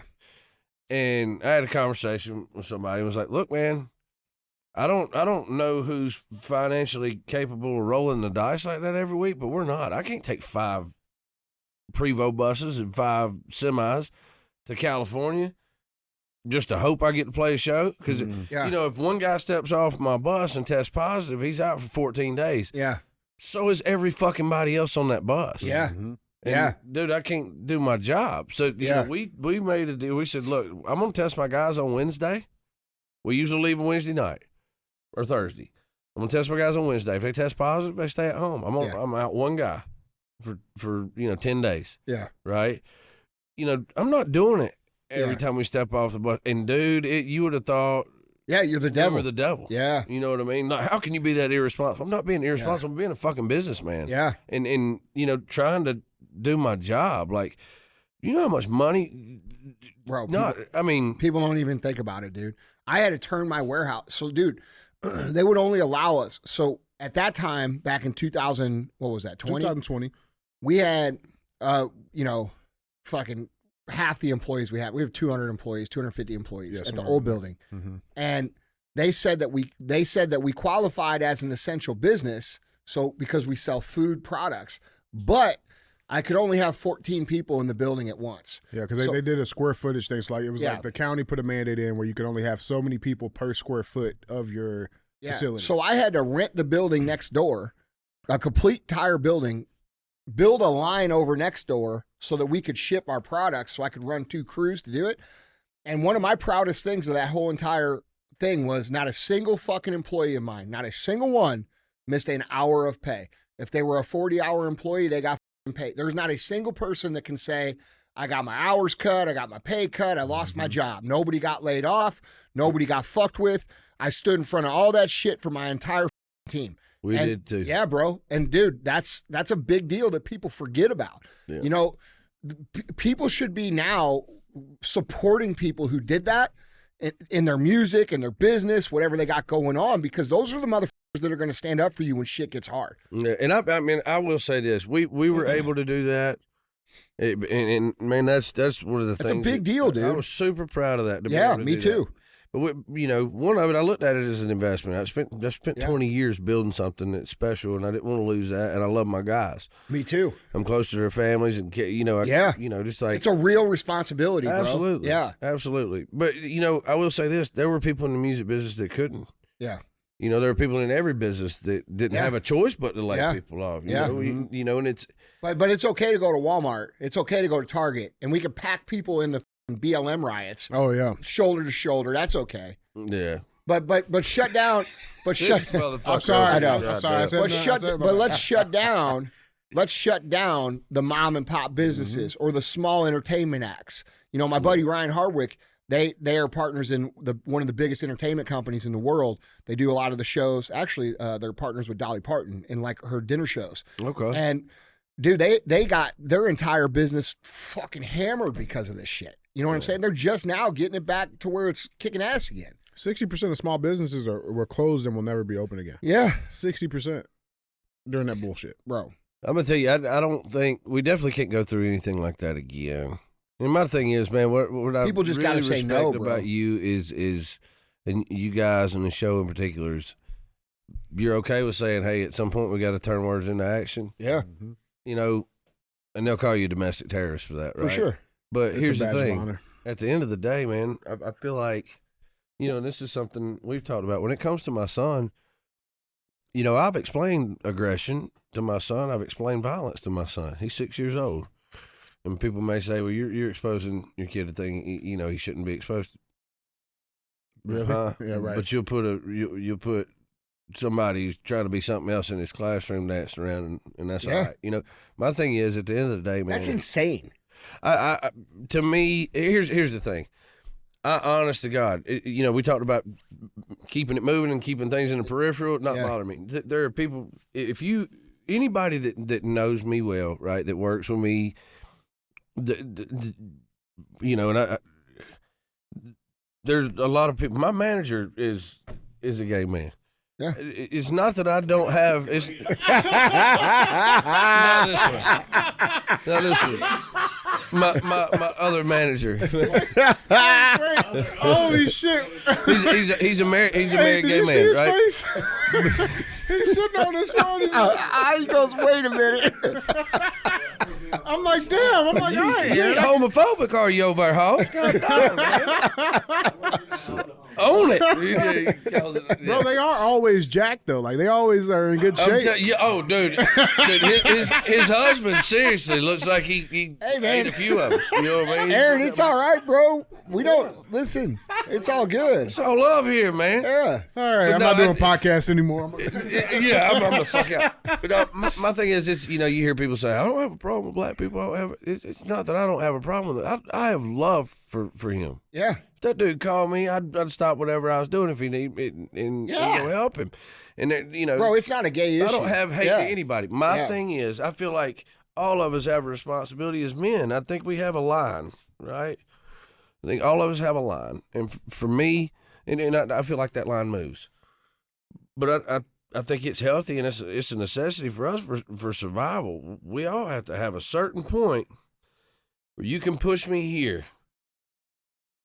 And I had a conversation with somebody and was like, "Look, man, I don't know who's financially capable of rolling the dice like that every week, but we're not. I can't take 5 Prevost buses and 5 semis to California just to hope I get to play a show. Because, you know, if one guy steps off my bus and tests positive, he's out for 14 days. Yeah. So is every fucking body else on that bus. Yeah. And, dude, I can't do my job. So, you know, we made a deal. We said, look, I'm going to test my guys on Wednesday. We usually leave on Wednesday night or Thursday. I'm going to test my guys on Wednesday. If they test positive, they stay at home. I'm out one guy for 10 days. Yeah. Right? You know, I'm not doing it every time we step off the bus. And, dude, you would have thought. Yeah, you're the devil. You're the devil. Yeah. You know what I mean? Like, how can you be that irresponsible? I'm not being irresponsible. I'm being a fucking businessman. Yeah. And you know, trying to do my job. Like, You know how much money? Bro, I mean, people don't even think about it, dude. I had to turn my warehouse. So, dude, they would only allow us. So at that time, back in 2000, what was that? 2020. We had, fucking half the employees we have. We have 200 employees, 250 employees at the old building. Mm-hmm. And they said that we qualified as an essential business. So because we sell food products, but I could only have 14 people in the building at once. Yeah, because they did a square footage thing. So like, it was like the county put a mandate in where you could only have so many people per square foot of your facility. So I had to rent the building next door, a complete entire building, build a line over next door so that we could ship our products, so I could run 2 crews to do it. And one of my proudest things of that whole entire thing was not a single fucking employee of mine, not a single one missed an hour of pay. If they were a 40-hour employee, they got paid. There's not a single person that can say, I got my hours cut, I got my pay cut, I lost my job. Nobody got laid off. Nobody got fucked with. I stood in front of all that shit for my entire team. We did too. Yeah, bro. And dude, that's a big deal that people forget about. Yeah. You know, people should be now supporting people who did that in their music and their business, whatever they got going on, because those are the motherfuckers that are going to stand up for you when shit gets hard. Yeah, and I mean, I will say this: we were able to do that, and man, that's one of the things. That's a big deal, dude. I was super proud of that. Yeah, me too. But one of it, I looked at it as an investment. I spent 20 years building something that's special, and I didn't want to lose that. And I love my guys. Me too. I'm close to their families, and just like it's a real responsibility, bro. Absolutely, yeah, absolutely. But I will say this: there were people in the music business that couldn't. Yeah. There were people in every business that didn't have a choice but to lay people off. You know, and it's but it's okay to go to Walmart. It's okay to go to Target, and we can pack people in the BLM riots. Oh yeah, shoulder to shoulder. That's okay. Yeah. But shut down. But shut. I'm sorry. I know. I'm sorry. But let's shut down. Let's shut down the mom and pop businesses or the small entertainment acts. My buddy Ryan Hardwick. They are partners in one of the biggest entertainment companies in the world. They do a lot of the shows. Actually, they're partners with Dolly Parton in like her dinner shows. Okay. And dude, they got their entire business fucking hammered because of this shit. You know what I'm saying? They're just now getting it back to where it's kicking ass again. 60% of small businesses were closed and will never be open again. Yeah. 60% during that bullshit. Bro. I'm going to tell you, I don't think, we definitely can't go through anything like that again. And my thing is, man, what people just really gotta say no, bro. about you is, and you guys and the show in particular is, you're okay with saying, hey, at some point we got to turn words into action. Yeah. Mm-hmm. And they'll call you a domestic terrorist for that, right? For sure. But here's the thing: at the end of the day, man, I feel like, and this is something we've talked about. When it comes to my son, I've explained aggression to my son. I've explained violence to my son. He's 6 years old. And people may say, well, you're exposing your kid to things, he shouldn't be exposed to. Really? Yeah, right. But you'll put somebody who's trying to be something else in his classroom dancing around, and that's all right. My thing is, at the end of the day, man. That's insane. To me, here's the thing. Honest to God, we talked about keeping it moving and keeping things in the peripheral, not bother me. There are people, anybody that knows me well, right, that works with me, and there's a lot of people. My manager is a gay man. Yeah. It's not that I don't have. It's not this one. My other manager. Holy shit! He's a married gay man, right? He's sitting on his phone. He goes, wait a minute. I'm like, damn. I'm like, all right. You ain't homophobic, are you, over house? Own it. Bro, they are always jacked, though. Like, they always are in good shape. Dude, his husband seriously looks like he ate a few of us. You know what I mean? Aaron, it's all right, bro. We don't, listen, it's all good. It's all love here, man. Yeah. All right, I'm not doing podcasts anymore. I'm the fuck out. But my thing is, you hear people say, I don't have a problem with black people. It's not that I don't have a problem with it. I have love for him. Yeah. If that dude called me, I'd stop whatever I was doing if he need and go help him. And bro, it's not a gay issue. I don't have hate to anybody. My thing is, I feel like all of us have a responsibility as men. I think we have a line, right? I think all of us have a line. And for me, and I feel like that line moves. But I think it's healthy, and it's a necessity for us for survival. We all have to have a certain point where you can push me here,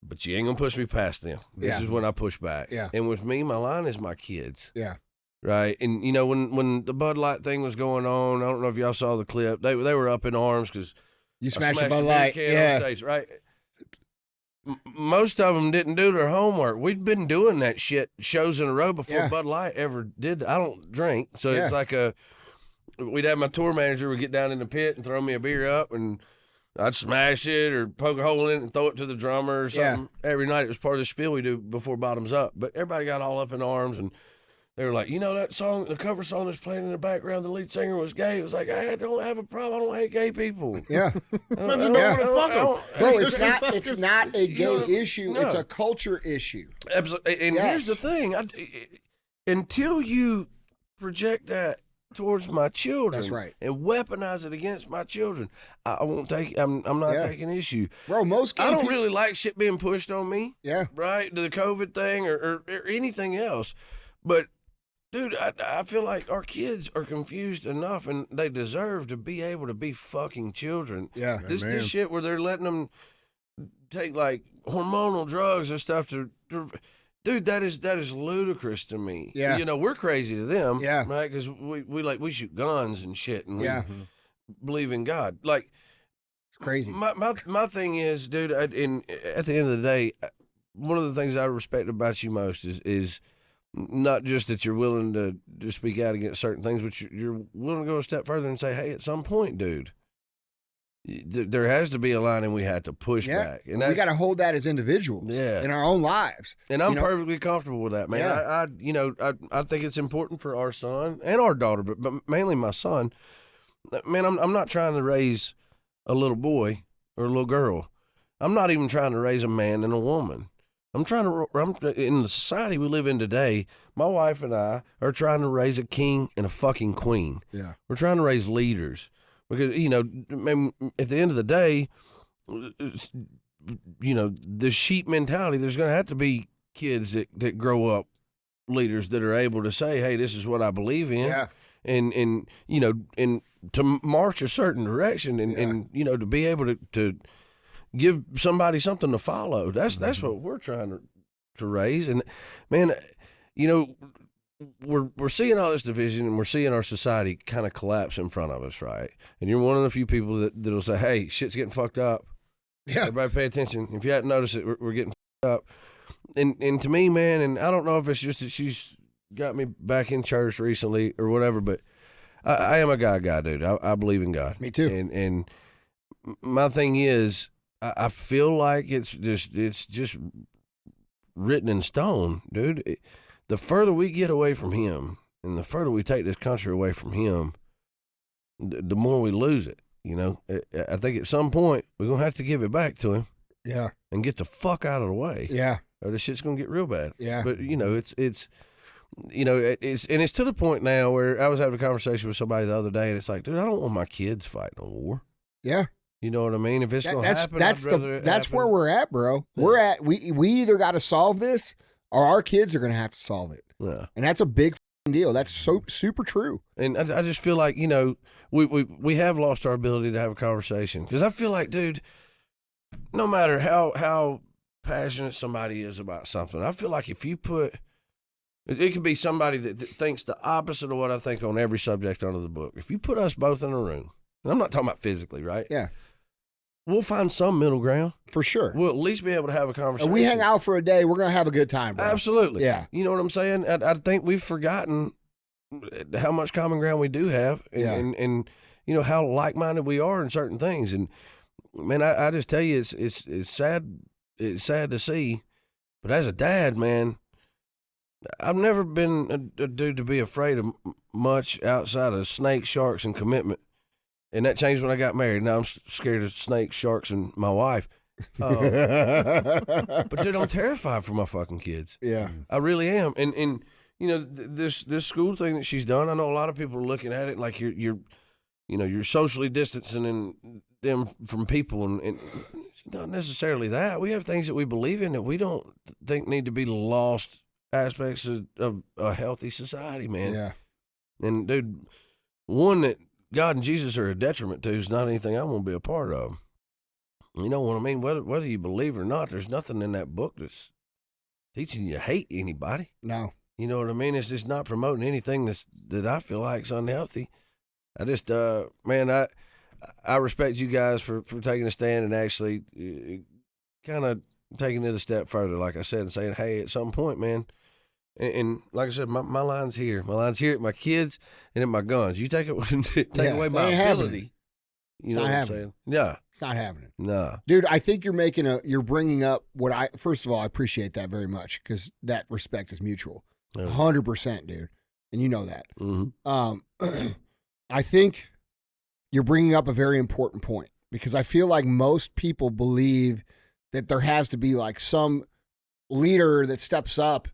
but you ain't gonna push me past them. This is when I push back. Yeah. And with me, my line is my kids. Yeah. Right. And you know, when the Bud Light thing was going on, I don't know if y'all saw the clip. They were up in arms because You smashed the Bud Light. can on stage, right? Most of them didn't do their homework. We'd been doing that shit shows in a row before Bud Light ever did. I don't drink, so it's like we'd have my tour manager would get down in the pit and throw me a beer up, and I'd smash it or poke a hole in it and throw it to the drummer or something. Every night it was part of the spiel we do before Bottoms Up. But everybody got all up in arms, and they were like, you know that song, the cover song that's playing in the background, the lead singer was gay. It was like, I don't have a problem. I don't hate gay people. Yeah. Bro, it's not a gay issue. No. It's a culture issue. Absolutely. And here's the thing. Until you project that towards my children, That's right, and weaponize it against my children, I won't take. I'm not taking issue, bro. Most gay I don't people, really like shit being pushed on me. Yeah. Right. The COVID thing or anything else, but. Dude, I feel like our kids are confused enough, and they deserve to be able to be fucking children. Yeah. This shit where they're letting them take like hormonal drugs and stuff to dude, that is ludicrous to me. Yeah. You know, we're crazy to them. Yeah. Right? Because we shoot guns and shit, and we believe in God. Like, it's crazy. My thing is, dude, at the end of the day, one of the things I respect about you most is not just that you're willing to speak out against certain things, but you're willing to go a step further and say, hey, at some point, dude, there has to be a line and we have to push back. And we got to hold that as individuals in our own lives. And I'm perfectly comfortable with that, man. Yeah. I think it's important for our son and our daughter, but mainly my son. Man, I'm not trying to raise a little boy or a little girl. I'm not even trying to raise a man and a woman. I'm in the society we live in today, my wife and I are trying to raise a king and a fucking queen. Yeah. We're trying to raise leaders because, you know, at the end of the day, you know, the sheep mentality, there's going to have to be kids that grow up leaders that are able to say, hey, this is what I believe in. Yeah. And you know, and to march a certain direction and you know, to be able to give somebody something to follow. That's what we're trying to raise. And man, you know, we're seeing all this division, and we're seeing our society kind of collapse in front of us, right? And you're one of the few people that'll say, "Hey, shit's getting fucked up." Yeah, everybody, pay attention. If you hadn't noticed it, we're getting fucked up. And to me, man, and I don't know if it's just that she's got me back in church recently or whatever, but I am a guy, dude. I believe in God. Me too. And my thing is, I feel like it's just written in stone, dude. The further we get away from him and the further we take this country away from him, the more we lose it. You know, I think at some point we're going to have to give it back to him. Yeah. And get the fuck out of the way. Yeah. Or the shit's going to get real bad. Yeah. But, you know, it's you know, it's to the point now where I was having a conversation with somebody the other day, and it's like, dude, I don't want my kids fighting a war. Yeah. You know what I mean? If it's going to happen, that's where we're at, bro. Yeah. We either got to solve this or our kids are going to have to solve it. Yeah. And that's a big deal. That's so super true. And I just feel like, you know, we have lost our ability to have a conversation, because I feel like, dude, no matter how passionate somebody is about something, I feel like if you put, it could be somebody that thinks the opposite of what I think on every subject under the book. If you put us both in a room, and I'm not talking about physically, right? Yeah. We'll find some middle ground. For sure. We'll at least be able to have a conversation. And we hang out for a day, we're going to have a good time, bro. Absolutely. Yeah. You know what I'm saying? I think we've forgotten how much common ground we do have, and you know, how like-minded we are in certain things. And man, I just tell you, it's sad. It's sad to see, but as a dad, man, I've never been a dude to be afraid of much outside of snakes, sharks, and commitment. And that changed when I got married. Now I'm scared of snakes, sharks, and my wife. But dude, I'm terrified for my fucking kids. Yeah, I really am. And you know, this school thing that she's done, I know a lot of people are looking at it like you're you're socially distancing them from people, and it's not necessarily that. We have things that we believe in that we don't think need to be lost aspects of a healthy society, man. Yeah. And dude, one that God and Jesus are a detriment to is not anything I want to be a part of. You know what I mean? Whether you believe it or not, there's nothing in that book that's teaching you to hate anybody. No. You know what I mean? It's just not promoting anything that I feel like is unhealthy. I just, man, I respect you guys for taking a stand and actually kind of taking it a step further, like I said, and saying, hey, at some point, man, and like I said, my line's here. My line's here at my kids and at my guns. You take away my ability. It's not happening. Yeah. It's not happening. Nah. Dude, I think you're bringing up first of all, I appreciate that very much because that respect is mutual. 100%, dude. And you know that. Mm-hmm. I think you're bringing up a very important point because I feel like most people believe that there has to be like some leader that steps up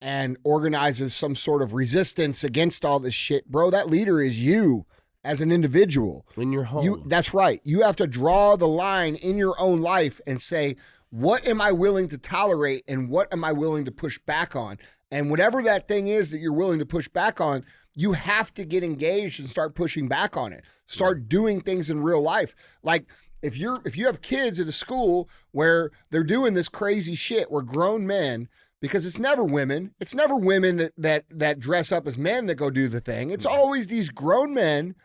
and organizes some sort of resistance against all this shit. Bro, that leader is you as an individual. In your home. That's right. You have to draw the line in your own life and say, what am I willing to tolerate and what am I willing to push back on? And whatever that thing is that you're willing to push back on, you have to get engaged and start pushing back on it. Start doing things in real life. Like if you have kids at a school where they're doing this crazy shit where grown men, because it's never women that dress up as men that go do the thing. It's always these grown men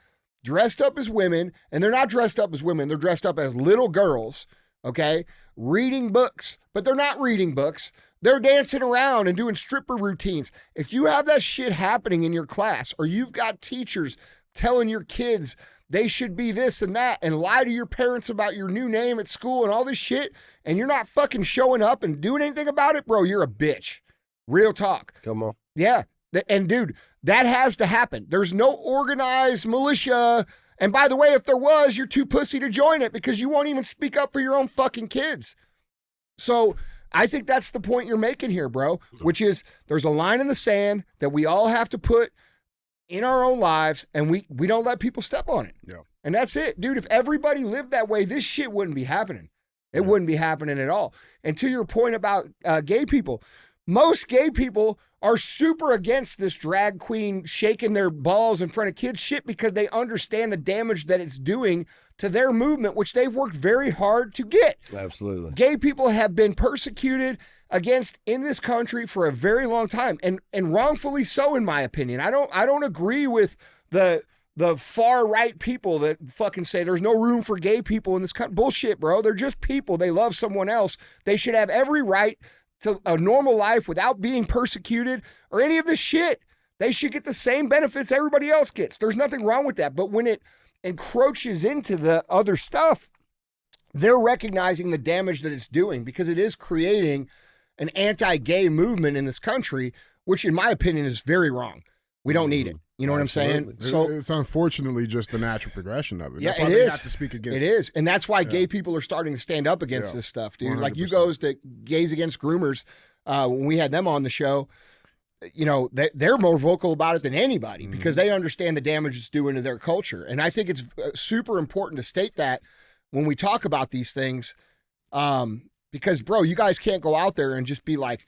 dressed up as women, and they're not dressed up as women. They're dressed up as little girls, okay, reading books, but they're not reading books. They're dancing around and doing stripper routines. If you have that shit happening in your class, or you've got teachers telling your kids they should be this and that and lie to your parents about your new name at school and all this shit, and you're not fucking showing up and doing anything about it, bro, you're a bitch. Real talk. Come on. Yeah. And dude, that has to happen. There's no organized militia. And by the way, if there was, you're too pussy to join it because you won't even speak up for your own fucking kids. So I think that's the point you're making here, bro, which is there's a line in the sand that we all have to put in our own lives, and we don't let people step on it. Yeah. And that's it. Dude, if everybody lived that way, this shit wouldn't be happening. It wouldn't be happening at all. And to your point about gay people, most gay people are super against this drag queen shaking their balls in front of kids shit because they understand the damage that it's doing to their movement, which they've worked very hard to get. Absolutely. Gay people have been persecuted against in this country for a very long time, and wrongfully so, in my opinion. I don't agree with the far right people that fucking say there's no room for gay people in this country. Bullshit, bro. They're just people. They love someone else. They should have every right to a normal life without being persecuted or any of this shit. They should get the same benefits everybody else gets. There's nothing wrong with that. But when it encroaches into the other stuff, they're recognizing the damage that it's doing because it is creating an anti-gay movement in this country, which in my opinion is very wrong. We don't need it. You know what I'm saying? So it's unfortunately just the natural progression of it. Yeah, That's why it they is. have to speak against it. It is. And that's why gay people are starting to stand up against this stuff, dude. 100%. Like you goes to Gays Against Groomers, when we had them on the show, you know, they're more vocal about it than anybody because they understand the damage it's doing to their culture. And I think it's super important to state that when we talk about these things, because, bro, you guys can't go out there and just be like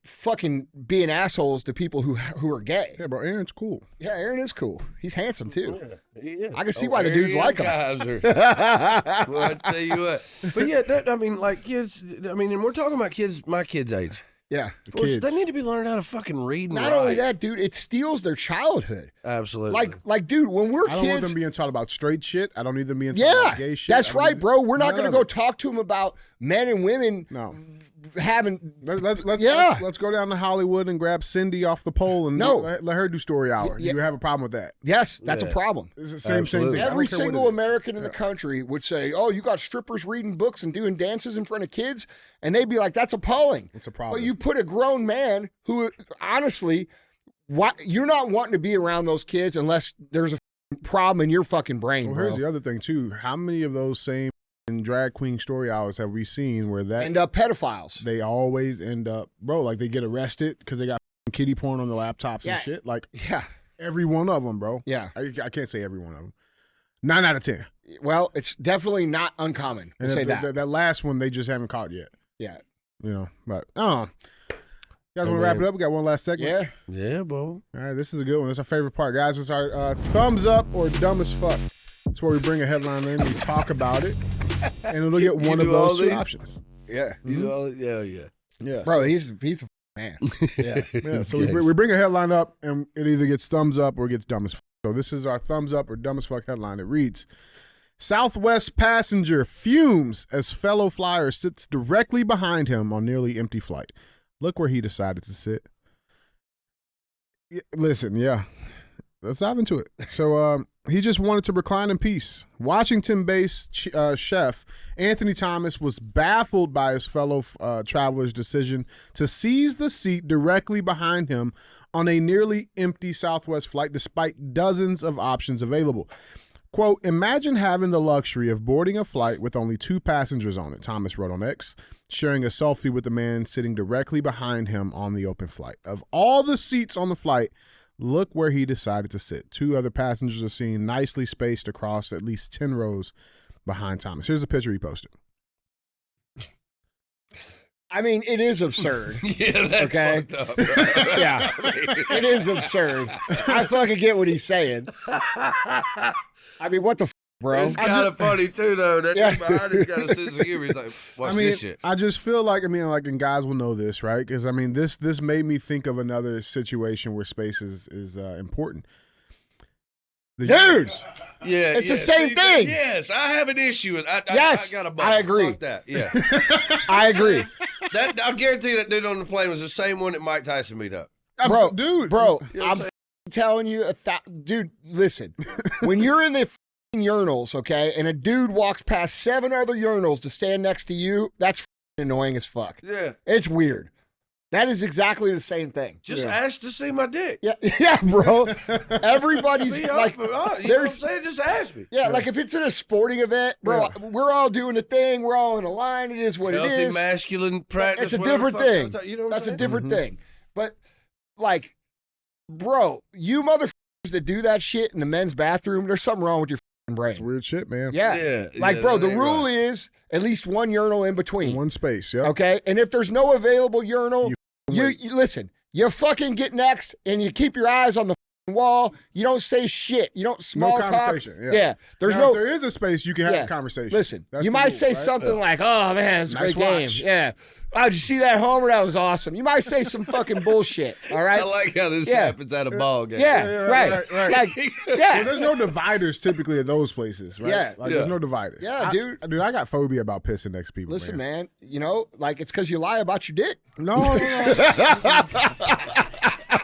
fucking being assholes to people who are gay. Yeah, bro, Aaron's cool. Yeah, Aaron is cool. He's handsome, too. Yeah. I can see why the dudes like him. Well, I tell you what. But yeah, I mean, like kids, and we're talking about kids my kids' age. Yeah. Boys, they need to be learning how to fucking read and Not write. only that, dude, it steals their childhood. Absolutely. Like, dude, when we're I don't want kids, them being taught about straight shit. I don't need them being taught about gay shit. that's right, bro. We're not going to none go of it. talk to them about men and women having. Let's go down to Hollywood and grab Cindy off the pole and let her do story hour. Yeah. You have a problem with that? Yes, that's a problem. It's the same Absolutely. thing. I don't Every care what single it is. American in the country would say, "Oh, you got strippers reading books and doing dances in front of kids," and they'd be like, "That's appalling." It's a problem. But you put a grown man who, honestly, you're not wanting to be around those kids unless there's a problem in your fucking brain, Well, bro. here's the other thing too. How many of those same drag queen story hours have we seen where that End up pedophiles. they always end up, bro? Like they get arrested because they got kiddie porn on their laptops and shit. Like, Yeah. Every one of them, bro. Yeah. I can't say every one of them. 9 out of 10. Well, it's definitely not uncommon. We'll say that. That last one they just haven't caught yet. Yeah. You know, but I don't know. You guys want to wrap it up? We got one last segment. Yeah, bro. All right, this is a good one. That's our favorite part, guys. It's our thumbs up or dumb as fuck. It's where we bring a headline in, we talk about it, and it'll get one of those two options. Yeah. Yeah. Bro, he's a man. Yeah. So we bring a headline up, and it either gets thumbs up or it gets dumb as fuck. So this is our thumbs up or dumb as fuck headline. It reads, Southwest passenger fumes as fellow flyer sits directly behind him on nearly empty flight. Look where he decided to sit. Listen, let's dive into it. So he just wanted to recline in peace. Washington-based chef Anthony Thomas was baffled by his fellow traveler's decision to seize the seat directly behind him on a nearly empty Southwest flight despite dozens of options available. Quote, imagine having the luxury of boarding a flight with only 2 passengers on it, Thomas wrote on X, sharing a selfie with the man sitting directly behind him on the open flight. Of all the seats on the flight, look where he decided to sit. 2 other passengers are seen nicely spaced across at least 10 rows behind Thomas. Here's the picture he posted. I mean, it is absurd. Yeah, that's fucked up. Bro. Yeah. It is absurd. I fucking get what he's saying. I mean, what the bro? It's kind of funny, too, though. That dude behind his got a sense of humor. He's like, watch this shit. I just feel like, and guys will know this, right? Because, this made me think of another situation where space is important. Dude! Yeah, it's the same thing. Yes, I have an issue with I got a button. I agree. Fuck that. Yeah. I agree. I guarantee that dude on the plane was the same one that Mike Tyson beat up. Bro, dude. Bro, You know I'm telling you, dude, listen. When you're in the urinals, okay, and a dude walks past 7 other urinals to stand next to you, that's annoying as fuck. Yeah. It's weird. That is exactly the same thing. Just ask to see my dick. Yeah, bro. Everybody's like, you know what I'm saying? Just ask me. Yeah, like if it's in a sporting event, bro, we're all doing a thing. We're all in a line. It is what Healthy it is. masculine practice. It's a different thing. You know what That's I'm a saying? different thing. But like, bro, you motherfuckers that do that shit in the men's bathroom, there's something wrong with your brain. It's weird shit, man. Yeah. Like, bro, the rule is at least 1 urinal in between. One space, yeah. Okay? And if there's no available urinal, you listen, you fucking get next and you keep your eyes on the wall. You don't say shit. You don't small no talk. conversation. Yeah. There's now, no. if there is a space you can have a conversation. Listen, That's you the might rule, say right? something like, "Oh man, it's a Nice great watch." game." Yeah. Oh, did you see that homer? That was awesome. You might say some fucking bullshit. All right. I like how this happens at a ball game. Yeah. Right. Like, Well, there's no dividers typically at those places, right? Yeah. Like, there's no dividers. Yeah, dude. I got phobia about pissing next to people. Listen, man. You know, like it's because you lie about your dick. No.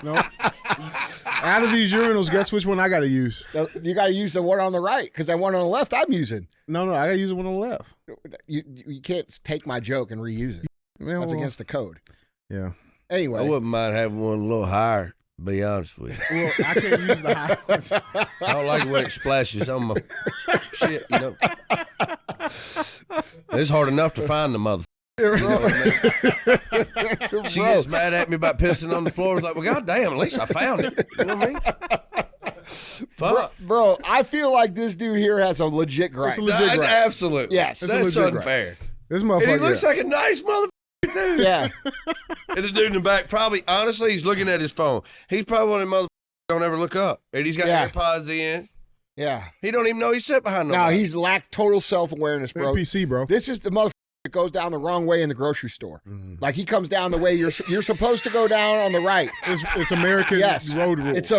No. Out of these urinals, guess which one I got to use? You got to use the one on the right because that one on the left I'm using. No, I got to use the one on the left. You can't take my joke and reuse it. Yeah, That's against the code. Yeah. Anyway. I wouldn't mind having one a little higher, to be honest with you. Well, I can't use the high ones. I don't like it when it splashes on my shit, you know. It's hard enough to find the motherfucker. You know what I mean? She gets mad at me about pissing on the floor. It's like, well, goddamn, at least I found it. You know what I mean? Fuck. Bro, I feel like this dude here has a legit gripe. It's a legit gripe. Absolutely. Yes. It's a That's legit unfair. This motherfucker. And he looks like a nice motherfucker, too. Yeah. And the dude in the back, probably, honestly, he's looking at his phone. He's probably one of them motherfuckers don't ever look up. And he's got AirPods in. Yeah. He don't even know he's sitting behind No, nobody. he's lacked total self-awareness, bro. NPC, bro. This is the motherfucker that goes down the wrong way in the grocery store. Like he comes down the way you're supposed to go down on the right. It's American road rules. It's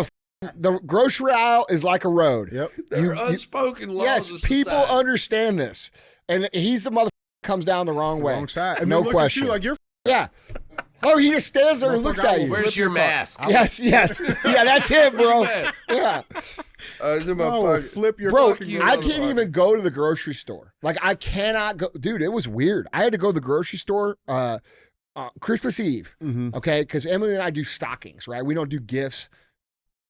the grocery aisle is like a road. Yep. There are unspoken laws Yes, of people society. understand this. And he's the motherfucker that comes down the wrong way. Wrong side. And No then looks question. At you like you're Yeah. Oh, he just stands there and looks at you. Where's your mask? Yes. Yeah, that's him, bro. Yeah. It's in my oh, pocket. flip your Bro, fucking I can't even go to the grocery store. Like, I cannot go. Dude, it was weird. I had to go to the grocery store Christmas Eve, okay? Because Emily and I do stockings, right? We don't do gifts.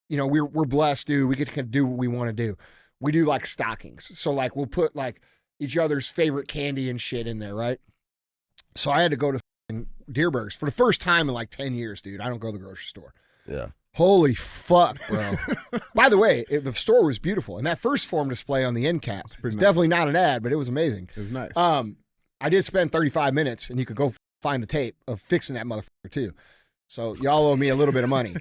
You know, we're blessed, dude. We get to do what we want to do. We do, like, stockings. So, like, we'll put, like, each other's favorite candy and shit in there, right? So I had to go to Deerberg's for the first time in, like, 10 years, dude. I don't go to the grocery store. Yeah. Holy fuck, bro. By the way, the store was beautiful. And that first form display on the end cap, it's nice. definitely not an ad, but it was amazing. It was nice. I did spend 35 minutes, and you could go find the tape of fixing that motherfucker too. So y'all owe me a little bit of money.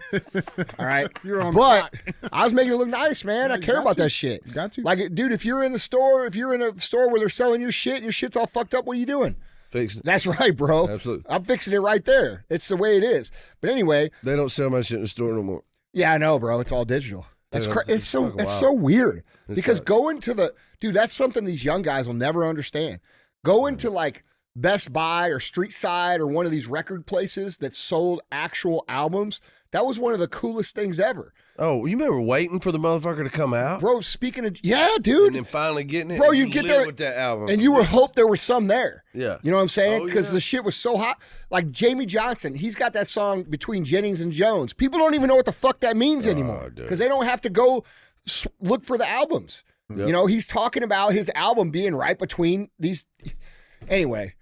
All right? You're on but I was making it look nice, man. I care about that shit. Got to. Like, dude, if you're in a store where they're selling your shit and your shit's all fucked up, what are you doing? Fix it. That's right, bro. Absolutely. I'm fixing it right there. It's the way it is. But anyway. They don't sell my shit in the store no more. Yeah, I know, bro. It's all digital. That's Dude, it's so weird. Because like, going to dude, that's something these young guys will never understand. Going to like Best Buy or Street Side or one of these record places that sold actual albums, that was one of the coolest things ever. Oh, you remember waiting for the motherfucker to come out? Bro, speaking of, yeah, dude. And then finally getting it. Bro, you get live there with that album. and you would hope there was some there. Yeah. You know what I'm saying? Oh, Because yeah. the shit was so hot. Like Jamie Johnson, he's got that song Between Jennings and Jones. People don't even know what the fuck that means anymore. dude. Because they don't have to go look for the albums. Yep. You know, he's talking about his album being right between these. Anyway,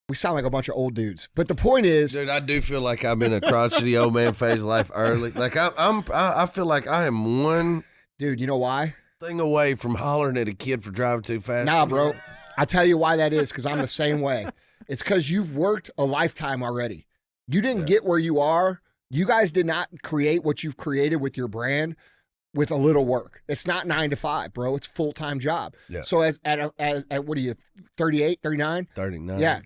we sound like a bunch of old dudes. But the point is, Dude, I do feel like I'm in a crotchety old man phase of life early. Like I feel like I am one dude, you know why? thing away from hollering at a kid for driving too fast. Nah, bro. I tell you why that is, because I'm the same way. It's because you've worked a lifetime already. You didn't get where you are. You guys did not create what you've created with your brand with a little work. It's not 9 to 5, bro. It's a full-time job. Yeah. So at what are you, 38, 39? 39. Yeah.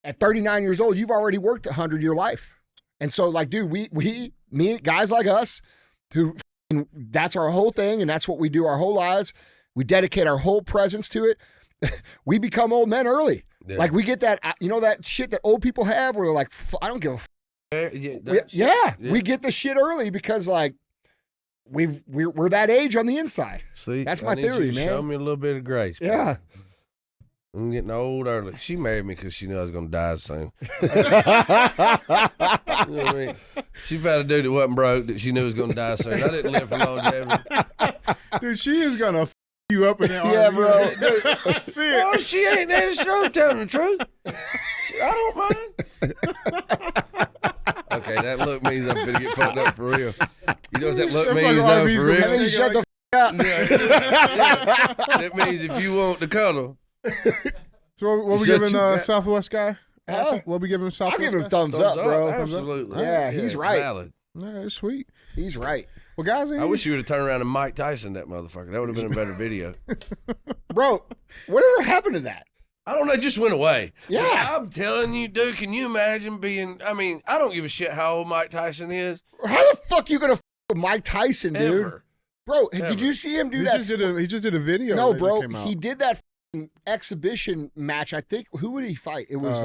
At 39 years old, you've already worked 100 your life. And so like, dude, me, guys like us who that's our whole thing and that's what we do our whole lives. We dedicate our whole presence to it. We become old men early. Yeah. Like we get that, that shit that old people have where they're like, I don't give a Yeah, we get the shit early because like we're that age on the inside. Sweet. That's I my need theory, you to man. Show me a little bit of grace. Yeah. I'm getting old early. She married me because she knew I was going to die soon. You know what I mean? She found a dude that wasn't broke that she knew was going to die soon. I didn't live for longevity. Dude, she is gonna f you up in that Yeah, argument. bro. See it. Oh, she ain't there. I'm telling the truth. I don't mind. Okay, that look means I'm finna get fucked up for real. You know what that look That means? fucking No, RV's for gonna real. That means shut the up. Yeah. That means if you want the color, So what we Shut giving you- Southwest guy? Huh? What we giving I'll Southwest give him guy? thumbs up, bro. Absolutely. Yeah, he's right. Valid. Yeah, it's sweet. He's right. Well, guys, I wish you would have turned around and Mike Tyson that motherfucker. That would have been a better video. Bro, whatever happened to that? I don't know. It just went away. Yeah. I'm telling you, dude, can you imagine being, I don't give a shit how old Mike Tyson is. How the fuck you gonna f with Mike Tyson, dude? Ever. Bro, Ever. did you see him do he that? just did a video. No, that bro, came out. he did that f***ing exhibition match. I think who would he fight? It was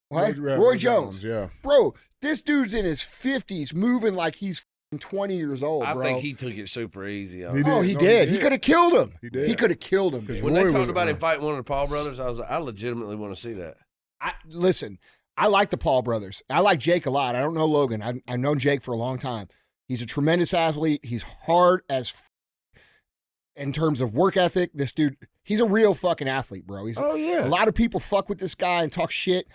what? Roy Jones. Yeah. Bro, this dude's in his 50s, moving like he's f***ing 20 years old, I bro. think he took it super easy. On He him. did. Oh, he No, did. he He could have killed him. He did. He could have killed him. Because dude. When Roy they talked wasn't about him around. fighting one of the Paul brothers, I was like, I legitimately want to see that. Listen, I like the Paul brothers. I like Jake a lot. I don't know Logan. I've known Jake for a long time. He's a tremendous athlete. He's hard as in terms of work ethic. This dude, he's a real fucking athlete, bro. He's Oh, yeah. a lot of people fuck with this guy and talk shit.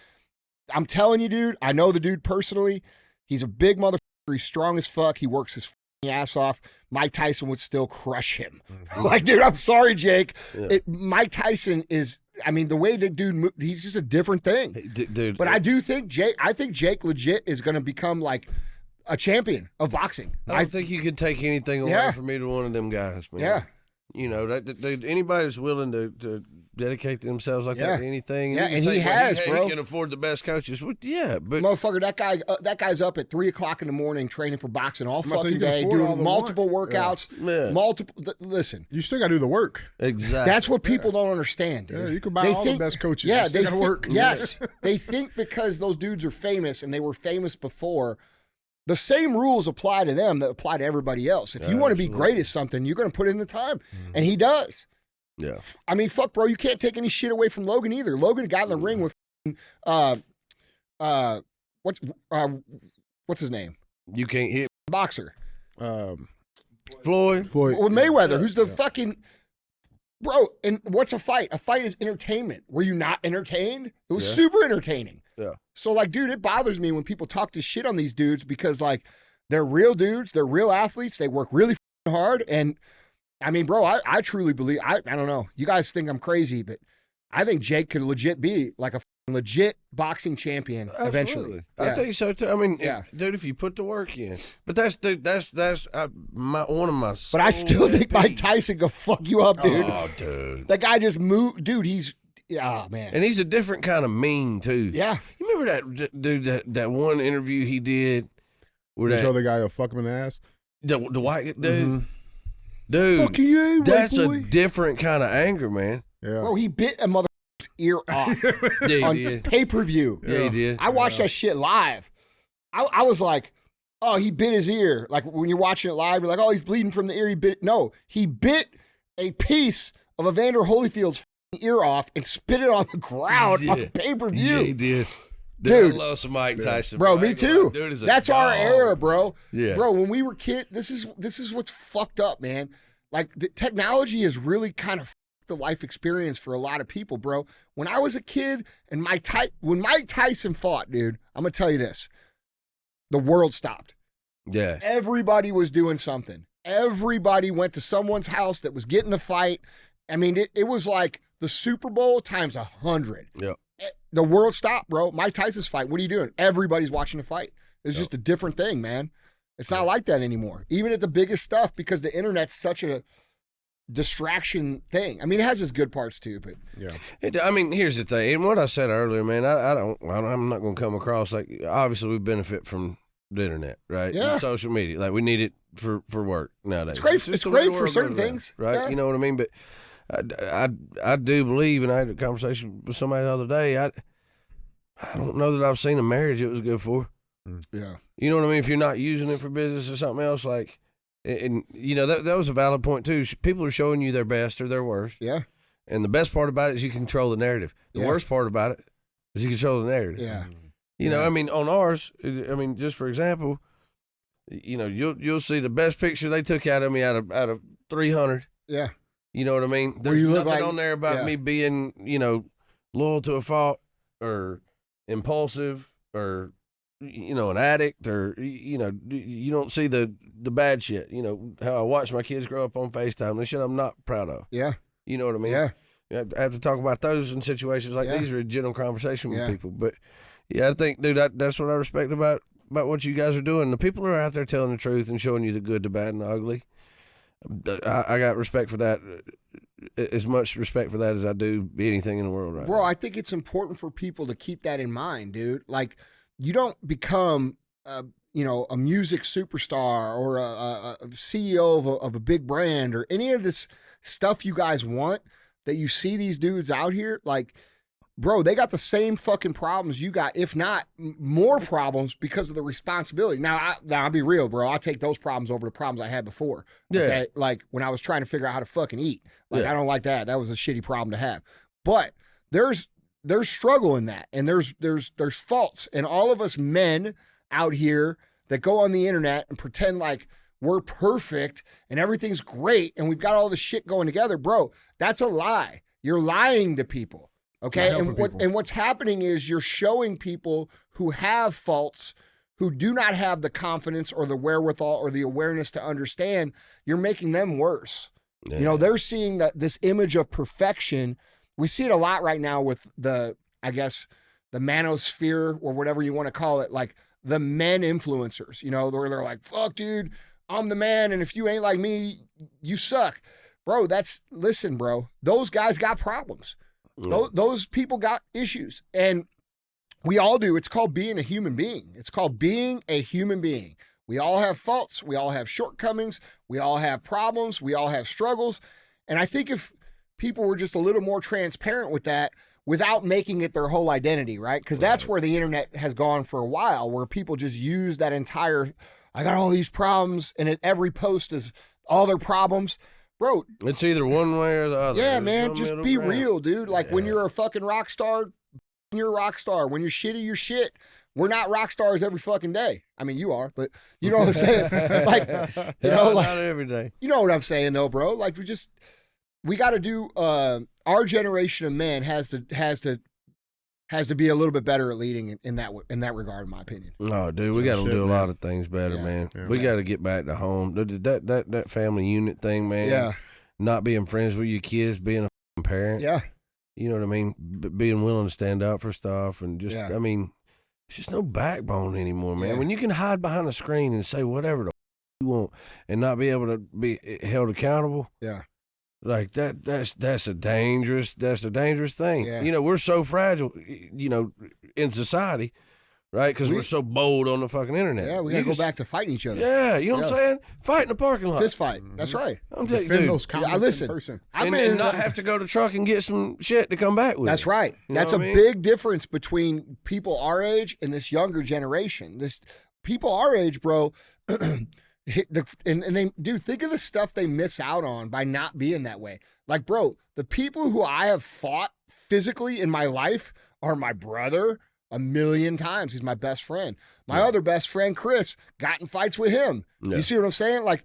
I'm telling you, dude, I know the dude personally. He's a big motherfucker. He's strong as fuck. He works his fucking ass off. Mike Tyson would still crush him. Like, dude, I'm sorry, Jake. Yeah. Mike Tyson is, the way the dude, he's just a different thing. Dude. But I do think Jake legit is going to become like a champion of boxing. I don't think you could take anything away Yeah. from either one of them guys, man. Yeah. You know, dude, anybody that's willing to dedicate themselves like Yeah. that to anything. Yeah, you and can he say, well, has, hey, bro. He can afford the best coaches. Well, yeah, but Motherfucker, that guy's up at 3:00 in the morning training for boxing all I'm about to say, fucking you can day, afford all doing the multiple one. workouts, Yeah. Listen, You still got to do the work. exactly. that's what people don't understand, dude. Yeah, you can buy all the best coaches. Yeah, You still they gotta think, work. Yes, they think because those dudes are famous and they were famous before, the same rules apply to them that apply to everybody else. If you want to be great at something, you're going to put in the time, and he does. Yeah. Fuck, bro, you can't take any shit away from Logan either. Logan got in the ring with, what's his name? You can't hit Boxer. Floyd. With Mayweather, who's the fucking bro. And what's a fight? A fight is entertainment. Were you not entertained? It was super entertaining. Yeah. So like, dude, it bothers me when people talk this shit on these dudes because like, They're real dudes. They're real athletes. They work really hard. And I mean, bro, I truly believe, I don't know. You guys think I'm crazy, but I think Jake could legit be like a legit boxing champion eventually. I think so too. I mean, Yeah. dude, if you put the work in, but that's one of my. But I still think Mike peeves. Tyson could fuck you up, dude. Oh, dude. That guy just moved, dude. Oh man. And he's a different kind of mean too. Yeah. You remember that dude? That one interview he did where You that show the guy will fuck him in the ass. the white dude. Mhm. Dude, Fucking yeah, right, that's a boy. different kind of anger, man. Yeah. Bro, he bit a motherfucker's ear off Yeah, on he did. pay-per-view. Yeah, he did. I watched that shit live. I was like, oh, he bit his ear. Like when you're watching it live, you're like, oh, he's bleeding from the ear. He bit. No, he bit a piece of Evander Holyfield's ear off and spit it on the ground on pay-per-view. Yeah, he did. Dude. I love some Mike Tyson. Bro, I me ain't gonna too. lie, dude is a That's our dog. era, bro. Yeah. Bro, when we were kids, this is what's fucked up, man. Like the technology has really kind of fucked the life experience for a lot of people, bro. When I was a kid and when Mike Tyson fought, dude, I'm gonna tell you this. The world stopped. Yeah. Everybody was doing something. Everybody went to someone's house that was getting the fight. I mean, it was like the Super Bowl times 100. Yep. The world stopped, bro. Mike Tyson's fight. What are you doing? Everybody's watching the fight. It's just a different thing, man. It's not like that anymore. Even at the biggest stuff, because the internet's such a distraction thing. I mean, it has its good parts too, but I mean, here's the thing, and what I said earlier, man. I'm not going to come across like obviously we benefit from the internet, right? Yeah. And social media, like we need it for work nowadays. it's great. just It's the way the great for world certain goes around, things, right? Yeah. You know what I mean? But I do believe, and I had a conversation with somebody the other day. I don't know that I've seen a marriage it was good for. Yeah. You know what I mean? If you're not using it for business or something else, like, and you know that was a valid point too. People are showing you their best or their worst. Yeah. And the best part about it is you control the narrative. The Yeah. worst part about it is you control the narrative. Yeah. You know, I mean, on ours, I mean, just for example, you know, you'll see the best picture they took out of me out of 300. Yeah. You know what I mean? Where There's you look nothing like- on there about yeah. me being, you know, loyal to a fault or impulsive or, you know, an addict or, you know, you don't see the bad shit. You know, how I watch my kids grow up on FaceTime. The shit I'm not proud of. Yeah. You know what I mean? Yeah. You have to talk about those in situations like Yeah. these are a general conversation with Yeah. people. But yeah, I think, dude, that's what I respect about what you guys are doing. The people who are out there telling the truth and showing you the good, the bad, and the ugly. I got respect for that, as much respect for that as I do anything in the world right Bro, now. I think it's important for people to keep that in mind, dude. Like, you don't become, you know, a music superstar or a CEO of a big brand or any of this stuff you guys want that you see these dudes out here. Like, bro, they got the same fucking problems you got, if not more problems because of the responsibility. Now, I'll be real, bro. I'll take those problems over the problems I had before. Yeah. Okay? Like when I was trying to figure out how to fucking eat. Like, Yeah. I don't like that. That was a shitty problem to have. But there's struggle in that, and there's faults, and all of us men out here that go on the internet and pretend like we're perfect and everything's great and we've got all this shit going together, bro. That's a lie. You're lying to people. Okay. And what's happening is you're showing people who have faults, who do not have the confidence or the wherewithal or the awareness to understand, you're making them worse. Yeah. You know, they're seeing this image of perfection. We see it a lot right now with the manosphere or whatever you want to call it, like the men influencers, you know, where they're like, fuck, dude, I'm the man. And if you ain't like me, you suck. Bro, listen, bro, those guys got problems. Those people got issues, and we all do. It's called being a human being. It's called being a human being. We all have faults. We all have shortcomings. We all have problems. We all have struggles. And I think if people were just a little more transparent with that without making it their whole identity, right? Because that's where the internet has gone for a while, where people just use that entire, I got all these problems, and every post is all their problems. Bro, It's either one way or the other. yeah, There's man, no just middle be ground. real, dude. Like when you're a fucking rock star, you're a rock star. When you're shitty, you're shit. We're not rock stars every fucking day. I mean, you are, but you know what I'm saying? Like, you know, Not like, every day. you know what I'm saying though, bro. Like we got to do, our generation of men has to has to be a little bit better at leading in that regard, in my opinion. No, dude, we got to do a lot of things better, man. Yeah. We got to get back to home. That family unit thing, man. Yeah. Not being friends with your kids, being a parent. Yeah. You know what I mean? Being willing to stand up for stuff and just, Yeah. I mean, it's just no backbone anymore, man. Yeah. When you can hide behind a screen and say whatever the you want and not be able to be held accountable. Yeah. Like that's a dangerous thing. Yeah. You know, we're so fragile, you know, in society, right? Because we're so bold on the fucking internet. Yeah, we got to go back to fighting each other. Yeah, you know what I'm saying? Fight in the parking lot. Fist fight. That's right. I'm telling you, Defend dude. those comments listen, in person. And not have to go to truck and get some shit to come back with. That's right. You know That's a what I mean? big difference between people our age and this younger generation. This people our age, bro. Dude, think of the stuff they miss out on by not being that way. Like, bro, the people who I have fought physically in my life are my brother 1,000,000 times. He's my best friend. My other best friend, Chris, got in fights with him. Yeah. You see what I'm saying? Like,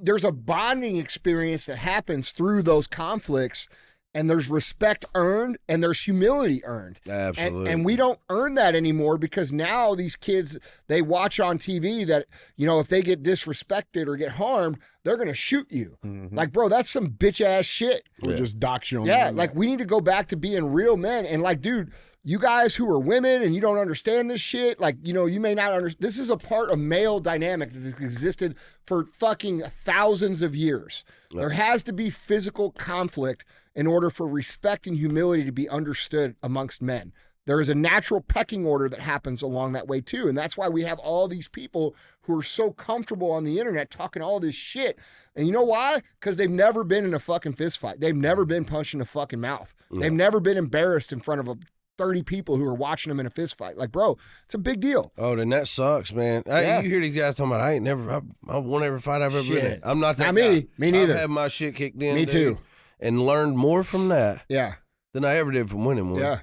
there's a bonding experience that happens through those conflicts, and there's respect earned and there's humility earned. Absolutely. And we don't earn that anymore because now these kids, they watch on TV that, you know, if they get disrespected or get harmed, they're going to shoot you. Like, bro, that's some bitch ass shit. Or just dox you on the Yeah, internet. like we need to go back to being real men. And like, dude, you guys who are women and you don't understand this shit, like, you know, you may not understand. This is a part of male dynamic that has existed for fucking thousands of years. There has to be physical conflict in order for respect and humility to be understood amongst men. There is a natural pecking order that happens along that way too. And that's why we have all these people who are so comfortable on the internet talking all this shit. And you know why? Because they've never been in a fucking fist fight. They've never been punched in the fucking mouth. They've never been embarrassed in front of 30 people who are watching them in a fist fight. Like, bro, it's a big deal. Oh, then that sucks, man. Yeah. You hear these guys talking about, I won't ever fight I've ever been in. Shit. I'm not that Not me. guy. Me neither. I've had my shit kicked in. Me dude, too. And learned more from that Yeah. than I ever did from winning one. Yeah.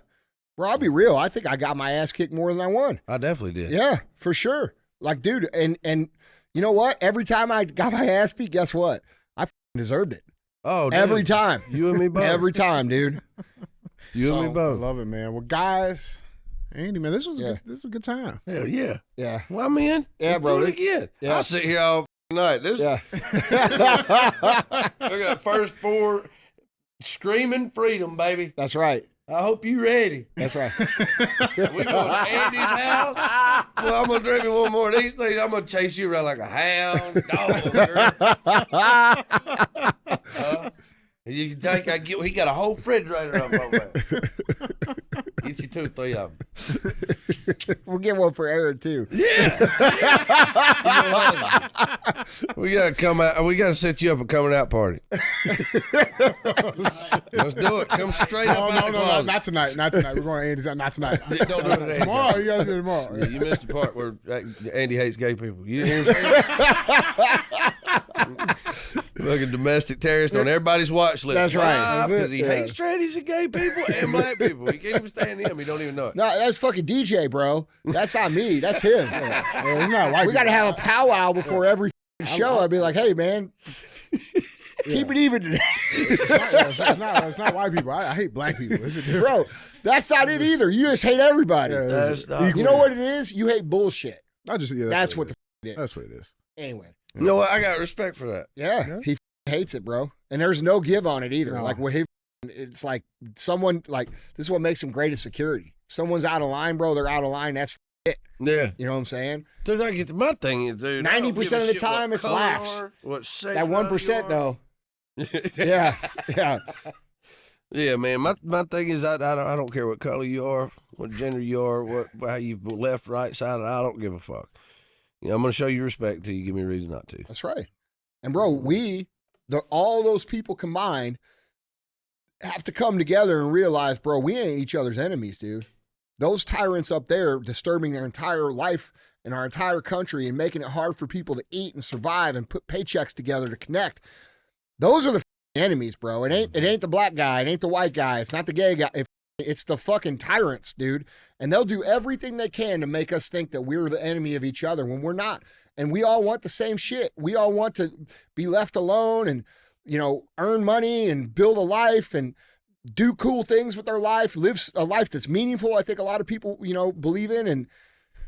Bro, I'll be real. I think I got my ass kicked more than I won. I definitely did. Yeah, for sure. Like, dude, and you know what? Every time I got my ass beat, guess what? I deserved it. Oh, dude. Every time. You and me both. Every time, dude. You and me I both. love it, man. Well, guys, Andy, man, this was Yeah. this is a good time. Hell yeah. Yeah. Well, I'm in. Yeah, Let's bro. do it again. Yeah. I'll sit here all night. This Yeah. I got first 4 screaming freedom, baby. That's right. I hope you ready. That's right. We going to Andy's house. Well, I'm gonna drink me one more of these things. I'm gonna chase you around like a hound dog. You can take. He got a whole refrigerator up over there. Get you 2 or 3 of them. We'll get one for Aaron, too. Yeah. We gotta come out. We gotta set you up a coming out party. Let's do it. Come straight up out the No, closet. not tonight. Not tonight. We're going to Andy's house. Not tonight. Don't do it at Andy's Tomorrow. house. You guys do it tomorrow. Yeah, you missed the part where Andy hates gay people. You didn't hear him say Fucking domestic terrorist on everybody's watch list. That's right. That's it. Because he Yeah. hates trannies and gay people and black people. He can't even stand him. He don't even know it. No, that's fucking DJ, bro. That's not me. That's him. Yeah, it's not white We got to people. have a powwow before every show. I'd be like, hey, man, keep it even today. It's not white people. I hate black people. It's a difference. Bro, that's not it either. You just hate everybody. Yeah, That's not You know what it is? You hate bullshit. I just That's what it the is. f- it is. That's what it is. Anyway, You know what? I got respect for that. yeah, he hates it, bro. And there's no give on it either. No. Like, what he, it's like someone, like, this is what makes him great at security. Someone's out of line, bro. They're out of line. That's it. Yeah. You know what I'm saying? Dude, I get my thing is, dude. 90% of the time, it's laughs. What sex That 1%, though. Yeah, yeah. Yeah, man. My thing is, I don't care what color you are, what gender you are, how you've left, right side. I don't give a fuck. You know, I'm gonna show you respect till you give me a reason not to. That's right. And bro, all those people combined have to come together and realize, bro, we ain't each other's enemies, dude. Those tyrants up there disturbing their entire life and our entire country and making it hard for people to eat and survive and put paychecks together to connect. Those are the enemies, bro. It ain't the black guy. It ain't the white guy. It's not the gay guy. It's the fucking tyrants, dude. And they'll do everything they can to make us think that we're the enemy of each other when we're not. And we all want the same shit. We all want to be left alone and, you know, earn money and build a life and do cool things with their life, live a life that's meaningful. I think a lot of people, believe in, and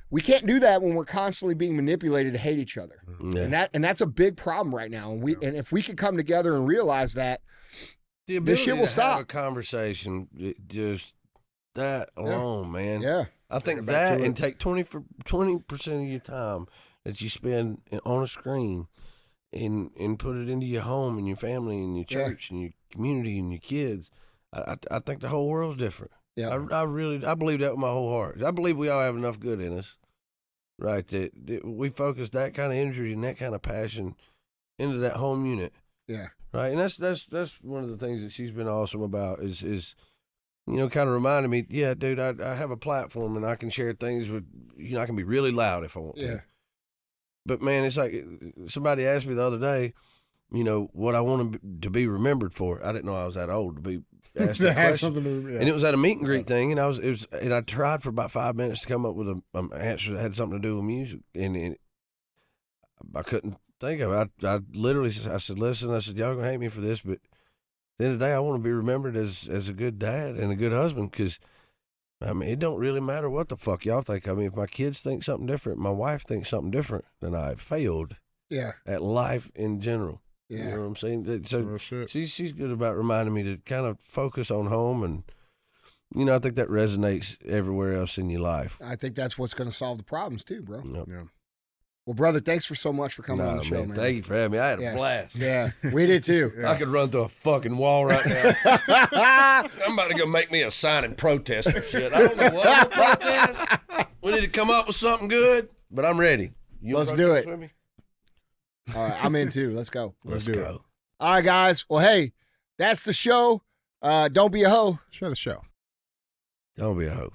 we can't do that when we're constantly being manipulated to hate each other. Yeah. And that's a big problem right now. And if we could come together and realize that, The this shit ability will to stop. have a conversation, just that alone, man. Yeah. I think Get back that to and it. take 20% of your time that you spend on a screen and put it into your home and your family and your church and your community and your kids. I think the whole world's different. Yeah. I believe that with my whole heart. I believe we all have enough good in us, right? That we focus that kind of energy and that kind of passion into that home unit. Yeah. Right, and that's one of the things that she's been awesome about is kind of reminding me, yeah, dude, I have a platform and I can share things with, I can be really loud if I want to. Yeah. But man, it's like somebody asked me the other day, what I want to be remembered for. I didn't know I was that old to be asked that question. And it was at a meet and greet thing, and I tried for about 5 minutes to come up with an answer that had something to do with music, and I couldn't think of it. I literally said, listen, y'all gonna hate me for this, but at the end of the day, I want to be remembered as a good dad and a good husband, because it don't really matter what the fuck y'all think. If my kids think something different, my wife thinks something different, then I've failed at life in general. Yeah. You know what I'm saying? So Real shit. she's good about reminding me to kind of focus on home, and I think that resonates everywhere else in your life. I think that's what's going to solve the problems too, bro. Yep. Yeah. Well, brother, thanks for so much for coming on the show, man. Thank you for having me. I had Yeah. a blast. Yeah, we did too. I could run through a fucking wall right now. I'm about to go make me a sign and protest or shit. I don't know what I'm gonna protest. We need to come up with something good, but I'm ready. You Let's wanna do protest it. with me? All right, I'm in too. Let's go. Let's do go. All right, guys. Well, hey, that's the show. Don't be a hoe. Share the show. Don't be a hoe.